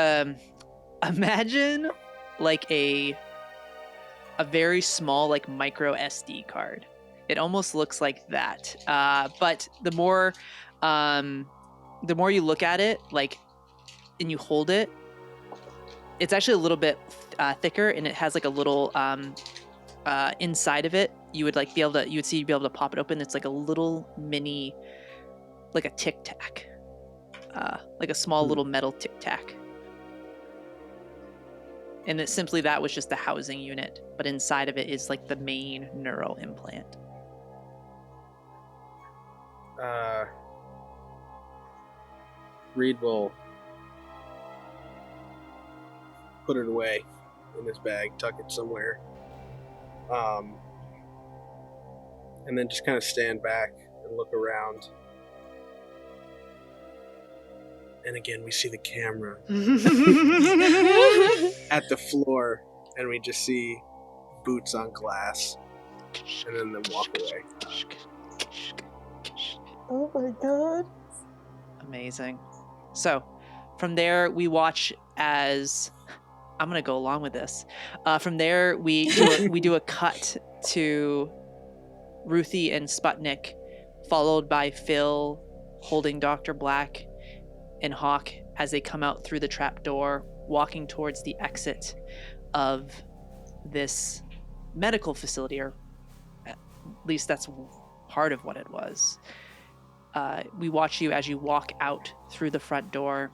imagine like a very small like micro SD card. It almost looks like that. But the more you look at it, like, and you hold it, it's actually a little bit thicker, and it has like a little inside of it. You would be able to pop it open. It's like a little mini, like a Tic Tac, like a small little metal Tic Tac. And that was just the housing unit, but inside of it is like the main neural implant. Reed will put it away in his bag, tuck it somewhere, and then just kind of stand back and look around. And again, we see the camera at the floor, and we just see boots on glass, and then they walk away. Oh my god. Amazing. So, from there, we watch as... I'm going to go along with this. From there, we do a cut to Ruthie and Sputnik, followed by Phil holding Dr. Black and Hawke as they come out through the trap door, walking towards the exit of this medical facility, or at least that's part of what it was. We watch you as you walk out through the front door,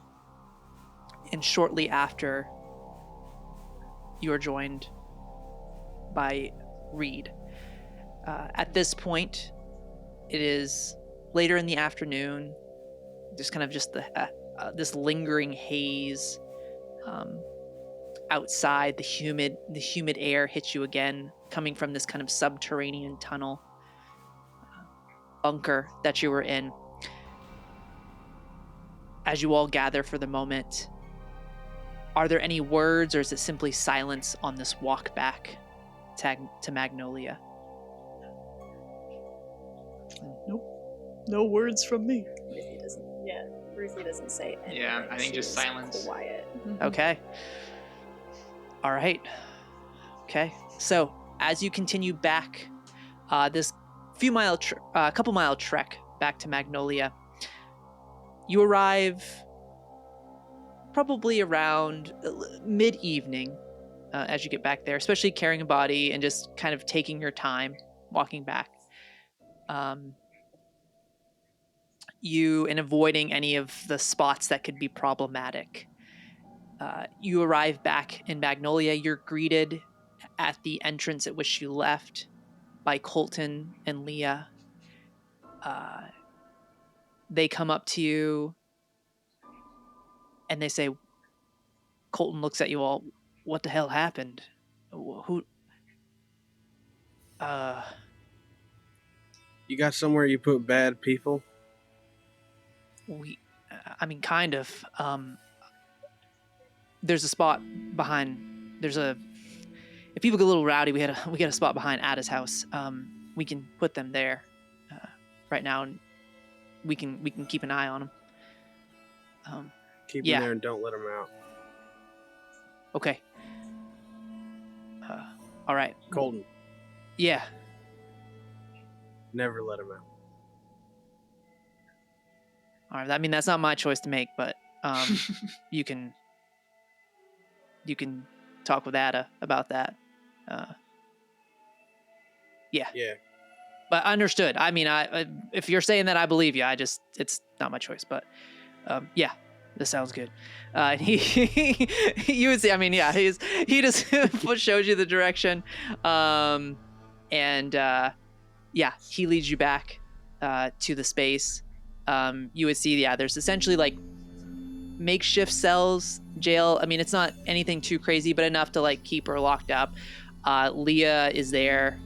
and shortly after, you are joined by Reed. At this point, it is later in the afternoon. There's kind of just this lingering haze outside. The humid air hits you again, coming from this kind of subterranean tunnel bunker that you were in. as you all gather for the moment, are there any words, or is it simply silence on this walk back to Magnolia? Nope. No words from me. Ruthie doesn't say anything. Yeah, I think just silence. Quiet. Okay. All right. Okay. So as you continue back, this couple mile trek back to Magnolia, you arrive probably around mid-evening as you get back there, especially carrying a body and just kind of taking your time walking back. And avoiding any of the spots that could be problematic. You arrive back in Magnolia. You're greeted at the entrance at which you left by Colton and Leah. They come up to you and they say, Colton looks at you all, what the hell happened? Who? You got somewhere you put bad people? Kind of. There's a spot behind. If people get a little rowdy, we get a spot behind Ada's house. We can put them there right now, and we can keep an eye on them. Keep them there and don't let them out. Okay. All right. Colton. Yeah. Never let them out. All right. I mean, that's not my choice to make, but you can talk with Ada about that. Yeah. But understood. I mean, if you're saying that, I believe you. It's not my choice, but yeah, this sounds good. You would see. I mean, yeah, he just shows you the direction, and yeah, he leads you back to the space. You would see, yeah, there's essentially like makeshift cells, jail. I mean, it's not anything too crazy, but enough to like keep her locked up. Leah is there.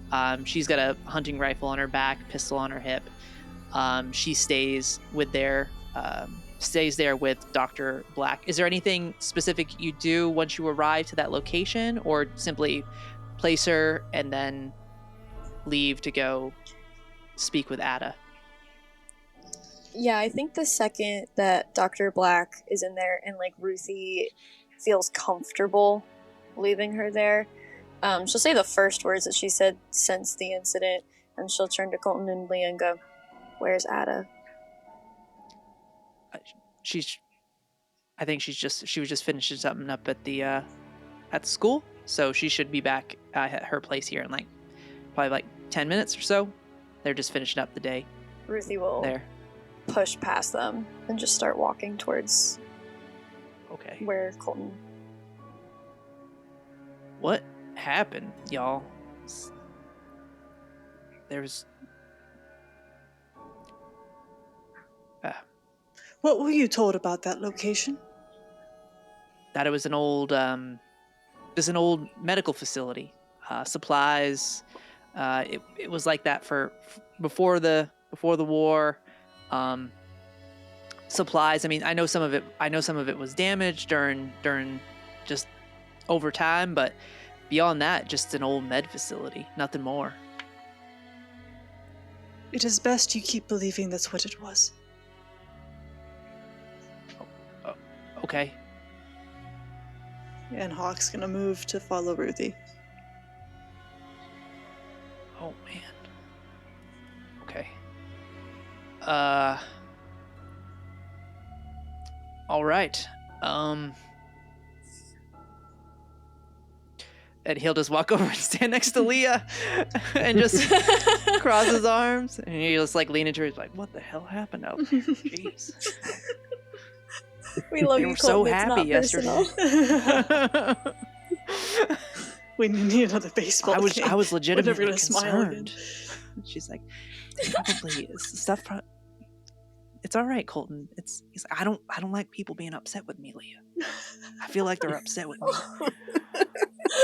She's got a hunting rifle on her back, pistol on her hip. She stays there with Dr. Black. Is there anything specific you do once you arrive to that location, or simply place her and then leave to go speak with Ada? Yeah, I think the second that Dr. Black is in there and like Ruthie feels comfortable leaving her there, she'll say the first words that she said since the incident, and she'll turn to Colton and Leah and go, "Where's Ada?" I think she was just finishing something up at the school, so she should be back at her place here in probably 10 minutes or so. They're just finishing up the day. Ruthie will push past them and just start walking towards where Colton. What happened, y'all? There's What were you told about that location? That it was an old medical facility. Supplies. It was like that for before the war. Supplies. I mean, I know some of it was damaged during just over time, but beyond that, just an old med facility. Nothing more. It is best you keep believing that's what it was. Okay. And Hawke's gonna move to follow Ruthie. Oh man. Okay. All right. And he'll just walk over and stand next to Leah and just cross his arms, and he just lean into her. He's like, "What the hell happened out there? Jeez." We love you, were so Colton. happy yesterday. We need another baseball game. I was legitimately We're never gonna smile again. concerned. She's like, probably stuff. It's all right, Colton. He's like, I don't like people being upset with me, Leah. I feel like they're upset with me.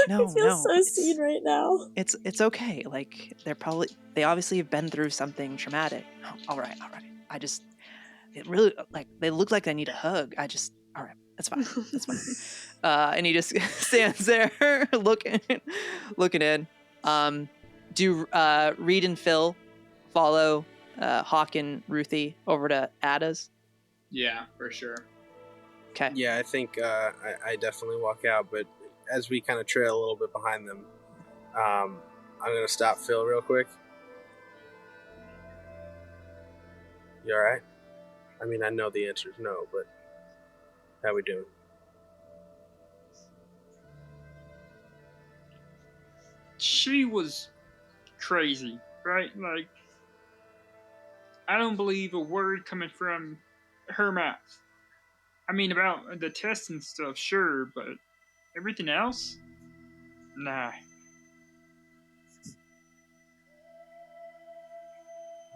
No, I feel so seen right now. It's okay. They obviously have been through something traumatic. All right. it really, like, they look like they need a hug. All right, that's fine. That's fine. And he just stands there looking in. Do Reed and Phil follow Hawke and Ruthie over to Ada's? Yeah, for sure. Okay. Yeah, I think I definitely walk out, but as we kind of trail a little bit behind them, I'm going to stop Phil real quick. You alright? I mean, I know the answer is no, but how we doing? She was crazy, right? Like, I don't believe a word coming from her mouth. I mean, about the test and stuff, sure, but everything else? Nah.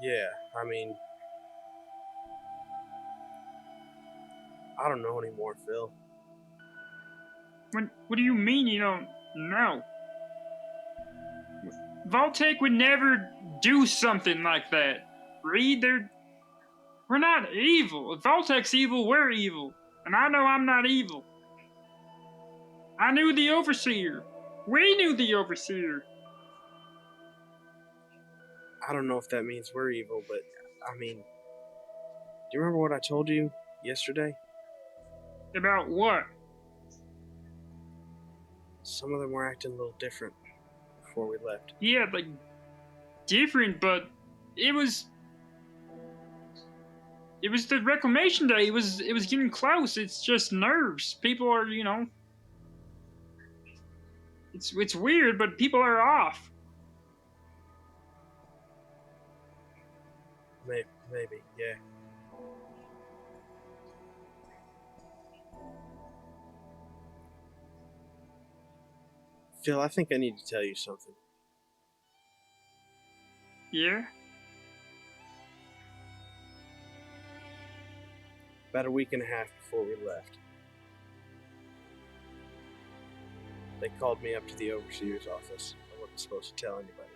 Yeah, I mean, I don't know anymore, Phil. What do you mean you don't know? Vault-Tec would never do something like that. Reed, we're not evil. If Vault-Tec's evil, we're evil. And I know I'm not evil. I knew the Overseer. We knew the Overseer. I don't know if that means we're evil, but, I mean, do you remember what I told you yesterday? About what? Some of them were acting a little different before we left. Yeah, like, different, but it was the reclamation day. It was getting close. It's just nerves. People are, it's weird, but people are off. Maybe, yeah. Phil, I think I need to tell you something. Yeah? About a week and a half before we left, they called me up to the Overseer's office. I wasn't supposed to tell anybody.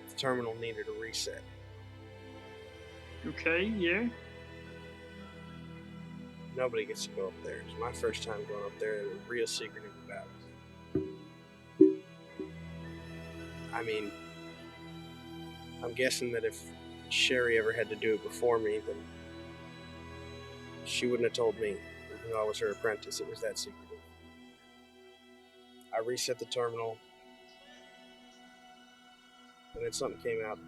The terminal needed a reset. Okay, yeah. Nobody gets to go up there. It's my first time going up there, and we're real secretive about it. I mean, I'm guessing that if Sherry ever had to do it before me, then she wouldn't have told me. Even though I was her apprentice, it was that secretive. I reset the terminal, and then something came out.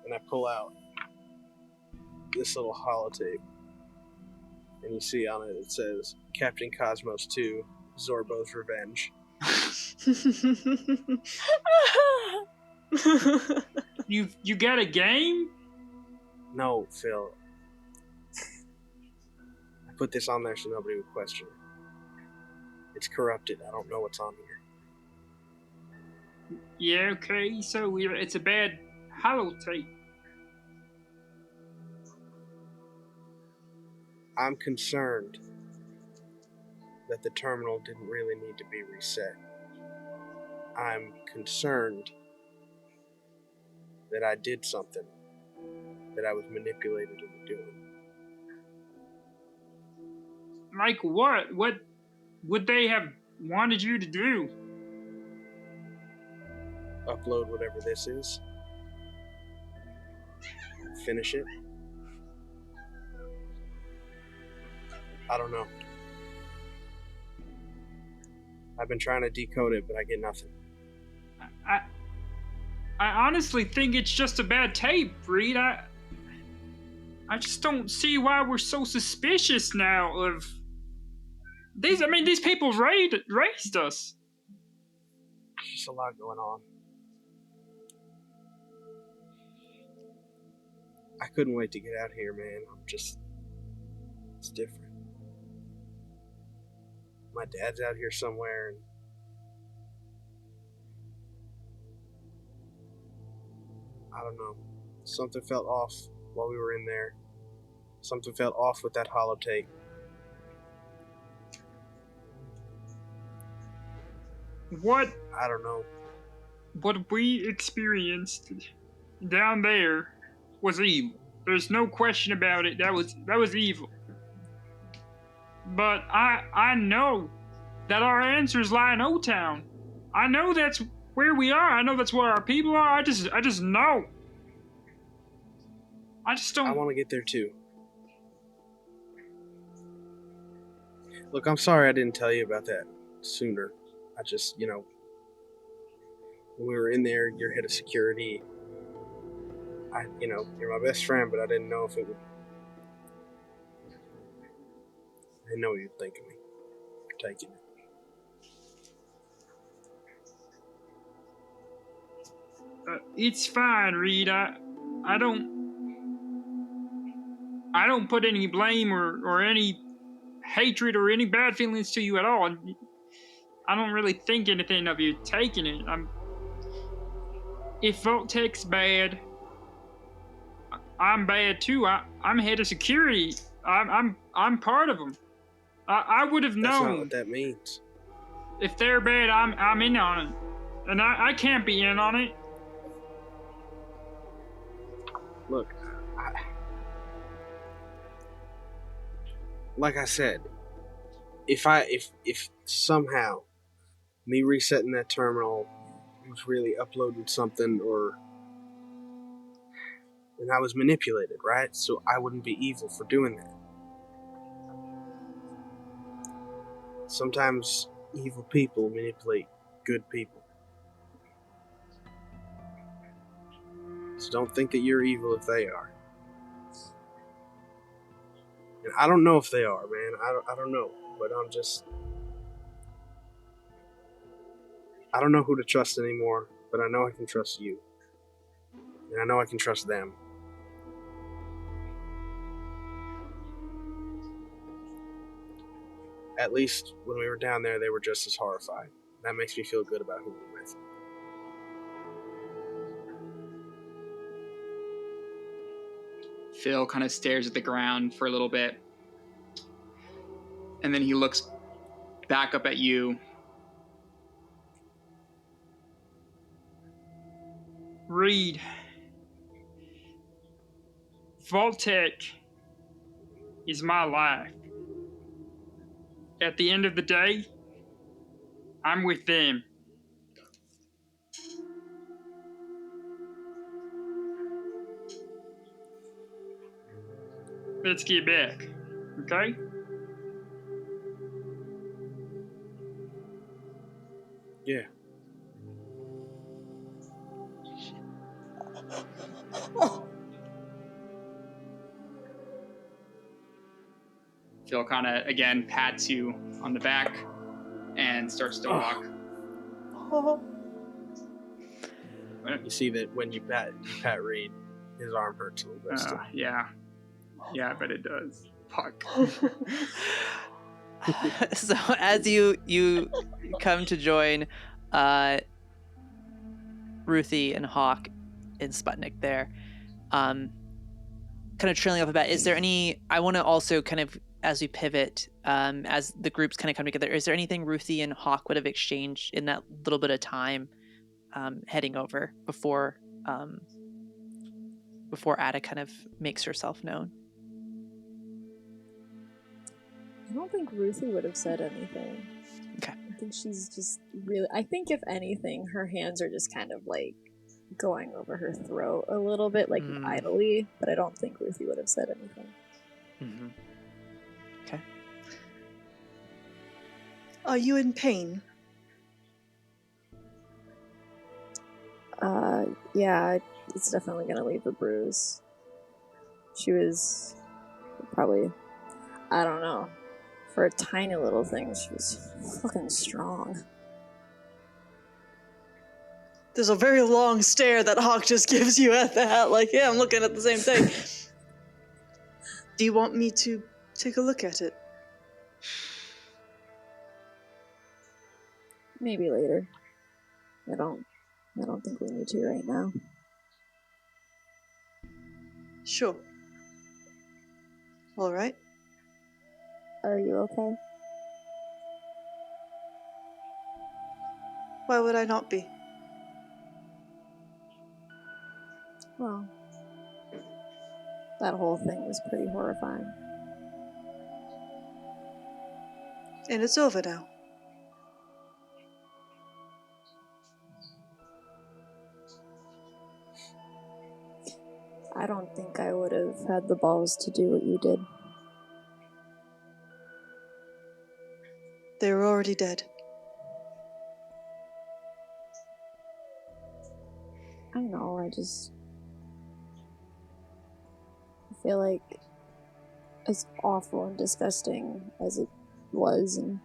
And I pull out this little holotape, and you see on it, it says, Captain Cosmos 2, Zorbo's Revenge. You got a game? No, Phil. I put this on there so nobody would question it. It's corrupted. I don't know what's on here. Yeah, okay, so it's a bad holotape. I'm concerned that the terminal didn't really need to be reset. I'm concerned that I did something that I was manipulated into doing. Like what? What would they have wanted you to do? Upload whatever this is. Finish it. I don't know. I've been trying to decode it, but I get nothing. I honestly think it's just a bad tape, Reed. I just don't see why we're so suspicious now of these. I mean, these people raised us. There's just a lot going on. I couldn't wait to get out here, man. It's different. My dad's out here somewhere, and I don't know. Something felt off while we were in there. Something felt off with that holotape. what I don't know. what we experienced down there was evil. There's no question about it. That was evil. But I know that our answers lie in O-Town. I know that's where we are. I know that's where our people are. I just know. I just don't. I want to get there too. Look, I'm sorry I didn't tell you about that sooner. I just, when we were in there, your head of security, you're my best friend, but I didn't know if it would. I didn't know what you'd think of me for taking it. It's fine, Reed. I don't put any blame or any hatred or any bad feelings to you at all. I don't really think anything of you taking it. If Voltec's bad, I'm bad too. I'm head of security. I'm part of them. I would have known. That's not what that means. If they're bad, I'm in on it, and I can't be in on it. Look, like I said, if somehow me resetting that terminal was really uploading something, and I was manipulated, right? So I wouldn't be evil for doing that. Sometimes evil people manipulate good people. So don't think that you're evil if they are. And I don't know if they are, man. I don't know. But I don't know who to trust anymore, but I know I can trust you. And I know I can trust them. At least when we were down there, they were just as horrified. That makes me feel good about who we're with. Phil kind of stares at the ground for a little bit. And then he looks back up at you. Reed. Voltec is my life. At the end of the day, I'm with them. Let's get back, okay? Yeah. Phil kind of, again, pats you on the back and starts to walk. You see that when you pat Reed, his arm hurts a little bit still. Yeah. Yeah, I bet it does. Fuck. So as you come to join Ruthie and Hawke and Sputnik there, kind of trailing off a bit, is there any, I want to also kind of, as we pivot, as the groups kind of come together, is there anything Ruthie and Hawke would have exchanged in that little bit of time heading over before Ada kind of makes herself known? I don't think Ruthie would have said anything. Okay. I think she's just really, I think if anything, her hands are just kind of like going over her throat a little bit, like idly, but I don't think Ruthie would have said anything. Mm-hmm. Okay. Are you in pain? Yeah, it's definitely gonna leave a bruise. She was probably, I don't know, for a tiny little thing, she was fucking strong. There's a very long stare that Hawke just gives you at that, like, yeah, I'm looking at the same thing. Do you want me to take a look at it? Maybe later. I don't think we need to right now. Sure. All right. Are you okay? Why would I not be? Well, that whole thing was pretty horrifying. And it's over now. I don't think I would have had the balls to do what you did. They were already dead. I know, I feel like as awful and disgusting as it was, and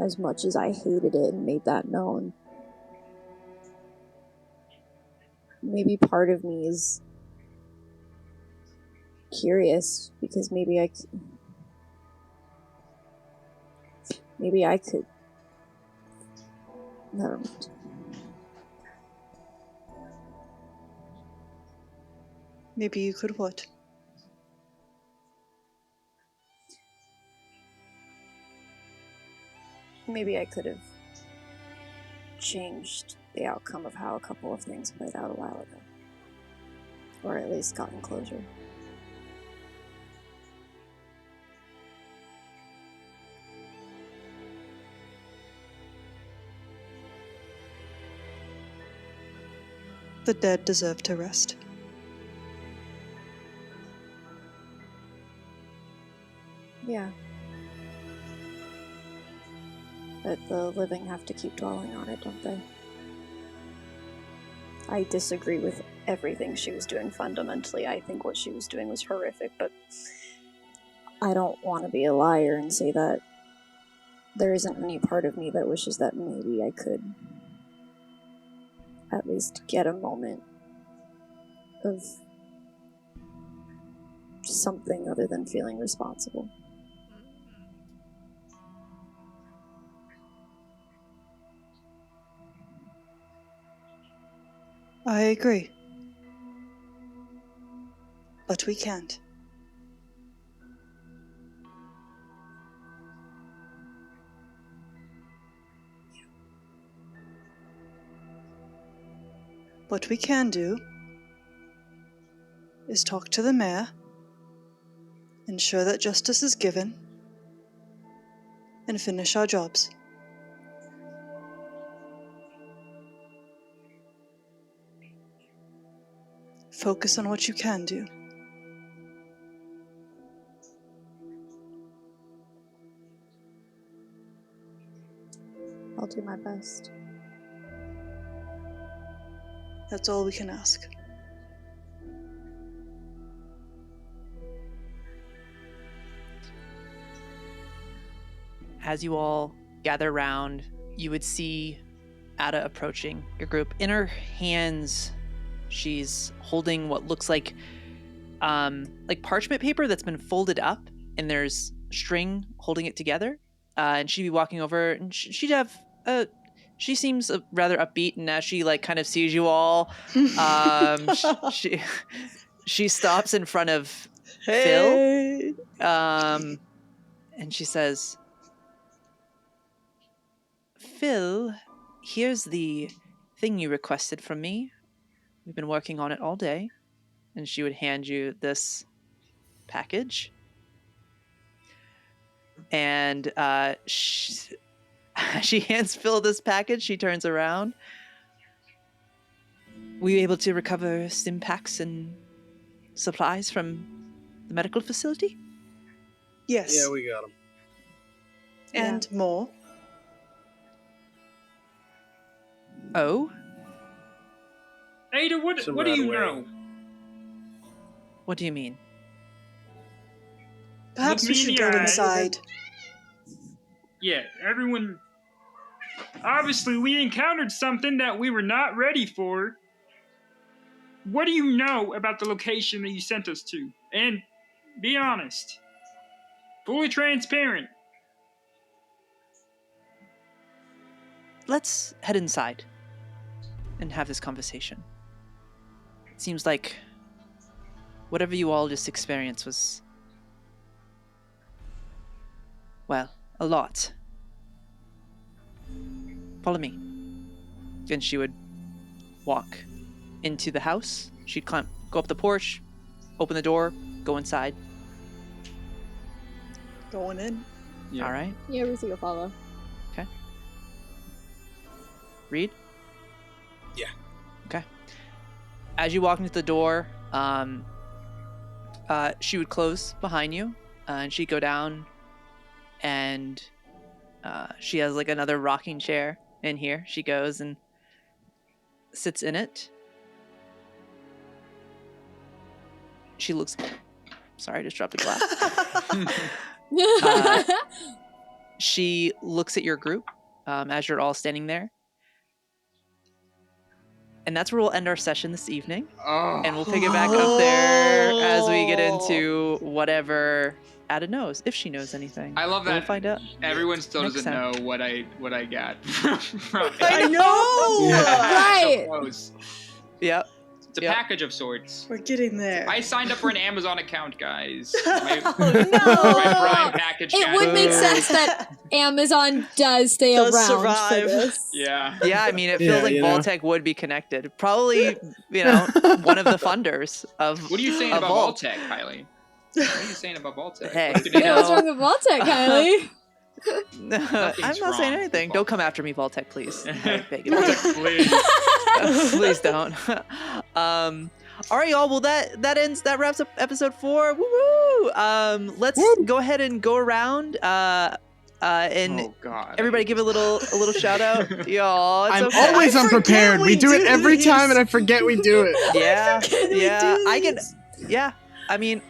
as much as I hated it and made that known, maybe part of me is curious, because maybe I could. Never mind. Maybe you could what? Maybe I could have changed the outcome of how a couple of things played out a while ago. Or at least gotten closure. The dead deserve to rest. Yeah. But the living have to keep dwelling on it, don't they? I disagree with everything she was doing fundamentally. I think what she was doing was horrific, but I don't want to be a liar and say that there isn't any part of me that wishes that maybe I could at least get a moment of something other than feeling responsible. I agree. But we can't. What we can do is talk to the mayor, ensure that justice is given, and finish our jobs. Focus on what you can do. I'll do my best. That's all we can ask. As you all gather around, you would see Ada approaching your group. In her hands, she's holding what looks like parchment paper that's been folded up, and there's string holding it together. And she'd be walking over, and she'd have she seems rather upbeat, and as she kind of sees you all, she stops in front of Phil, and she says, "Phil, here's the thing you requested from me. We've been working on it all day." And she would hand you this package. And she hands Phil this package. She turns around. Were you able to recover stim packs and supplies from the medical facility? Yes. Yeah, we got them. And more. Oh? Ada, what do you know? What do you mean? Perhaps we should go inside. Yeah, everyone... Obviously, we encountered something that we were not ready for. What do you know about the location that you sent us to? And be honest. Fully transparent. Let's head inside and have this conversation. It seems like whatever you all just experienced was, well, a lot. Follow me. and she would walk into the house. She'd go up the porch, open the door, go inside. Going in. Yeah. All right. Yeah, Ruthie will follow. Okay. Reed? Yeah. Okay. As you walk into the door, she would close behind you, and she'd go down, and she has like another rocking chair in here. She goes and sits in it. She looks... Sorry, I just dropped a glass. She looks at your group as you're all standing there. And that's where we'll end our session this evening. Oh. And we'll pick it back up there as we get into whatever Ada knows, if she knows anything. I love that. We'll find out. Everyone still Next doesn't time. know what I got from I know! Right. So close. Yep. It's a package of sorts. We're getting there. I signed up for an Amazon account, guys. Oh, My no. Prime package. It would make sense that Amazon does stay Does around survive. for this. Yeah. Yeah, I mean, it feels like you know. Vaultec would be connected. Probably, one of the funders of What are you saying of about Vault. Vaultec, Kylie? What are you saying about Vaultec? Hey, What's gonna Yeah, what's go? wrong with Vaultec, Kylie? I'm not saying wrong anything. with Don't come after me, Vaultec, please. I beg you. Vaultec, please. Please don't. All right, y'all. Well, that wraps up episode 4. Woo! Let's go ahead and go around. And Oh God. everybody give a little shout out. Y'all, it's I'm okay. always I forget unprepared. We we do it do every these. time, and I forget we do it. Yeah, forget we yeah. do I can. these. Yeah, I mean,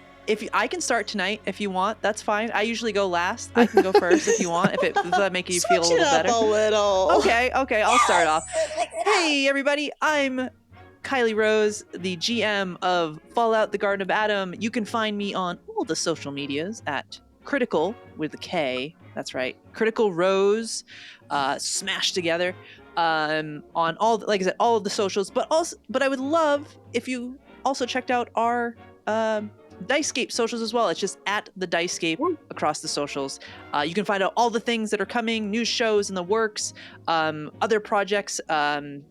I can start tonight if you want. That's fine. I usually go last. I can go first if you want. If that make you feel a Switch little it up better. a little. Okay. I'll start off. Hey, everybody. I'm Kylie Rose, the GM of Fallout: The Garden of Adam. You can find me on all the social medias at Critical with a K. That's right, Critical Rose, smashed together. On all, like I said, all of the socials. But I would love if you also checked out our Dicescape socials as well. It's just at the Dicescape across the socials. You can find out all the things that are coming, new shows in the works, other projects, and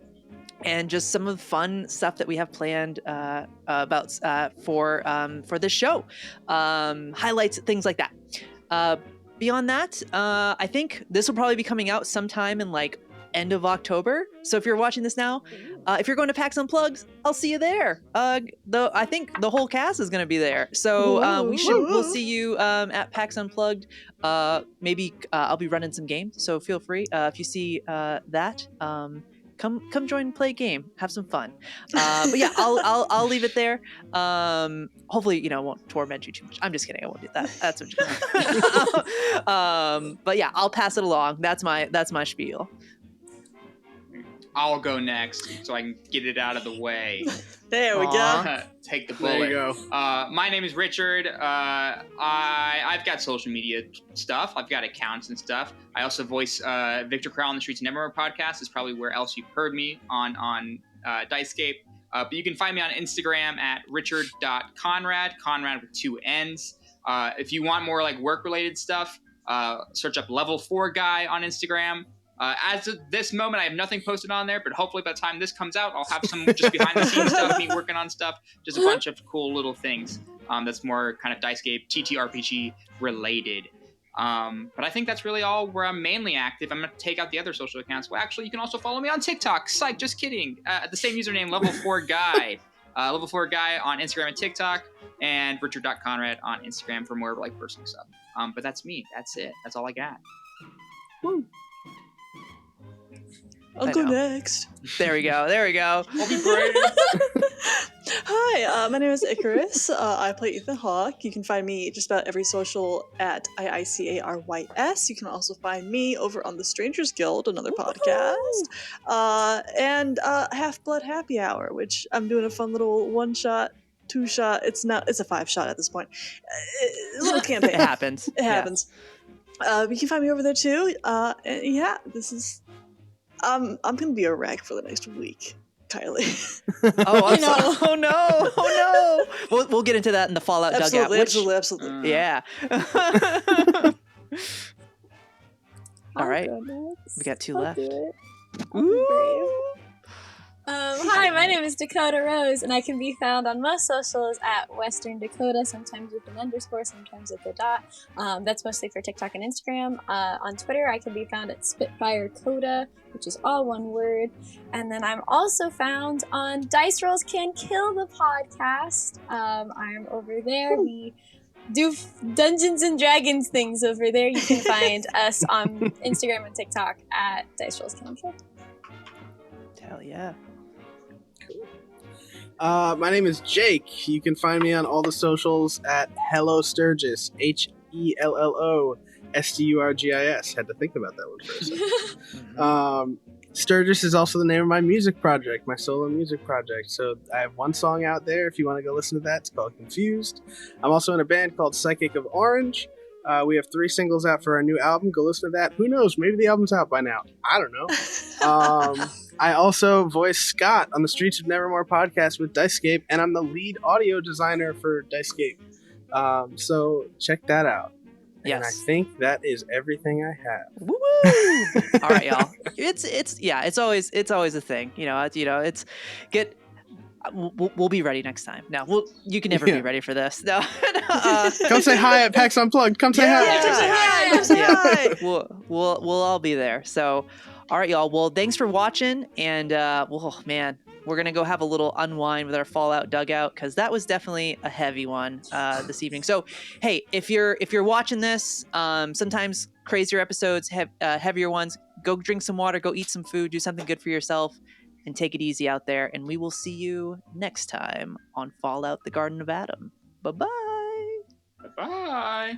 just some of the fun stuff that we have planned for this show. Highlights, things like that. Beyond that, I think this will probably be coming out sometime in like end of October. So if you're watching this now, if you're going to PAX Unplugged, I'll see you there. I think the whole cast is going to be there. So we'll see you at PAX Unplugged. Maybe I'll be running some games. So feel free if you see that. Come join and play a game. Have some fun. But yeah, I'll leave it there. Hopefully, it won't torment you too much. I'm just kidding. I won't do that. That's what but yeah, I'll pass it along. That's my spiel. I'll go next so I can get it out of the way. There we go. Take the bullet. There you go. My name is Richard. I've got social media stuff. I've got accounts and stuff. I also voice Victor Crowell on the Streets of Nevermore podcast. Is probably where else you've heard me on Dicescape. But you can find me on Instagram at richard.conrad, Conrad with 2 N's. If you want more like work-related stuff, search up Level 4 Guy on Instagram. As of this moment, I have nothing posted on there, but hopefully by the time this comes out, I'll have some just behind-the-scenes stuff, me working on stuff, just a bunch of cool little things that's more kind of Dicescape, TTRPG related. But I think that's really all where I'm mainly active. I'm going to take out the other social accounts. Well, actually, you can also follow me on TikTok. Psych, just kidding. The same username, Level 4 Guy. Level 4 Guy on Instagram and TikTok, and Richard.Conrad on Instagram for more like personal stuff. But that's me. That's it. That's all I got. Woo. I'll go next. There we go. I'll be brave. Hi, my name is Icarus. I play Ethan Hawke. You can find me just about every social at IICARYS. You can also find me over on the Strangers Guild, another podcast, and Half Blood Happy Hour, which I'm doing a fun little 1-shot, 2-shot. It's a 5-shot at this point. A little campaign. It happens. It happens. You can find me over there too. And yeah, this is. I'm gonna be a wreck for the next week, Kylie. Oh no! We'll get into that in the Fallout dugout. Absolutely. Yeah. All right, we got 2 left. Ooh. Hi, my name is Dakota Rose, and I can be found on most socials at Western Dakota, sometimes with an underscore, sometimes with a dot. That's mostly for TikTok and Instagram. On Twitter, I can be found at Spitfire Coda, which is all one word. And then I'm also found on Dice Rolls Can Kill the podcast. I'm over there. We do Dungeons and Dragons things over there. You can find us on Instagram and TikTok at Dice Rolls Can Kill. Hell yeah. My name is Jake. You can find me on all the socials at Hello Sturgis. HELLOSTURGIS. Had to think about that one for a second. Sturgis is also the name of my music project, my solo music project. So I have one song out there if you want to go listen to that. It's called Confused. I'm also in a band called Psychic of Orange. We have 3 singles out for our new album. Go listen to that. Who knows? Maybe the album's out by now. I don't know. I also voice Scott on the Streets of Nevermore podcast with Dicescape, and I'm the lead audio designer for Dicescape. So check that out. Yes. And I think that is everything I have. Woo-woo! All right, y'all. It's always a thing. We'll be ready next time. No, you can never be ready for this. No. Come say hi at PAX Unplugged. Come say hi. Come say hi. We'll all be there. So, all right, y'all. Well, thanks for watching, and we're gonna go have a little unwind with our Fallout dugout because that was definitely a heavy one this evening. So, hey, if you're watching this, sometimes crazier episodes, heavier ones, go drink some water, go eat some food, do something good for yourself. And take it easy out there, and we will see you next time on Fallout: The Garden of Adam. Bye-bye. Bye-bye.